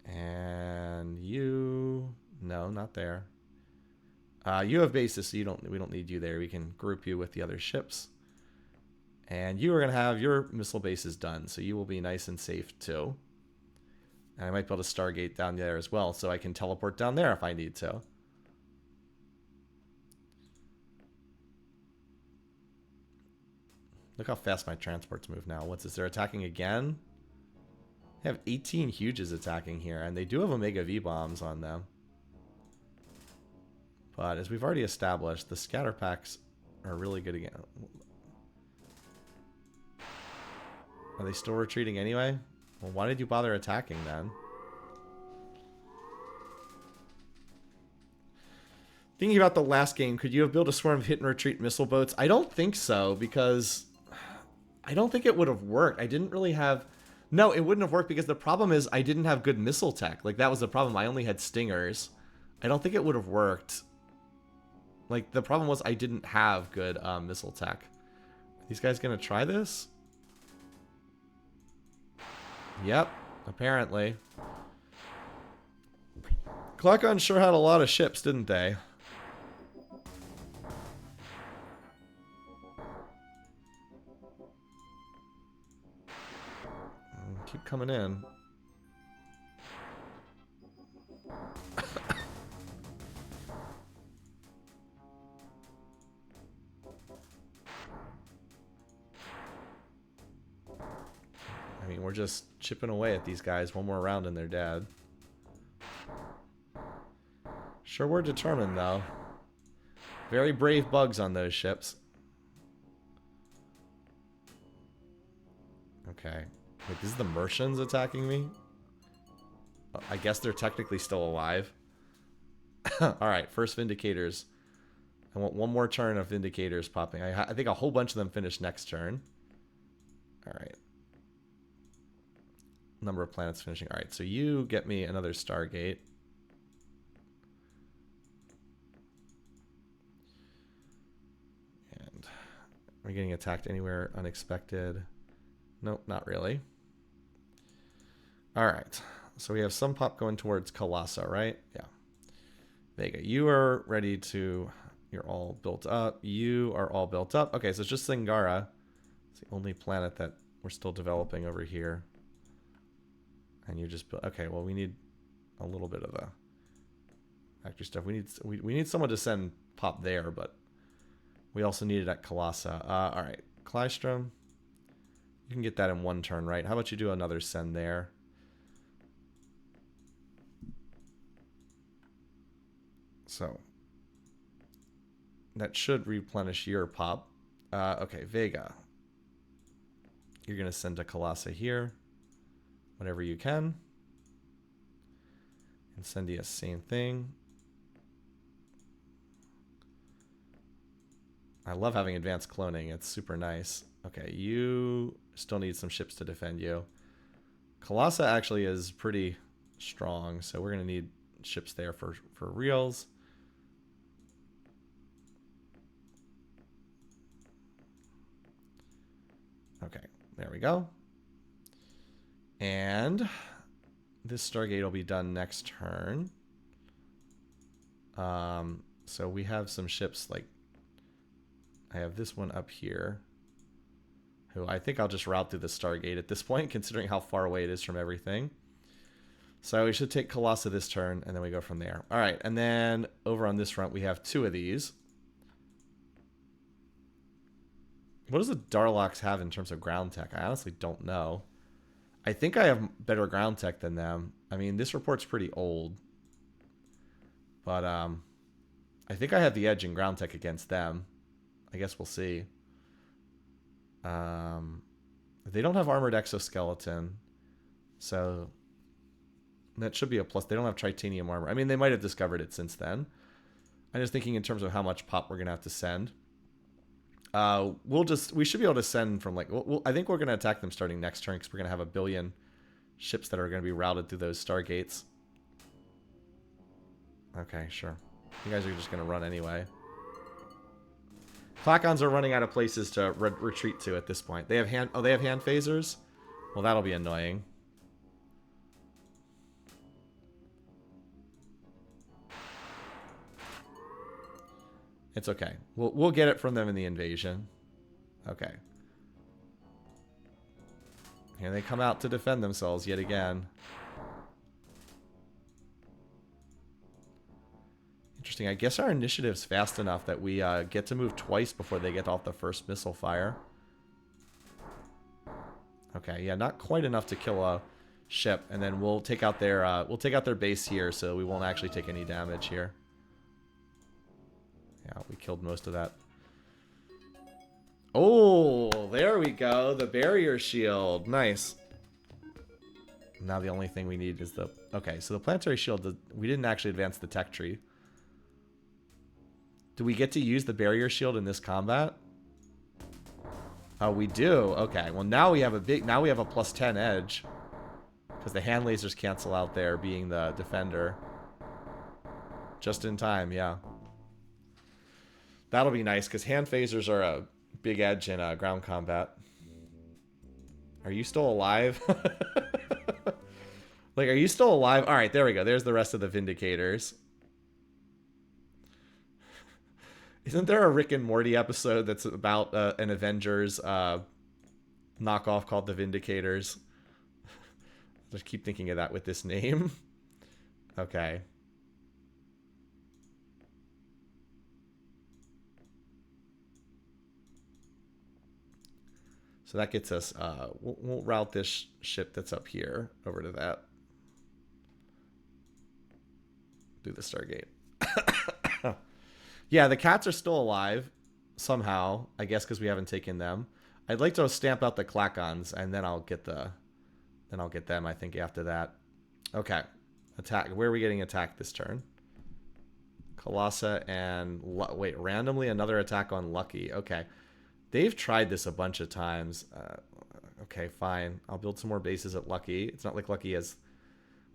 And you... No, not there. You have bases, so we don't need you there. We can group you with the other ships. And you are going to have your missile bases done, so you will be nice and safe too. And I might be able to Stargate down there as well, so I can teleport down there if I need to. Look how fast my transports move now. What's this? They're attacking again? They have 18 Huges attacking here, and they do have Omega V-bombs on them. But as we've already established, the scatter packs are really good again. Are they still retreating anyway? Well, why did you bother attacking then? Thinking about the last game, could you have built a swarm of hit and retreat missile boats? I don't think so, because I don't think it would have worked. I didn't really have... No, it wouldn't have worked because the problem is I didn't have good missile tech. Like, that was the problem. I only had stingers. I don't think it would have worked. Like, the problem was I didn't have good missile tech. Are these guys going to try this? Yep, apparently. Clockon sure had a lot of ships, didn't they? Keep coming in. I mean, we're just chipping away at these guys. One more round and they're dead. Sure, we're determined, though. Very brave bugs on those ships. Okay. Wait, this is the Mercians attacking me? I guess they're technically still alive. Alright, first Vindicators. I want one more turn of Vindicators popping. I think a whole bunch of them finish next turn. Alright. Number of planets finishing. Alright, so you get me another Stargate. And are we getting attacked anywhere unexpected? Nope, not really. Alright, so we have some pop going towards Colossa, right? Yeah. Vega, you are ready to... You're all built up. You are all built up. Okay, so it's just Zingara. It's the only planet that we're still developing over here. And you just... Okay, well, we need a little bit of the factory stuff. We need someone to send pop there, but we also need it at Colossa. Alright, Klystrom. You can get that in one turn, right? How about you do another send there? So that should replenish your pop. Okay, Vega. You're going to send to Colossa here. Whenever you can. Incendius, same thing. I love having advanced cloning. It's super nice. Okay, you still need some ships to defend you. Colossa actually is pretty strong, so we're going to need ships there for reals. Okay, there we go. And this Stargate will be done next turn. So we have some ships, like, I have this one up here, who I think I'll just route through the Stargate at this point, considering how far away it is from everything. So we should take Colossa this turn, and then we go from there. All right, and then over on this front, we have two of these. What does the Darlox have in terms of ground tech? I honestly don't know. I think I have better ground tech than them. I mean, this report's pretty old. But I think I have the edge in ground tech against them. I guess we'll see. They don't have armored exoskeleton. So that should be a plus. They don't have titanium armor. I mean, they might have discovered it since then. I'm just thinking in terms of how much pop we're going to have to send. We should be able to send from like, I think we're going to attack them starting next turn because we're going to have a billion ships that are going to be routed through those stargates. Okay, sure. You guys are just going to run anyway. Flacons are running out of places to retreat to at this point. They have hand phasers? Well, that'll be annoying. It's okay. We'll get it from them in the invasion. Okay. Here they come out to defend themselves yet again. Interesting. I guess our initiative's fast enough that we get to move twice before they get off the first missile fire. Okay, yeah, not quite enough to kill a ship, and then we'll take out their base here, so we won't actually take any damage here. Yeah, we killed most of that. Oh, there we go. The barrier shield. Nice. Now the only thing we need is the... Okay, so the planetary shield, we didn't actually advance the tech tree. Do we get to use the barrier shield in this combat? Oh, we do. Okay, well now we have a +10 edge. Because the hand lasers cancel out there being the defender. Just in time, yeah. That'll be nice, because hand phasers are a big edge in ground combat. Are you still alive? Like, are you still alive? Alright, there we go. There's the rest of the Vindicators. Isn't there a Rick and Morty episode that's about an Avengers knockoff called the Vindicators? I just keep thinking of that with this name. Okay. So that gets us, we'll route this ship that's up here over to that. Do the Stargate. Yeah, the cats are still alive somehow, I guess because we haven't taken them. I'd like to stamp out the Clacons, and then I'll get them, I think, after that. Okay. Attack. Where are we getting attacked this turn? Colossa and... Wait, randomly another attack on Lucky. Okay. They've tried this a bunch of times. Okay, fine. I'll build some more bases at Lucky. It's not like Lucky has...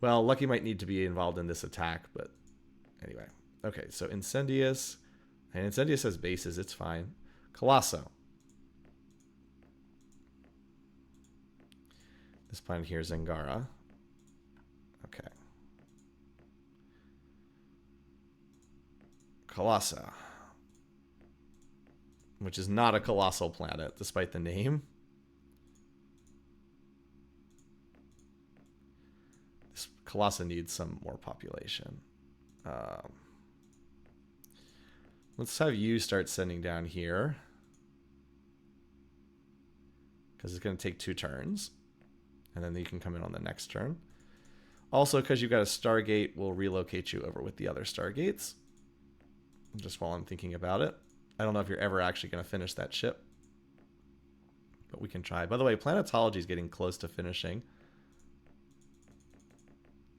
Well, Lucky might need to be involved in this attack, but... Anyway. Okay, so Incendius. And Incendius has bases. It's fine. Colosso. This planet here is Zangara. Okay. Colossa. Which is not a colossal planet, despite the name. This Colossa needs some more population. Let's have you start sending down here. Because it's going to take 2 turns. And then you can come in on the next turn. Also, because you've got a Stargate, we'll relocate you over with the other Stargates. Just while I'm thinking about it. I don't know if you're ever actually going to finish that ship. But we can try. By the way, planetology is getting close to finishing.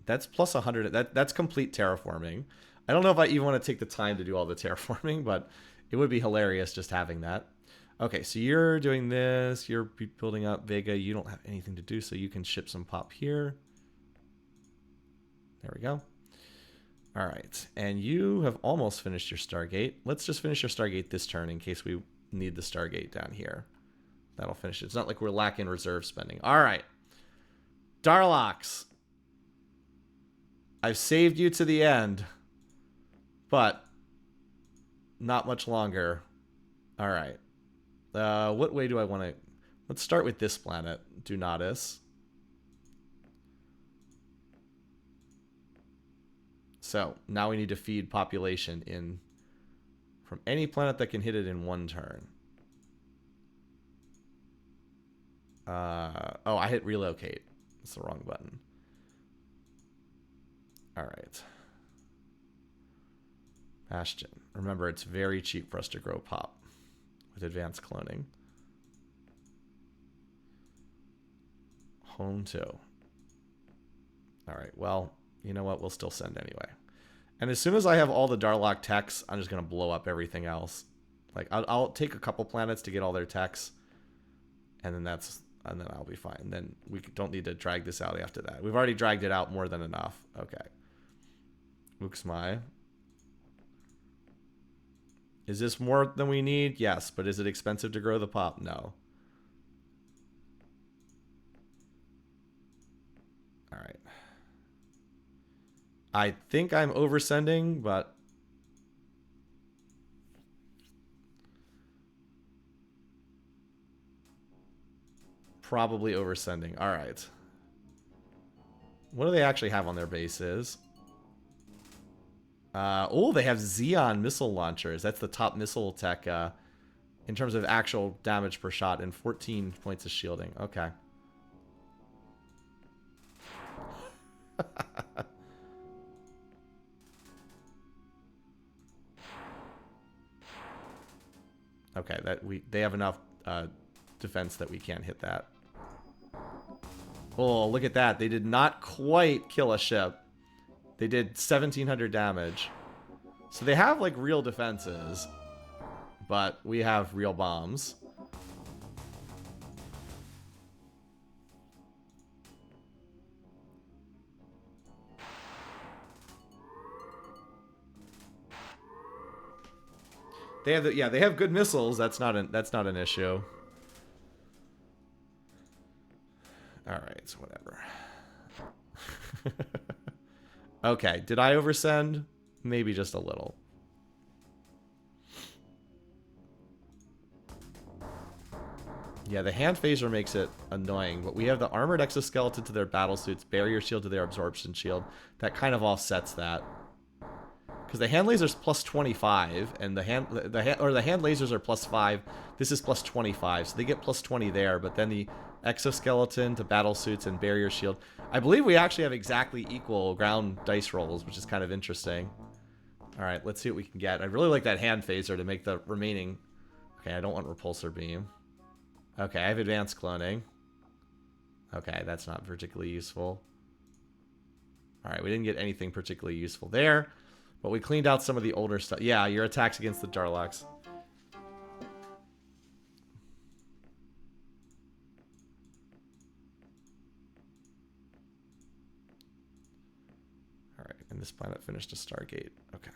That's plus 100. That's complete terraforming. I don't know if I even want to take the time to do all the terraforming, but it would be hilarious just having that. Okay, so you're doing this. You're building up Vega. You don't have anything to do, so you can ship some pop here. There we go. All right, and you have almost finished your Stargate. Let's just finish your Stargate this turn in case we need the Stargate down here. That'll finish it. It's not like we're lacking reserve spending. All right. Darlox. I've saved you to the end, but not much longer. All right. What way do I want to... Let's start with this planet, Dunatis. So, now we need to feed population in from any planet that can hit it in 1 turn. Oh, I hit relocate. It's the wrong button. All right. Bastion. Remember, it's very cheap for us to grow pop with advanced cloning. Home 2. All right, well, you know what? We'll still send anyway. And as soon as I have all the Darlock techs, I'm just going to blow up everything else. Like, I'll take a couple planets to get all their techs, and then I'll be fine. Then we don't need to drag this out after that. We've already dragged it out more than enough. Okay. Uxmai. Is this more than we need? Yes, but is it expensive to grow the pop? No. All right. I think I'm oversending, but probably oversending. All right. What do they actually have on their bases? Oh, they have Xeon missile launchers. That's the top missile tech in terms of actual damage per shot and 14 points of shielding. Okay. Okay, they have enough defense that we can't hit that. Oh, look at that. They did not quite kill a ship. They did 1,700 damage. So they have, like, real defenses. But we have real bombs. They have they have good missiles. That's not an issue. All right, so whatever. Okay, did I oversend? Maybe just a little. Yeah, the hand phaser makes it annoying, but we have the armored exoskeleton to their battle suits, barrier shield to their absorption shield. That kind of offsets that. Because the hand lasers plus 25, and the hand lasers are plus 5. This is plus 25, so they get plus 20 there. But then the exoskeleton to battle suits and barrier shield. I believe we actually have exactly equal ground dice rolls, which is kind of interesting. All right, let's see what we can get. I really like that hand phaser to make the remaining. Okay, I don't want repulsor beam. Okay, I have advanced cloning. Okay, that's not particularly useful. All right, we didn't get anything particularly useful there. But we cleaned out some of the older stuff. Yeah, your attacks against the Darlocks. Alright, and this planet finished a Stargate. Okay.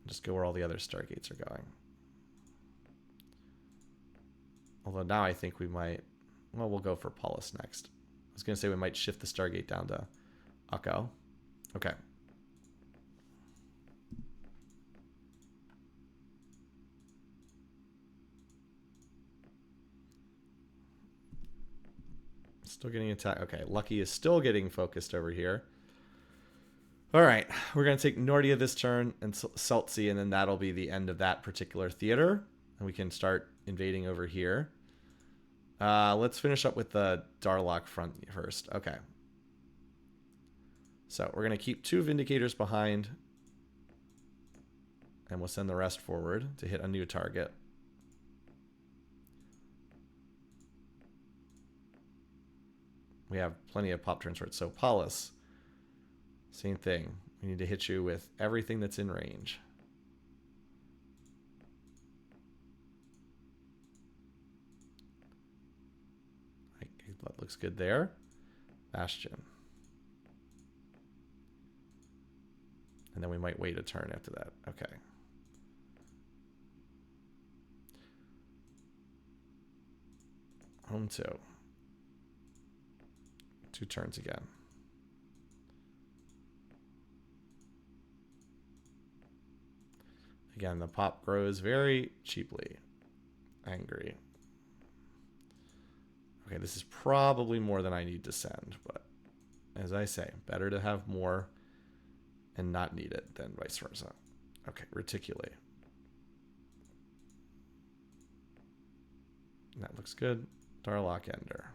Just go where all the other Stargates are going. Although now I think we might... Well, we'll go for Paulus next. I was going to say we might shift the Stargate down to Akko. Okay. Still getting attacked. Okay, Lucky is still getting focused over here. All right, we're going to take Nordia this turn and Seltzi, and then that'll be the end of that particular theater. And we can start invading over here. Let's finish up with the Darlock front first. Okay. So we're going to keep 2 Vindicators behind. And we'll send the rest forward to hit a new target. We have plenty of pop turns for it. So Paulus, same thing. We need to hit you with everything that's in range. That looks good there. Bastion. And then we might wait a turn after that. Okay. Home 2. 2 turns again. Again, the pop grows very cheaply. Angry. Okay, this is probably more than I need to send, but as I say, better to have more and not need it than vice versa. Okay, Reticuli. That looks good. Darlock Ender.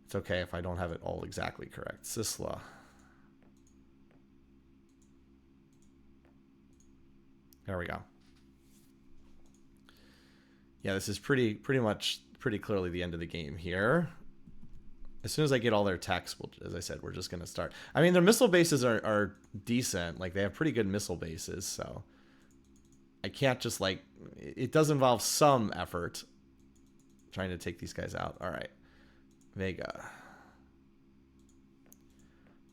It's okay if I don't have it all exactly correct. Sisla. There we go. Yeah, this is pretty clearly the end of the game here. As soon as I get all their techs, as I said, we're just going to start. I mean, their missile bases are decent. Like, they have pretty good missile bases, so I can't just, like... It does involve some effort trying to take these guys out. All right. Vega.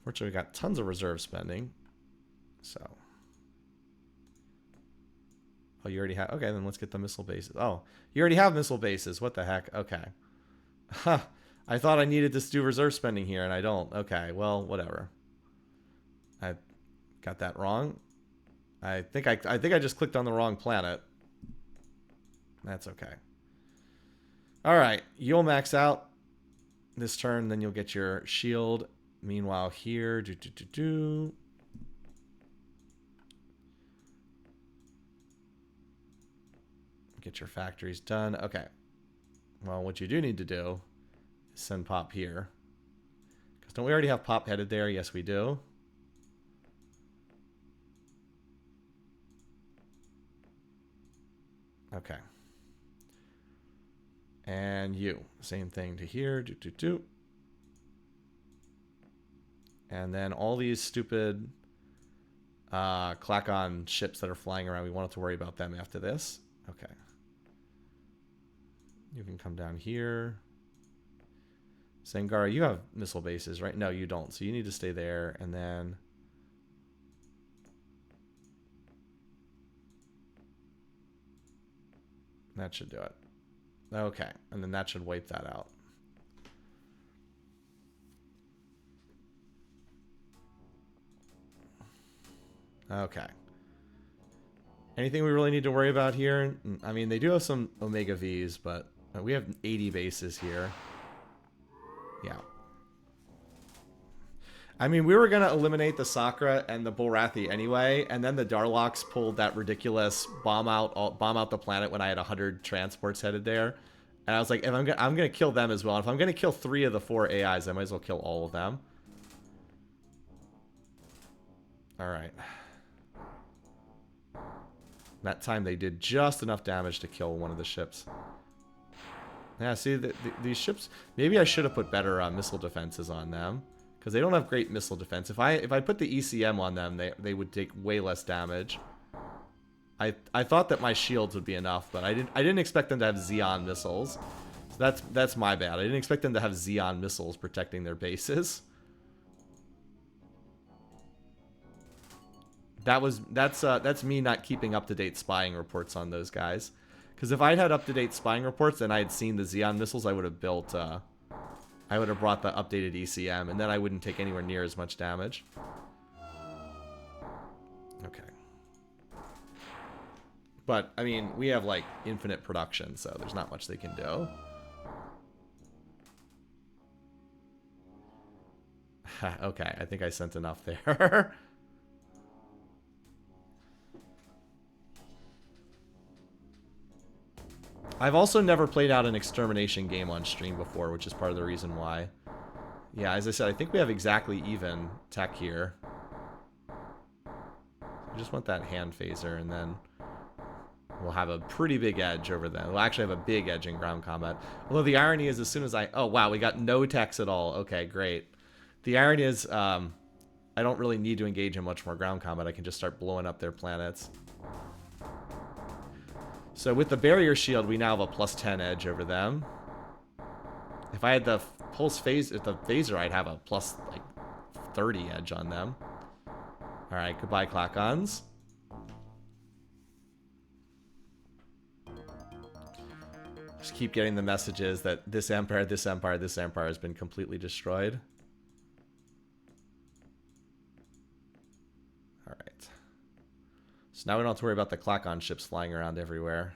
Fortunately, we got tons of reserve spending, so... Oh, you already have... Okay, then let's get the missile bases. Oh, you already have missile bases. What the heck? Okay. Huh. I thought I needed to do reserve spending here, and I don't. Okay, well, whatever. I got that wrong. I think I just clicked on the wrong planet. That's okay. All right, you'll max out this turn, then you'll get your shield. Meanwhile, here, get your factories done. Okay. Well, what you do need to do is send Pop here. Because don't we already have Pop headed there? Yes, we do. Okay. And you. Same thing to here. And then all these stupid Klakon ships that are flying around, we won't have to worry about them after this. Okay. You can come down here. Sangara, you have missile bases, right? No, you don't. So you need to stay there. And then... that should do it. Okay. And then that should wipe that out. Okay. Anything we really need to worry about here? I mean, they do have some Omega Vs, but we have 80 bases here. Yeah. I mean, we were going to eliminate the Sakra and the Bulrathi anyway, and then the Darlocks pulled that ridiculous bomb out the planet when I had 100 transports headed there. And I was like, if I'm going to kill them as well. If I'm going to kill 3 of the 4 AIs, I might as well kill all of them. All right. That time they did just enough damage to kill one of the ships. Yeah, see, these ships... Maybe I should have put better missile defenses on them. Because they don't have great missile defense. If I put the ECM on them, they would take way less damage. I thought that my shields would be enough, but I didn't expect them to have Xeon missiles. So that's my bad. I didn't expect them to have Xeon missiles protecting their bases. That's me not keeping up-to-date spying reports on those guys. Because if I'd had up-to-date spying reports and I had seen the Xeon missiles, I would have built... I would have brought the updated ECM, and then I wouldn't take anywhere near as much damage. Okay. But, I mean, we have, like, infinite production, so there's not much they can do. Okay, I think I sent enough there. I've also never played out an extermination game on stream before, which is part of the reason why. Yeah, as I said, I think we have exactly even tech here. I just want that hand phaser, and then we'll have a pretty big edge over them. We'll actually have a big edge in ground combat. Although the irony is, as soon as I... Oh, wow, we got no techs at all. Okay, great. The irony is, I don't really need to engage in much more ground combat. I can just start blowing up their planets. So with the barrier shield, we now have a +10 edge over them. If I had the pulse phase, the phaser, I'd have a +30 edge on them. All right, goodbye, Klakons. Just keep getting the messages that this empire has been completely destroyed. All right. So now we don't have to worry about the Klakon ships flying around everywhere.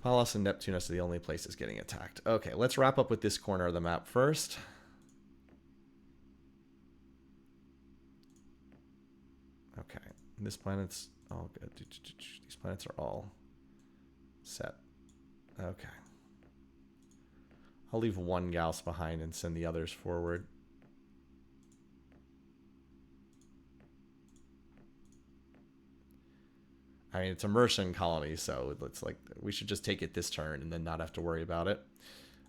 Pallas and Neptunus are the only places getting attacked. Okay, let's wrap up with this corner of the map first. This planet's all good. These planets are all set. Okay. I'll leave one Gauss behind and send the others forward. I mean, it's a Martian colony, so it's like we should just take it this turn and then not have to worry about it.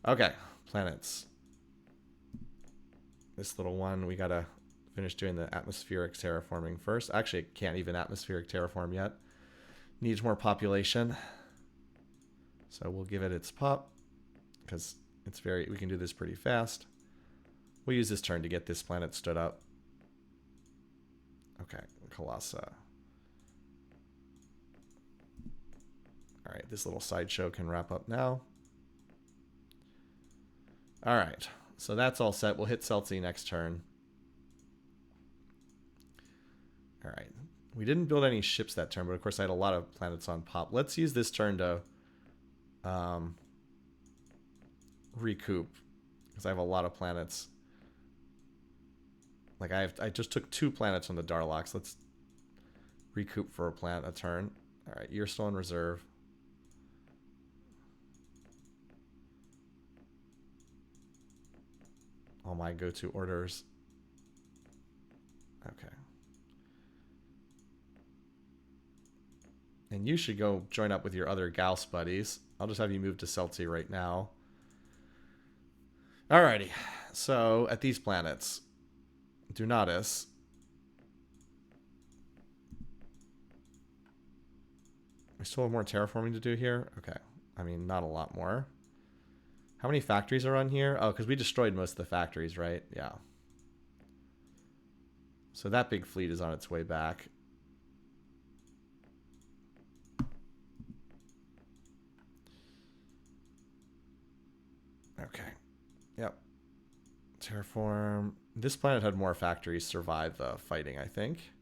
Okay, planets. This little one, we gotta finish doing the atmospheric terraforming first. Actually, it can't even atmospheric terraform yet. Needs more population. So we'll give it its pop, because it's very, we can do this pretty fast. We'll use this turn to get this planet stood up. Okay, Colossa. Alright, this little sideshow can wrap up now. Alright, so that's all set. We'll hit Celti next turn. Alright, we didn't build any ships that turn, but of course I had a lot of planets on pop. Let's use this turn to recoup, because I have a lot of planets. Like I just took 2 planets from the Darlocks. Let's recoup for a turn. Alright, you're still in reserve. All my go-to orders. Okay. And you should go join up with your other Gauss buddies. I'll just have you move to Celti right now. Alrighty. So, at these planets. Dunatis. We still have more terraforming to do here? Okay. I mean, not a lot more. How many factories are on here? Oh, because we destroyed most of the factories, right? Yeah. So that big fleet is on its way back. Okay. Yep. Terraform. This planet had more factories survive the fighting, I think.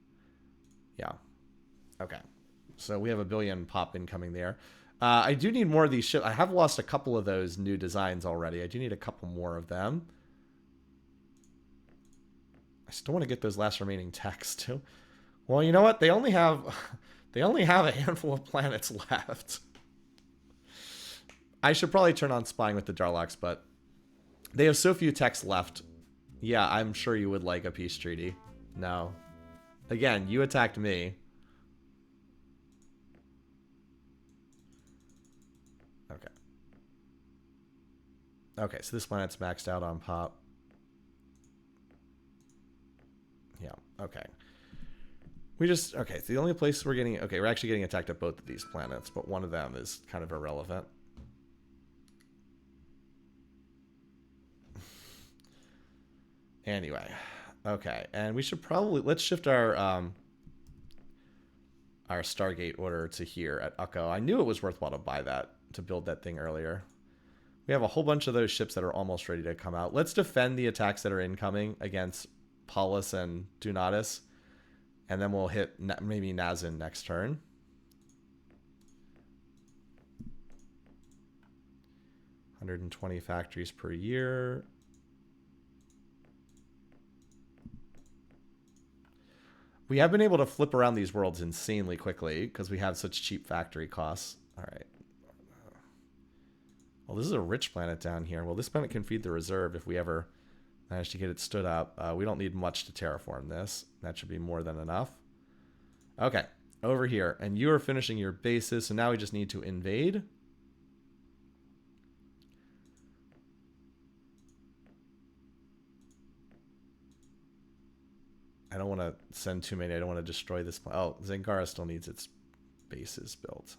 Yeah. Okay. So we have 1 billion pop incoming there. I do need more of these ships. I have lost a couple of those new designs already. I do need a couple more of them. I still want to get those last remaining techs too. Well, you know what? They only have a handful of planets left. I should probably turn on spying with the Darlocks, but they have so few techs left. Yeah, I'm sure you would like a peace treaty. No. Again, you attacked me. Okay. Okay, so this planet's maxed out on pop. Yeah, okay. Okay, so the only place we're getting... Okay, we're actually getting attacked at both of these planets, but one of them is kind of irrelevant. Anyway, okay, and we should probably... Let's shift our Stargate order to here at Ukko. I knew it was worthwhile to buy that, to build that thing earlier. We have a whole bunch of those ships that are almost ready to come out. Let's defend the attacks that are incoming against Paulus and Dunatis. And then we'll hit maybe Nazin next turn. $120 factories per year. We have been able to flip around these worlds insanely quickly because we have such cheap factory costs. All right. Well, this is a rich planet down here. Well, this planet can feed the reserve if we ever manage to get it stood up. We don't need much to terraform this. That should be more than enough. Okay, over here. And you are finishing your bases, so now we just need to invade. I don't want to send too many. I don't want to destroy this. Oh, Zangara still needs its bases built.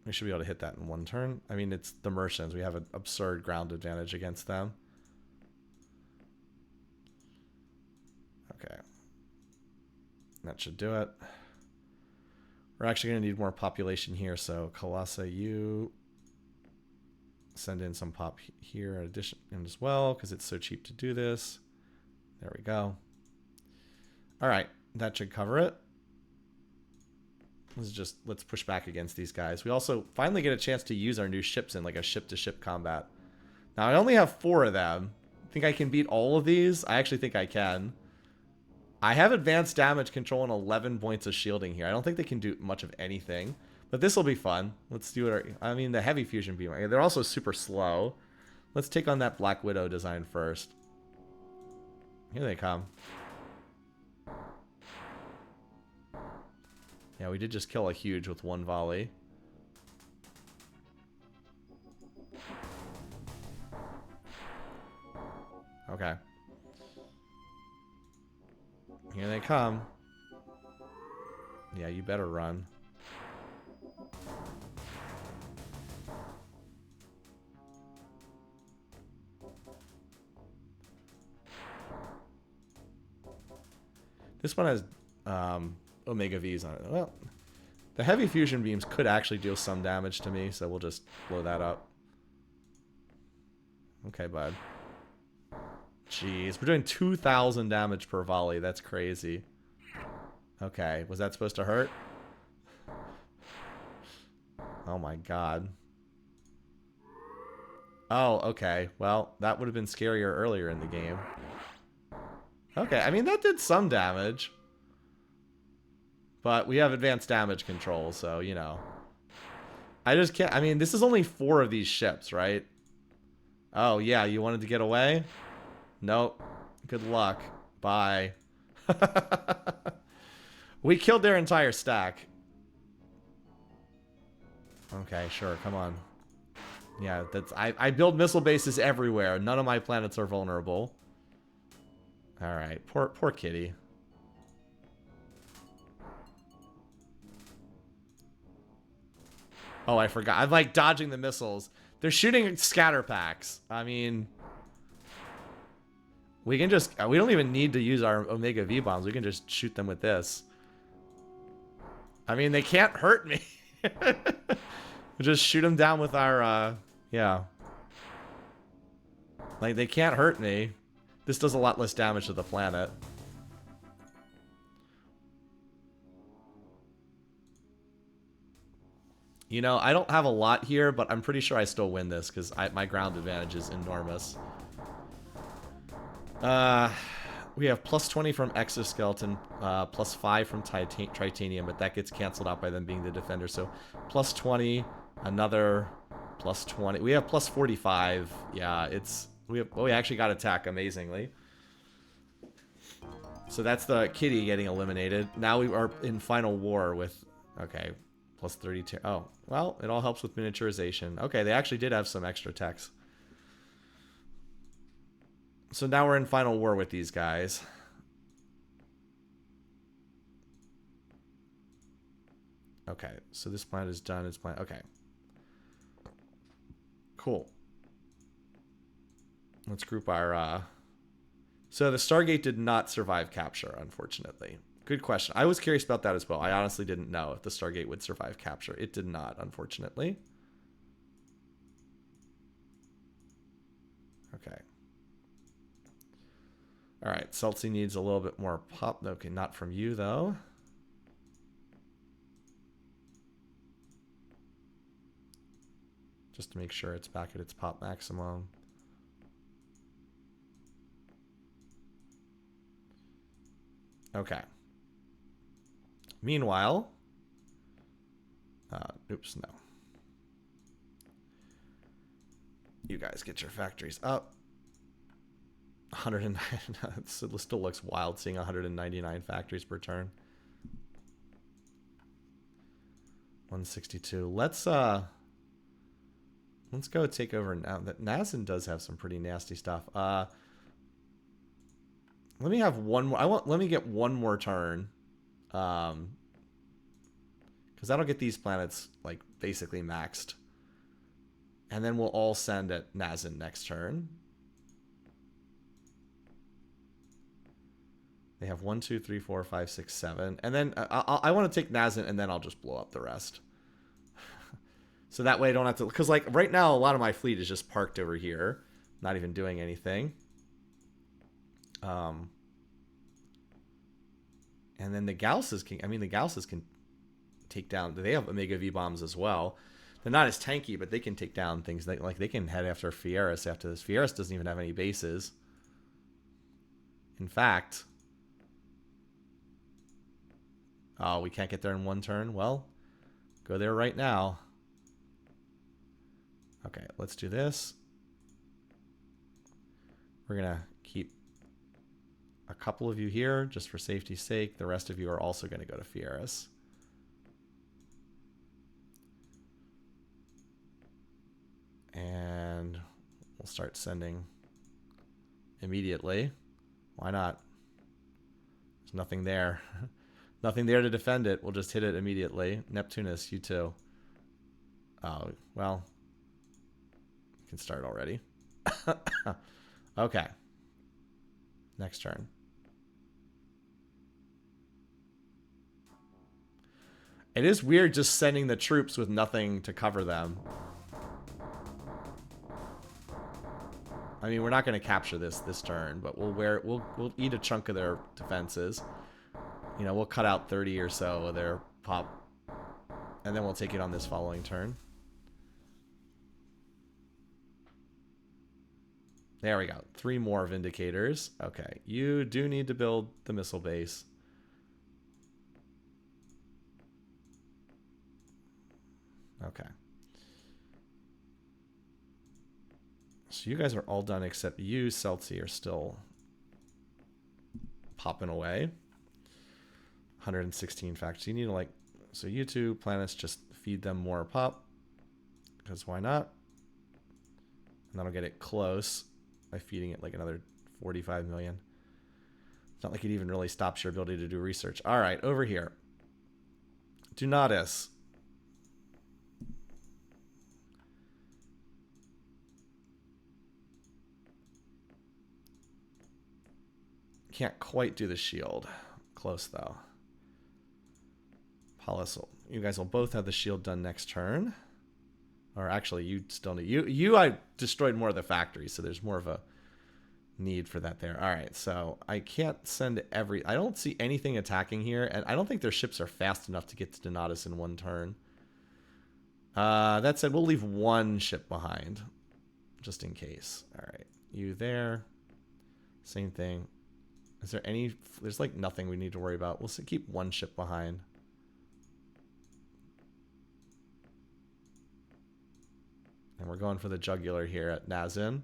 We should be able to hit that in one turn. I mean, it's the Mercians. We have an absurd ground advantage against them. Okay. That should do it. We're actually going to need more population here, so Colossa, you send in some pop here in addition as well, because it's so cheap to do this. There we go. All right, that should cover it. Let's push back against these guys. We also finally get a chance to use our new ships in like a ship-to-ship combat. Now, I only have 4 of them. Think I can beat all of these? I actually think I can. I have advanced damage control and 11 points of shielding here. I don't think they can do much of anything. But this will be fun. Let's do it. I mean, the heavy fusion beam. They're also super slow. Let's take on that Black Widow design first. Here they come. Yeah, we did just kill a huge with 1 volley. Okay. Here they come. Yeah, you better run. This one has Omega Vs on it. Well, the heavy fusion beams could actually deal some damage to me, so we'll just blow that up. Okay, bud. Jeez, we're doing 2,000 damage per volley. That's crazy. Okay, was that supposed to hurt? Oh my god. Oh, okay. Well, that would have been scarier earlier in the game. Okay, I mean, that did some damage. But we have advanced damage control, so, you know. I just can't... I mean, this is only 4 of these ships, right? Oh, yeah, you wanted to get away? Nope. Good luck. Bye. We killed their entire stack. Okay, sure. Come on. Yeah, that's... I build missile bases everywhere. None of my planets are vulnerable. Alright. Poor kitty. Oh, I forgot. I'm like dodging the missiles. They're shooting scatter packs. I mean... We can just... We don't even need to use our Omega V bombs. We can just shoot them with this. I mean, they can't hurt me. We just shoot them down with our... yeah. Like, they can't hurt me. This does a lot less damage to the planet. You know, I don't have a lot here, but I'm pretty sure I still win this because my ground advantage is enormous. We have plus 20 from Exoskeleton, plus 5 from Titanium, but that gets canceled out by them being the defender. So plus 20, another plus 20. We have plus 45. Yeah, it's... we actually got attack amazingly. So that's the kitty getting eliminated. Now we are in final war with... Okay, plus 32. Oh, well, it all helps with miniaturization. Okay, they actually did have some extra techs. So now we're in final war with these guys. Okay, so this planet is done. It's planet. Okay. Cool. Let's group our... So the Stargate did not survive capture, unfortunately. Good question. I was curious about that as well. I honestly didn't know if the Stargate would survive capture. It did not, unfortunately. Okay. Alright, Celtsy needs a little bit more pop. Okay, not from you, though. Just to make sure it's back at its pop maximum. Okay. Meanwhile... oops, no. You guys get your factories up. 109. It still looks wild seeing 199 factories per turn. 162. Let's go take over now. That Nazin does have some pretty nasty stuff. Let me have one more. Let me get one more turn. Because that'll get these planets like basically maxed. And then we'll all send at Nazin next turn. They have 1, 2, 3, 4, 5, 6, 7. And then I want to take Nazin and then I'll just blow up the rest. So that way I don't have to... Because like right now a lot of my fleet is just parked over here. Not even doing anything. And then the Gausses can... I mean, the Gausses can take down... They have Omega V bombs as well. They're not as tanky, but they can take down things. Like they can head after Fieris after this. Fieris doesn't even have any bases. In fact... Oh, we can't get there in one turn? Well, go there right now. Okay, let's do this. We're going to keep a couple of you here just for safety's sake. The rest of you are also going to go to Fieris. And we'll start sending immediately. Why not? There's nothing there. Nothing there to defend it. We'll just hit it immediately. Neptunus, you too. Oh, well. You can start already. Okay. Next turn. It is weird just sending the troops with nothing to cover them. I mean, we're not going to capture this turn, but we'll eat a chunk of their defenses. You know, we'll cut out 30 or so of their pop, and then we'll take it on this following turn. There we go. 3 more Vindicators. Okay, you do need to build the missile base. Okay. So you guys are all done except you, Celti, are still popping away. 116 factors. You need to like... So you two planets, just feed them more pop. Because why not? And that'll get it close by feeding it like another 45 million. It's not like it even really stops your ability to do research. Alright, over here. Donatus. Can't quite do the shield. Close though. You guys will both have the shield done next turn. Or actually, you still need... I destroyed more of the factories, so there's more of a need for that there. Alright, so I can't send every... I don't see anything attacking here, and I don't think their ships are fast enough to get to Donatus in one turn. That said, we'll leave one ship behind. Just in case. Alright, you there. Same thing. Is there any... There's like nothing we need to worry about. We'll keep one ship behind. And we're going for the jugular here at Nazin.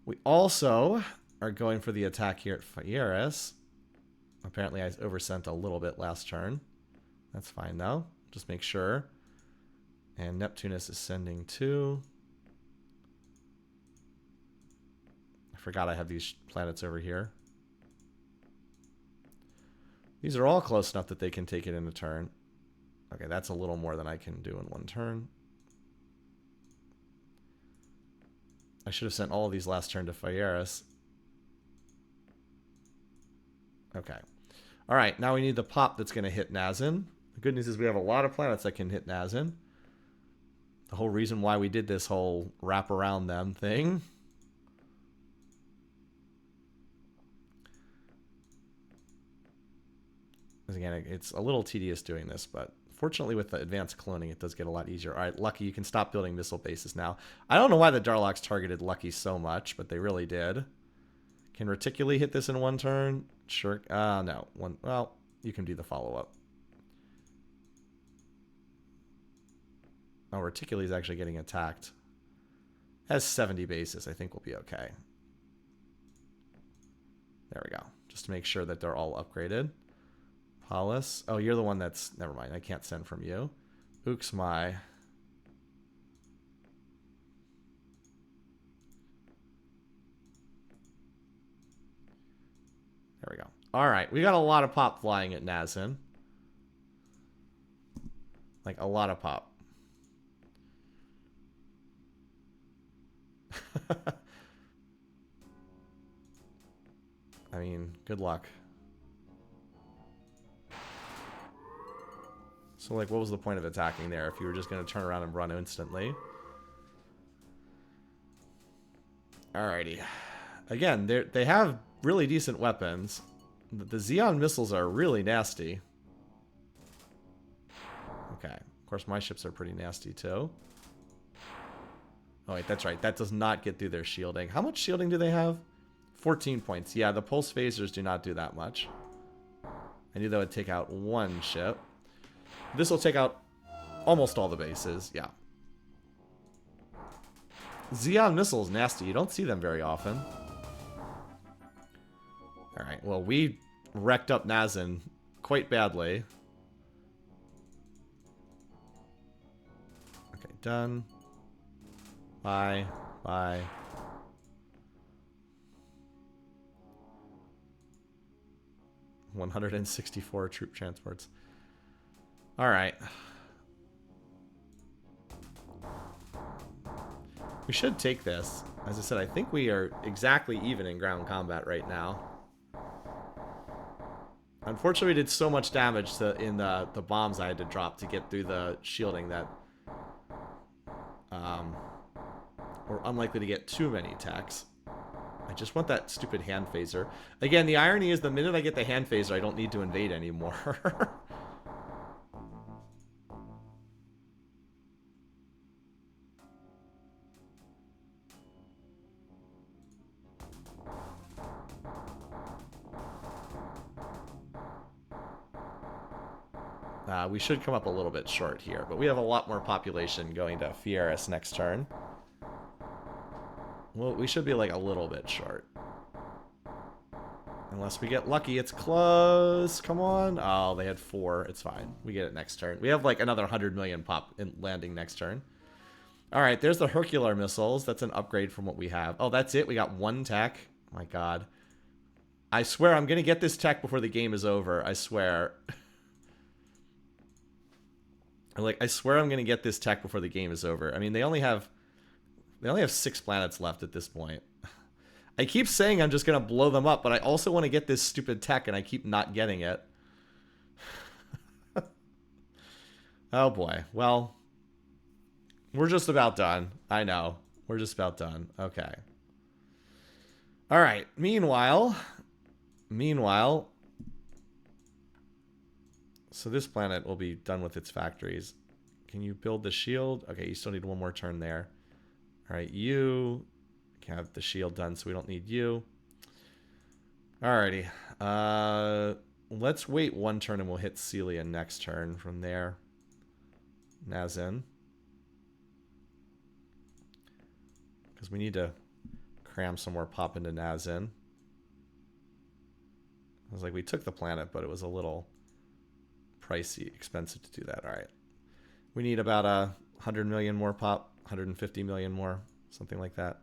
We also are going for the attack here at Fieris. Apparently I oversent a little bit last turn. That's fine though. Just make sure. And Neptunus is sending 2. I forgot I have these planets over here. These are all close enough that they can take it in a turn. Okay, that's a little more than I can do in one turn. I should have sent all of these last turn to Fieris. Okay. Alright, now we need the pop that's going to hit Nazin. The good news is we have a lot of planets that can hit Nazin. The whole reason why we did this whole wrap around them thing. Again, it's a little tedious doing this, but fortunately with the advanced cloning, it does get a lot easier. All right, Lucky, you can stop building missile bases now. I don't know why the Darlocks targeted Lucky so much, but they really did. Can Reticuli hit this in one turn? Sure. No. Well, you can do the follow-up. Oh, Reticuli is actually getting attacked. Has 70 bases. I think we'll be okay. There we go. Just to make sure that they're all upgraded. Paulus. Oh, you're the one that's... Never mind. I can't send from you. Uxmai. There we go. All right. We got a lot of pop flying at Nazin. Like, a lot of pop. I mean, good luck. So, like, what was the point of attacking there if you were just going to turn around and run instantly? Alrighty. Again, they have really decent weapons. The Xeon missiles are really nasty. Okay. course, my ships are pretty nasty, too. Oh, wait, that's right. That does not get through their shielding. How much shielding do they have? 14 points. Yeah, the pulse phasers do not do that much. I knew that would take out one ship. This will take out almost all the bases. Yeah. Xeon missiles, nasty. You don't see them very often. Alright, well, we wrecked up Nazin quite badly. Okay, done. Bye. Bye. $164 troop transports. Alright. We should take this. As I said, I think we are exactly even in ground combat right now. Unfortunately, we did so much damage in the bombs I had to drop to get through the shielding that we're unlikely to get too many attacks. I just want that stupid hand phaser. Again, the irony is the minute I get the hand phaser, I don't need to invade anymore. We should come up a little bit short here, but we have a lot more population going to Fieris next turn. Well, we should be like a little bit short. Unless we get lucky. It's close. Come on. Oh, they had 4. It's fine. We get it next turn. We have like another 100 million pop in landing next turn. Alright, there's the Hercular missiles. That's an upgrade from what we have. Oh, that's it? We got 1 tech? Oh my god. I swear I'm going to get this tech before the game is over. I swear. I swear I'm going to get this tech before the game is over. I mean, they only have 6 planets left at this point. I keep saying I'm just going to blow them up, but I also want to get this stupid tech, and I keep not getting it. Oh, boy. Well, we're just about done. I know. We're just about done. Okay. All right. Meanwhile, so this planet will be done with its factories. Can you build the shield? Okay, you still need 1 more turn there. All right, you can have the shield done, so we don't need you. Alrighty. Let's wait 1 turn and we'll hit Celia next turn from there. Nazin. Because we need to cram some more pop into Nazin. I was like, we took the planet, but it was a little pricey, expensive to do that. Alright. We need about 100 million more pop, 150 million more, something like that.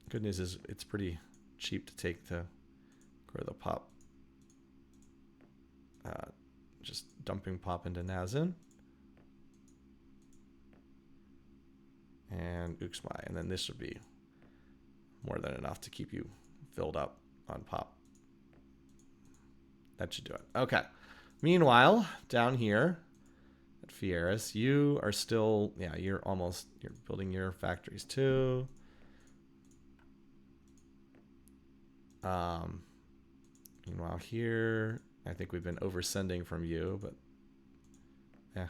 Good news is it's pretty cheap to take to grow the pop. Just dumping pop into Nazin. And Uxmai. And then this would be more than enough to keep you filled up on pop. That should do it. Okay. Meanwhile, down here at Fieris, you are still, yeah, you're building your factories too. Meanwhile here, I think we've been oversending from you, but yeah,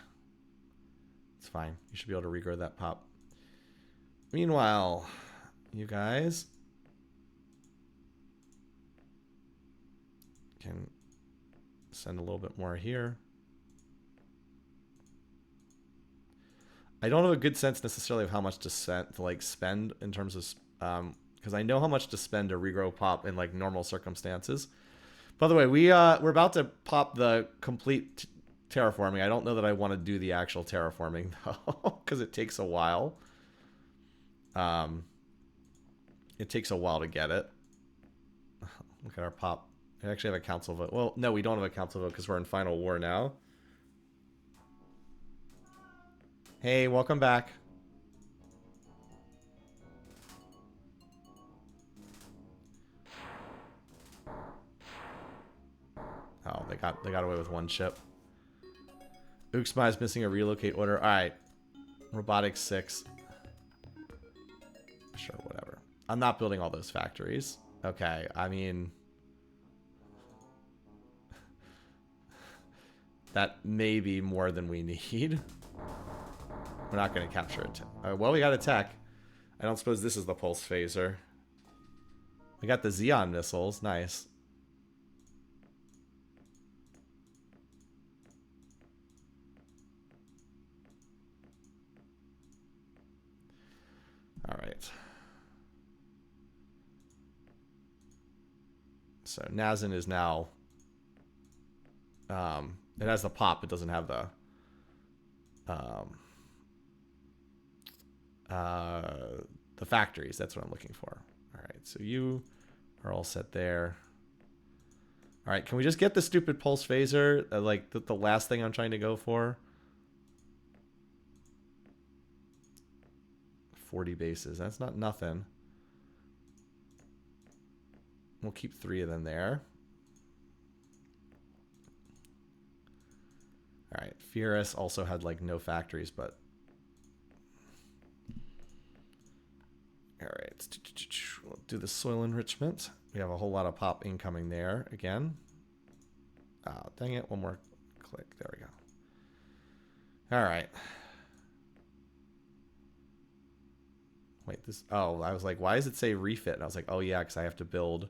it's fine. You should be able to regrow that pop. Meanwhile, you guys can send a little bit more here. I don't have a good sense necessarily of how much to spend in terms of because I know how much to spend to regrow pop in like normal circumstances. By the way, we're about to pop the complete terraforming. I don't know that I want to do the actual terraforming though, because it takes a while. It takes a while to get it. Look at our pop. I actually have a council vote. Well, no, we don't have a council vote because we're in final war now. Hey, welcome back. Oh, they got away with 1 ship. Uxmai is missing a relocate order. All right, robotics 6. Sure, whatever. I'm not building all those factories. Okay, I mean, That may be more than we need. We're not going to capture it. Well, we got a tech. I don't suppose this is the pulse phaser. We got the Xeon missiles. Nice. All right. So Nazin is now... it has the pop. It doesn't have the... the factories. That's what I'm looking for. All right, so you are all set there. All right, can we just get the stupid pulse phaser? Like the last thing I'm trying to go for. 40 bases. That's not nothing. We'll keep 3 of them there. All right, Fierus also had like no factories, but all right, we'll do the soil enrichment. We have a whole lot of pop incoming there again. Oh, dang it, one more click. There we go. All right. Wait, this, oh, I was like, why does it say refit? And I was like, oh yeah, because I have to build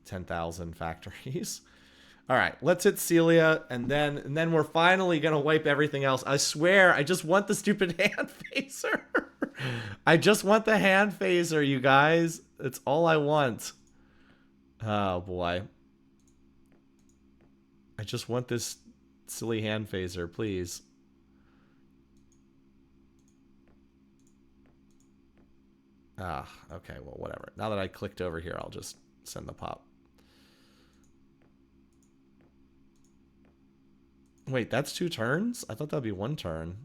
10,000 factories. All right, let's hit Celia, and then we're finally gonna wipe everything else. I swear, I just want the stupid hand phaser. I just want the hand phaser, you guys. It's all I want. Oh boy. I just want this silly hand phaser, please. Ah, okay, well, whatever. Now that I clicked over here, I'll just send the pop. Wait, that's 2 turns? I thought that'd be 1 turn.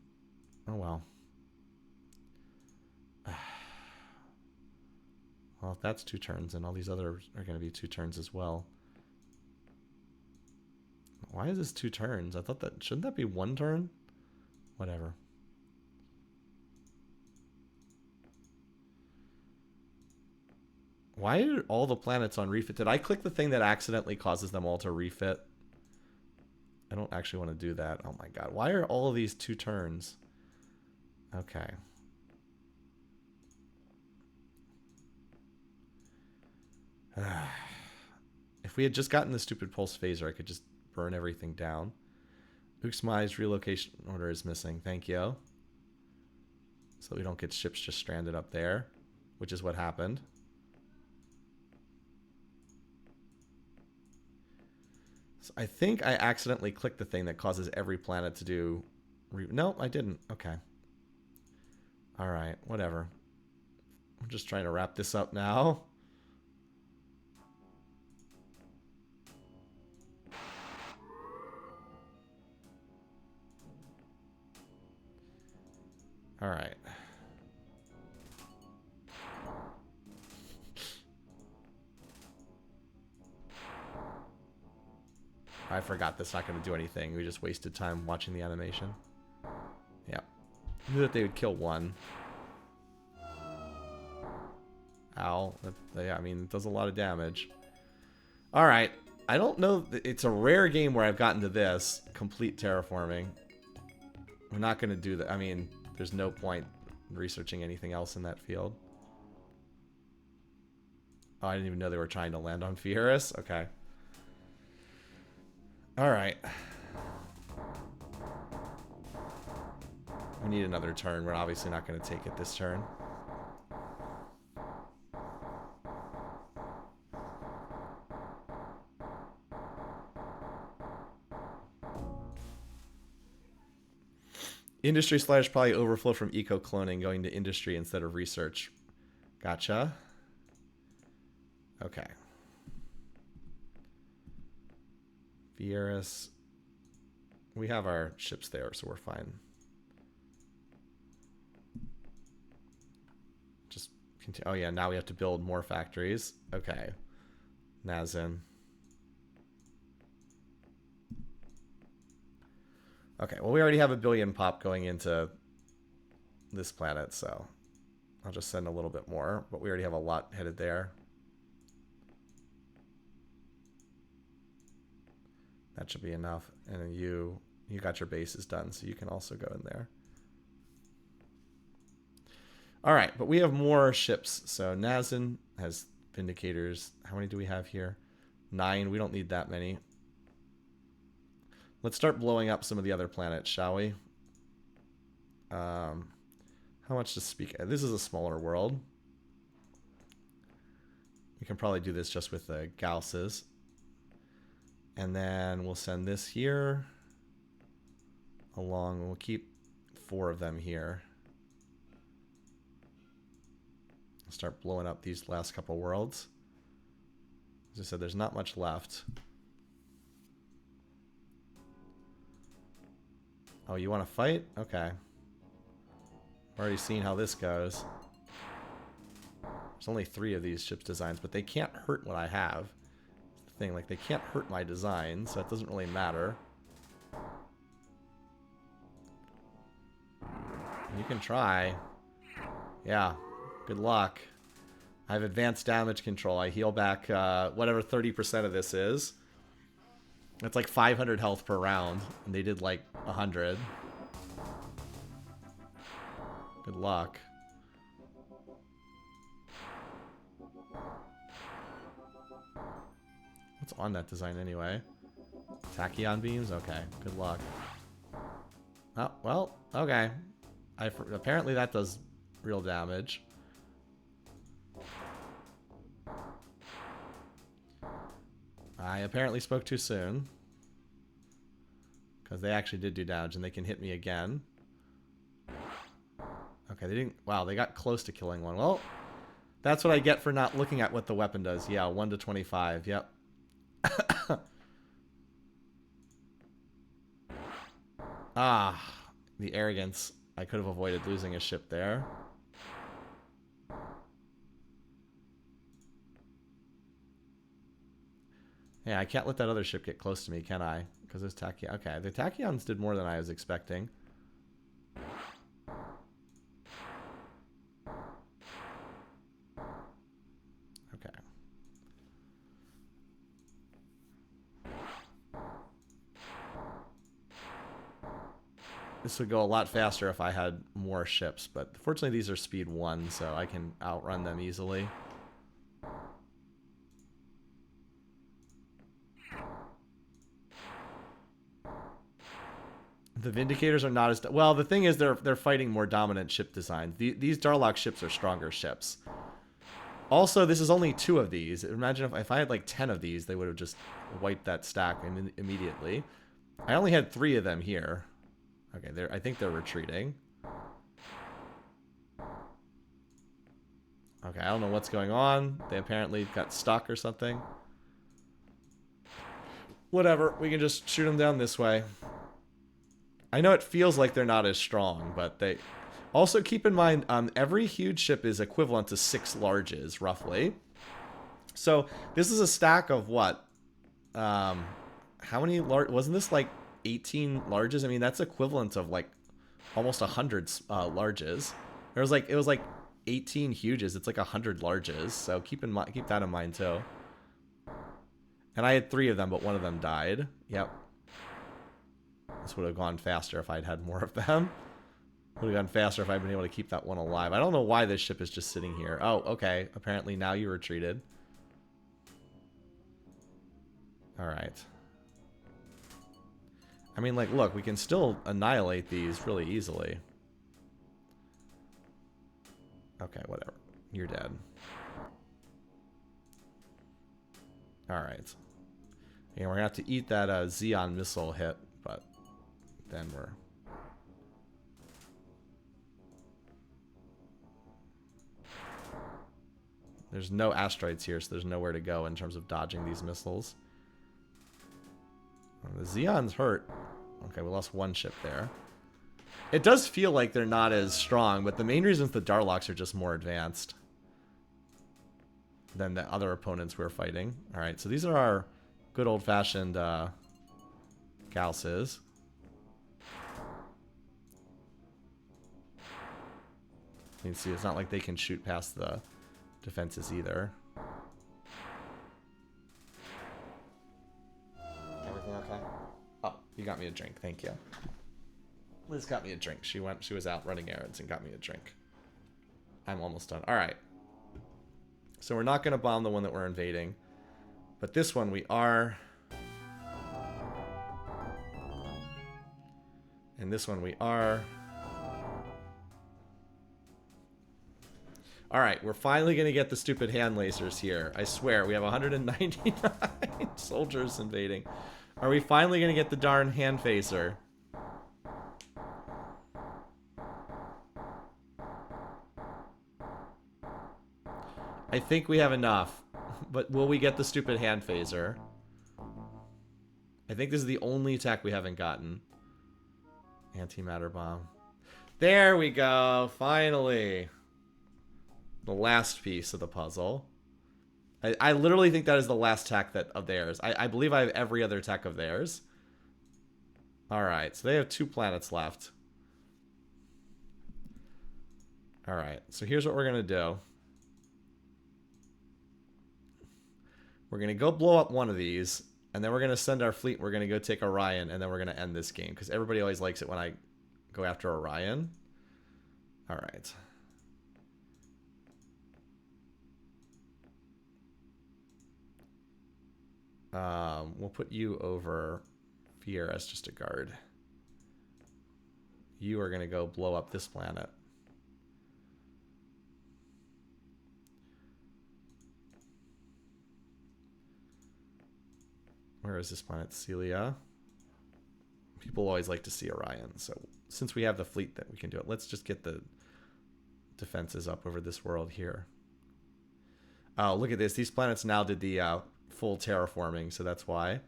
Oh, well. Well, if that's 2 turns, and all these others are going to be 2 turns as well. Why is this 2 turns? I thought that... Shouldn't that be 1 turn? Whatever. Why are all the planets on refit? Did I click the thing that accidentally causes them all to refit? I don't actually want to do that. Oh my god. Why are all of these 2 turns? Okay. If we had just gotten the stupid pulse phaser, I could just burn everything down. Uxmai's relocation order is missing. Thank you. So we don't get ships just stranded up there, which is what happened. So I think I accidentally clicked the thing that causes every planet to do... No, I didn't. Okay. Alright, whatever. I'm just trying to wrap this up now. Alright. I forgot that's not going to do anything. We just wasted time watching the animation. Yeah. I knew that they would kill 1. Ow. Yeah, I mean, it does a lot of damage. Alright. I don't know. It's a rare game where I've gotten to this. Complete terraforming. We're not going to do that. I mean, there's no point researching anything else in that field. Oh, I didn't even know they were trying to land on Fierus. Okay. Alright. We need another turn. We're obviously not going to take it this turn. Industry / probably overflow from eco-cloning going to industry instead of research. Gotcha. Okay. Fierus. We have our ships there, so we're fine. Just continue. Oh yeah, now we have to build more factories. Okay. Nazin. Okay, well we already have 1 billion pop going into this planet, so I'll just send a little bit more, but we already have a lot headed there. That should be enough. And then you got your bases done, so you can also go in there. All right, but we have more ships. So Nazin has Vindicators. How many do we have here? 9. We don't need that many. Let's start blowing up some of the other planets, shall we? How much to speak? This is a smaller world. We can probably do this just with the Gausses. And then we'll send this here along. We'll keep 4 of them here. Start blowing up these last couple worlds. As I said, there's not much left. Oh, you want to fight? Okay. Already seen how this goes. There's only 3 of these ships designs, but they can't hurt what I have. That's the thing, like, they can't hurt my design, so it doesn't really matter. You can try. Yeah. Good luck. I have advanced damage control. I heal back whatever 30% of this is. It's like 500 health per round, and they did like 100. Good luck. What's on that design anyway? Tachyon beams? Okay, good luck. Oh, well, okay. Apparently that does real damage. I apparently spoke too soon. Because they actually did do damage, and they can hit me again. Okay, they didn't... Wow, they got close to killing one. Well, that's what I get for not looking at what the weapon does. Yeah, 1 to 25. Yep. Ah, the arrogance. I could have avoided losing a ship there. Yeah, I can't let that other ship get close to me, can I? Because there's Tachyon. Okay, the Tachyons did more than I was expecting. Okay. This would go a lot faster if I had more ships, but fortunately these are speed 1, so I can outrun them easily. The Vindicators are not as... Well, the thing is they're fighting more dominant ship designs. These Darlock ships are stronger ships. Also, this is only 2 of these. Imagine if I had like 10 of these, they would have just wiped that stack immediately. I only had 3 of them here. Okay, I think they're retreating. Okay, I don't know what's going on. They apparently got stuck or something. Whatever, we can just shoot them down this way. I know it feels like they're not as strong, but they... Also, keep in mind, every huge ship is equivalent to 6 larges, roughly. So, this is a stack of what? How many large... Wasn't this like 18 larges? I mean, that's equivalent of like almost 100 larges. It was like 18 huges. It's like 100 larges. So keep that in mind too. And I had 3 of them, but 1 of them died. Yep. This would have gone faster if I'd had more of them. Would have gone faster if I'd been able to keep that one alive. I don't know why this ship is just sitting here. Oh, okay. Apparently now you retreated. Alright. I mean, like, look, we can still annihilate these really easily. Okay, whatever. You're dead. Alright. And we're going to have to eat that Xeon missile hit, but then we're... There's no asteroids here, so there's nowhere to go in terms of dodging these missiles. The Xeon's hurt. Okay, we lost 1 ship there. It does feel like they're not as strong, but the main reason is the Darlocks are just more advanced than the other opponents we're fighting. Alright, so these are our good old-fashioned Gausses. You can see it's not like they can shoot past the defenses either. Everything Okay. Oh, you got me a drink. Thank you. Liz got me a drink. She was out running errands and got me a drink. I'm almost done. All right. So we're not going to bomb the one that we're invading. But this one we are. And this one we are. All right, we're finally going to get the stupid hand lasers here. I swear, we have 199 soldiers invading. Are we finally going to get the darn hand phaser? I think we have enough. But will we get the stupid hand phaser? I think this is the only attack we haven't gotten. Antimatter bomb. There we go. Finally. The last piece of the puzzle. I literally think that is the last tech of theirs. I believe I have every other tech of theirs. Alright, so they have 2 planets left. Alright, so here's what we're going to do. We're going to go blow up one of these, and then we're going to send our fleet. We're going to go take Orion, and then we're going to end this game, because everybody always likes it when I go after Orion. Alright. We'll put you over Fear as just a guard. You are going to go blow up this planet. Where is this planet? Celia. People always like to see Orion, so since we have the fleet that we can do it, let's just get the defenses up over this world here. Oh, look at this. These planets now did the full terraforming, so that's why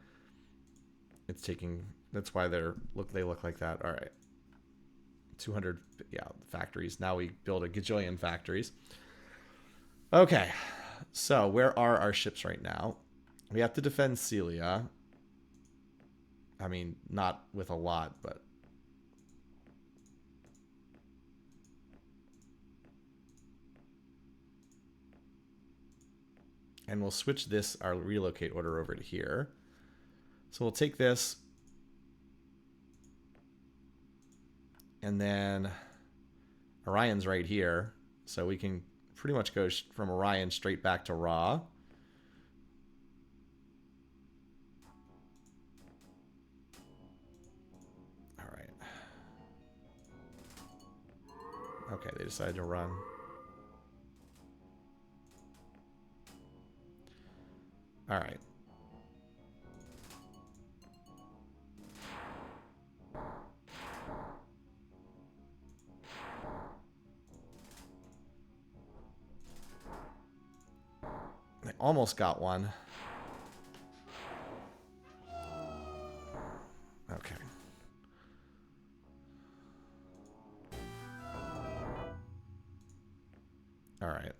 it's taking. That's why they look like that. All right, 200 factories. Now we build a gajillion factories. Okay, so where are our ships right now? We have to defend Celia. I mean, not with a lot, but and we'll switch our relocate order over to here. So we'll take this. And then Orion's right here. So we can pretty much go from Orion straight back to Ra. All right. Okay, they decided to run. All right. I almost got one. Okay. All right.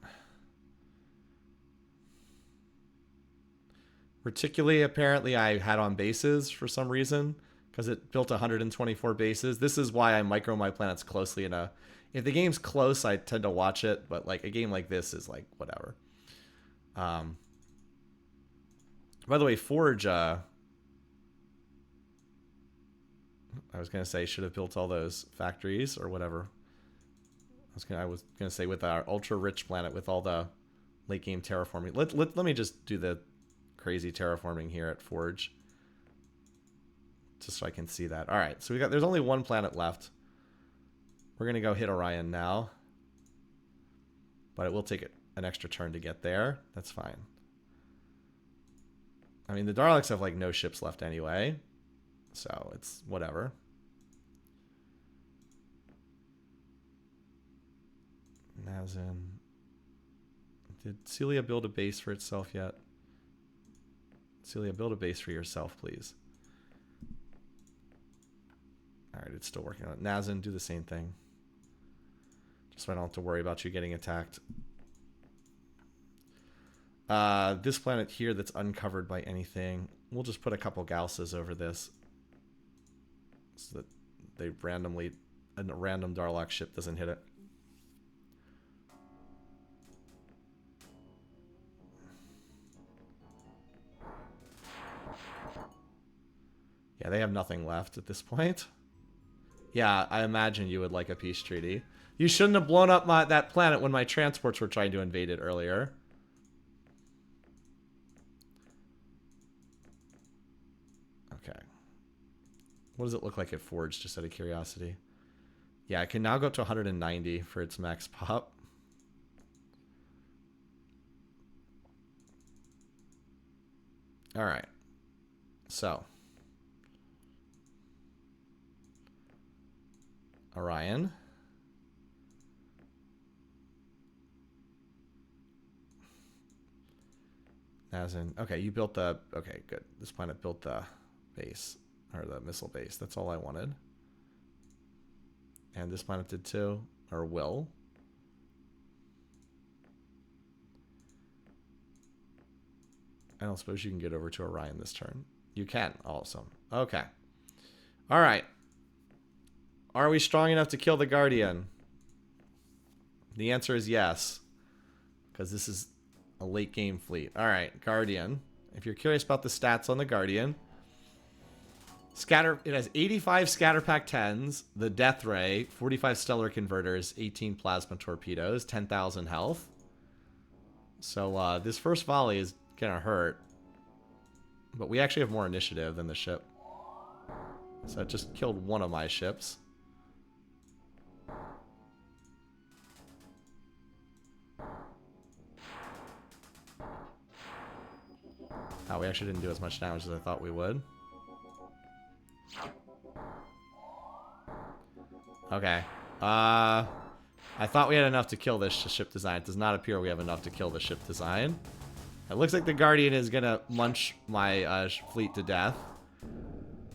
Reticuli, apparently I had on bases for some reason, because it built 124 bases. This is why I micro my planets closely enough. If the game's close, I tend to watch it, but like a game like this is like whatever. By the way, Forge, I was gonna say should have built all those factories or whatever. I was gonna say with our ultra rich planet with all the late game terraforming. Let me just do the crazy terraforming here at Forge, just so I can see that. All right, so there's only one planet left. We're gonna go hit Orion now, but it will take an extra turn to get there. That's fine. I mean, the Daleks have like no ships left anyway, so it's whatever. Nazin. Did Celia build a base for itself yet? Celia, build a base for yourself, please. Alright, it's still working on it. Nazin, do the same thing. Just so I don't have to worry about you getting attacked. This planet here that's uncovered by anything, we'll just put a couple Gausses over this, so that a random Darlock ship doesn't hit it. Yeah, they have nothing left at this point. Yeah, I imagine you would like a peace treaty. You shouldn't have blown up that planet when my transports were trying to invade it earlier. Okay. What does it look like at Forge, just out of curiosity? Yeah, it can now go up to 190 for its max pop. Alright. So. Orion. As in, okay, you built the, okay, good. This planet built the base, or the missile base. That's all I wanted. And this planet did too, or will. I don't suppose you can get over to Orion this turn. You can, awesome. Okay. All right. Are we strong enough to kill the Guardian? The answer is yes. Because this is a late game fleet. Alright, Guardian. If you're curious about the stats on the Guardian, it has 85 Scatter Pack 10s, the Death Ray, 45 Stellar Converters, 18 Plasma Torpedoes, 10,000 health. So this first volley is gonna hurt. But we actually have more initiative than the ship. So it just killed one of my ships. Oh, we actually didn't do as much damage as I thought we would. Okay. I thought we had enough to kill this ship design. It does not appear we have enough to kill the ship design. It looks like the Guardian is gonna munch my fleet to death.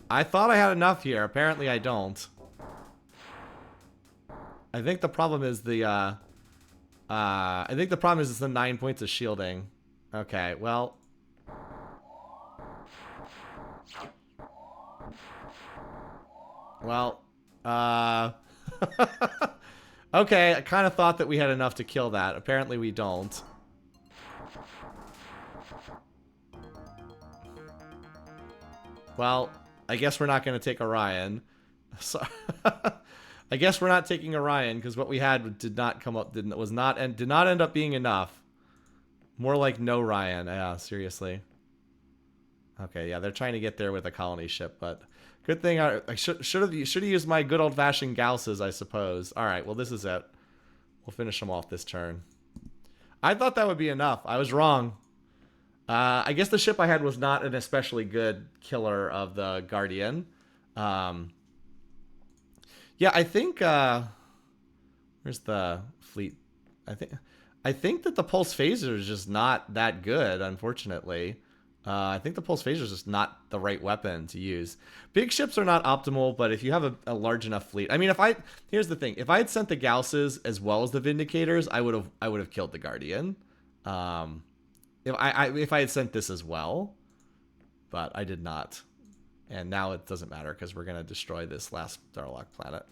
I thought I had enough here. Apparently I don't. I think the problem is the it's the 9 points of shielding. Okay, well. Well, okay, I kind of thought that we had enough to kill that. Apparently we don't. Well, I guess we're not going to take Orion. So I guess we're not taking Orion because what we had did not come up, did not end up being enough. More like no Ryan. Yeah, seriously. Okay, yeah, they're trying to get there with a colony ship, but good thing I should have used my good old-fashioned Gausses, I suppose. All right, well, this is it. We'll finish them off this turn. I thought that would be enough. I was wrong. I guess the ship I had was not an especially good killer of the Guardian. Yeah, I think where's the fleet? I think that the pulse phaser is just not that good, unfortunately. I think the pulse phaser is just not the right weapon to use. Big ships are not optimal, but if you have a large enough fleet, I mean, here's the thing: if I had sent the Gausses as well as the Vindicators, I would have killed the Guardian. If I had sent this as well, but I did not, and now it doesn't matter because we're gonna destroy this last Darlock planet.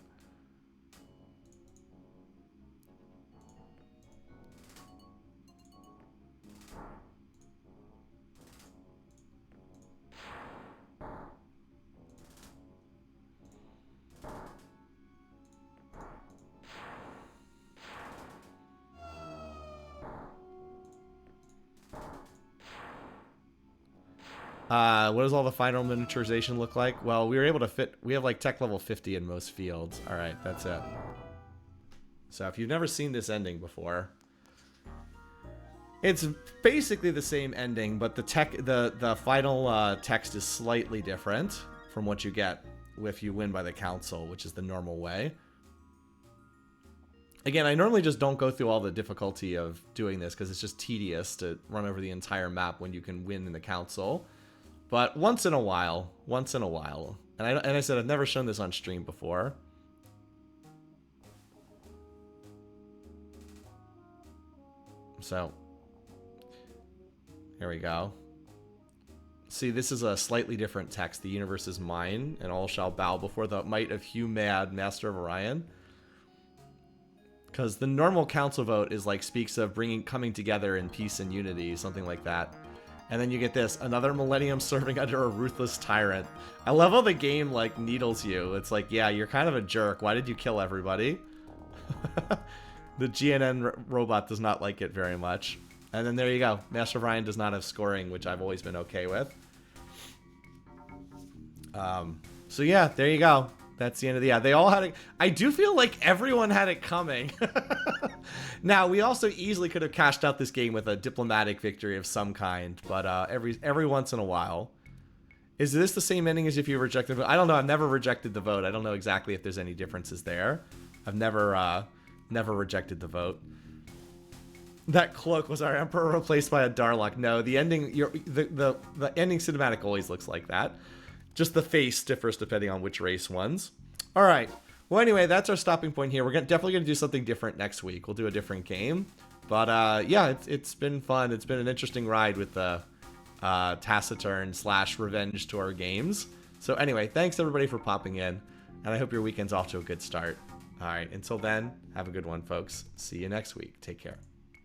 What does all the final miniaturization look like? Well, we were able to fit... We have, like, tech level 50 in most fields. Alright, that's it. So, if you've never seen this ending before... It's basically the same ending, but the final text is slightly different from what you get if you win by the council, which is the normal way. Again, I normally just don't go through all the difficulty of doing this, because it's just tedious to run over the entire map when you can win in the council. But once in a while, and I said I've never shown this on stream before. So, here we go. See, this is a slightly different text. The universe is mine, and all shall bow before the might of Hugh Mad, Master of Orion. Because the normal council vote is like speaks of coming together in peace and unity, something like that. And then you get this, another millennium serving under a ruthless tyrant. I love how the game, like, needles you. It's like, yeah, you're kind of a jerk. Why did you kill everybody? The GNN robot does not like it very much. And then there you go. Master of Orion does not have scoring, which I've always been okay with. So yeah, there you go. That's the end of the... Yeah, they all had it... I do feel like everyone had it coming. Now, we also easily could have cashed out this game with a diplomatic victory of some kind, but every once in a while. Is this the same ending as if you rejected the vote? I don't know. I've never rejected the vote. I don't know exactly if there's any differences there. I've never rejected the vote. That cloak was our emperor replaced by a Darlock. No, the ending... The ending cinematic always looks like that. Just the face differs depending on which race ones. All right. Well, anyway, that's our stopping point here. We're definitely going to do something different next week. We'll do a different game. But, yeah, it's been fun. It's been an interesting ride with the Taciturn / Revenge Tour games. So, anyway, thanks, everybody, for popping in. And I hope your weekend's off to a good start. All right. Until then, have a good one, folks. See you next week. Take care.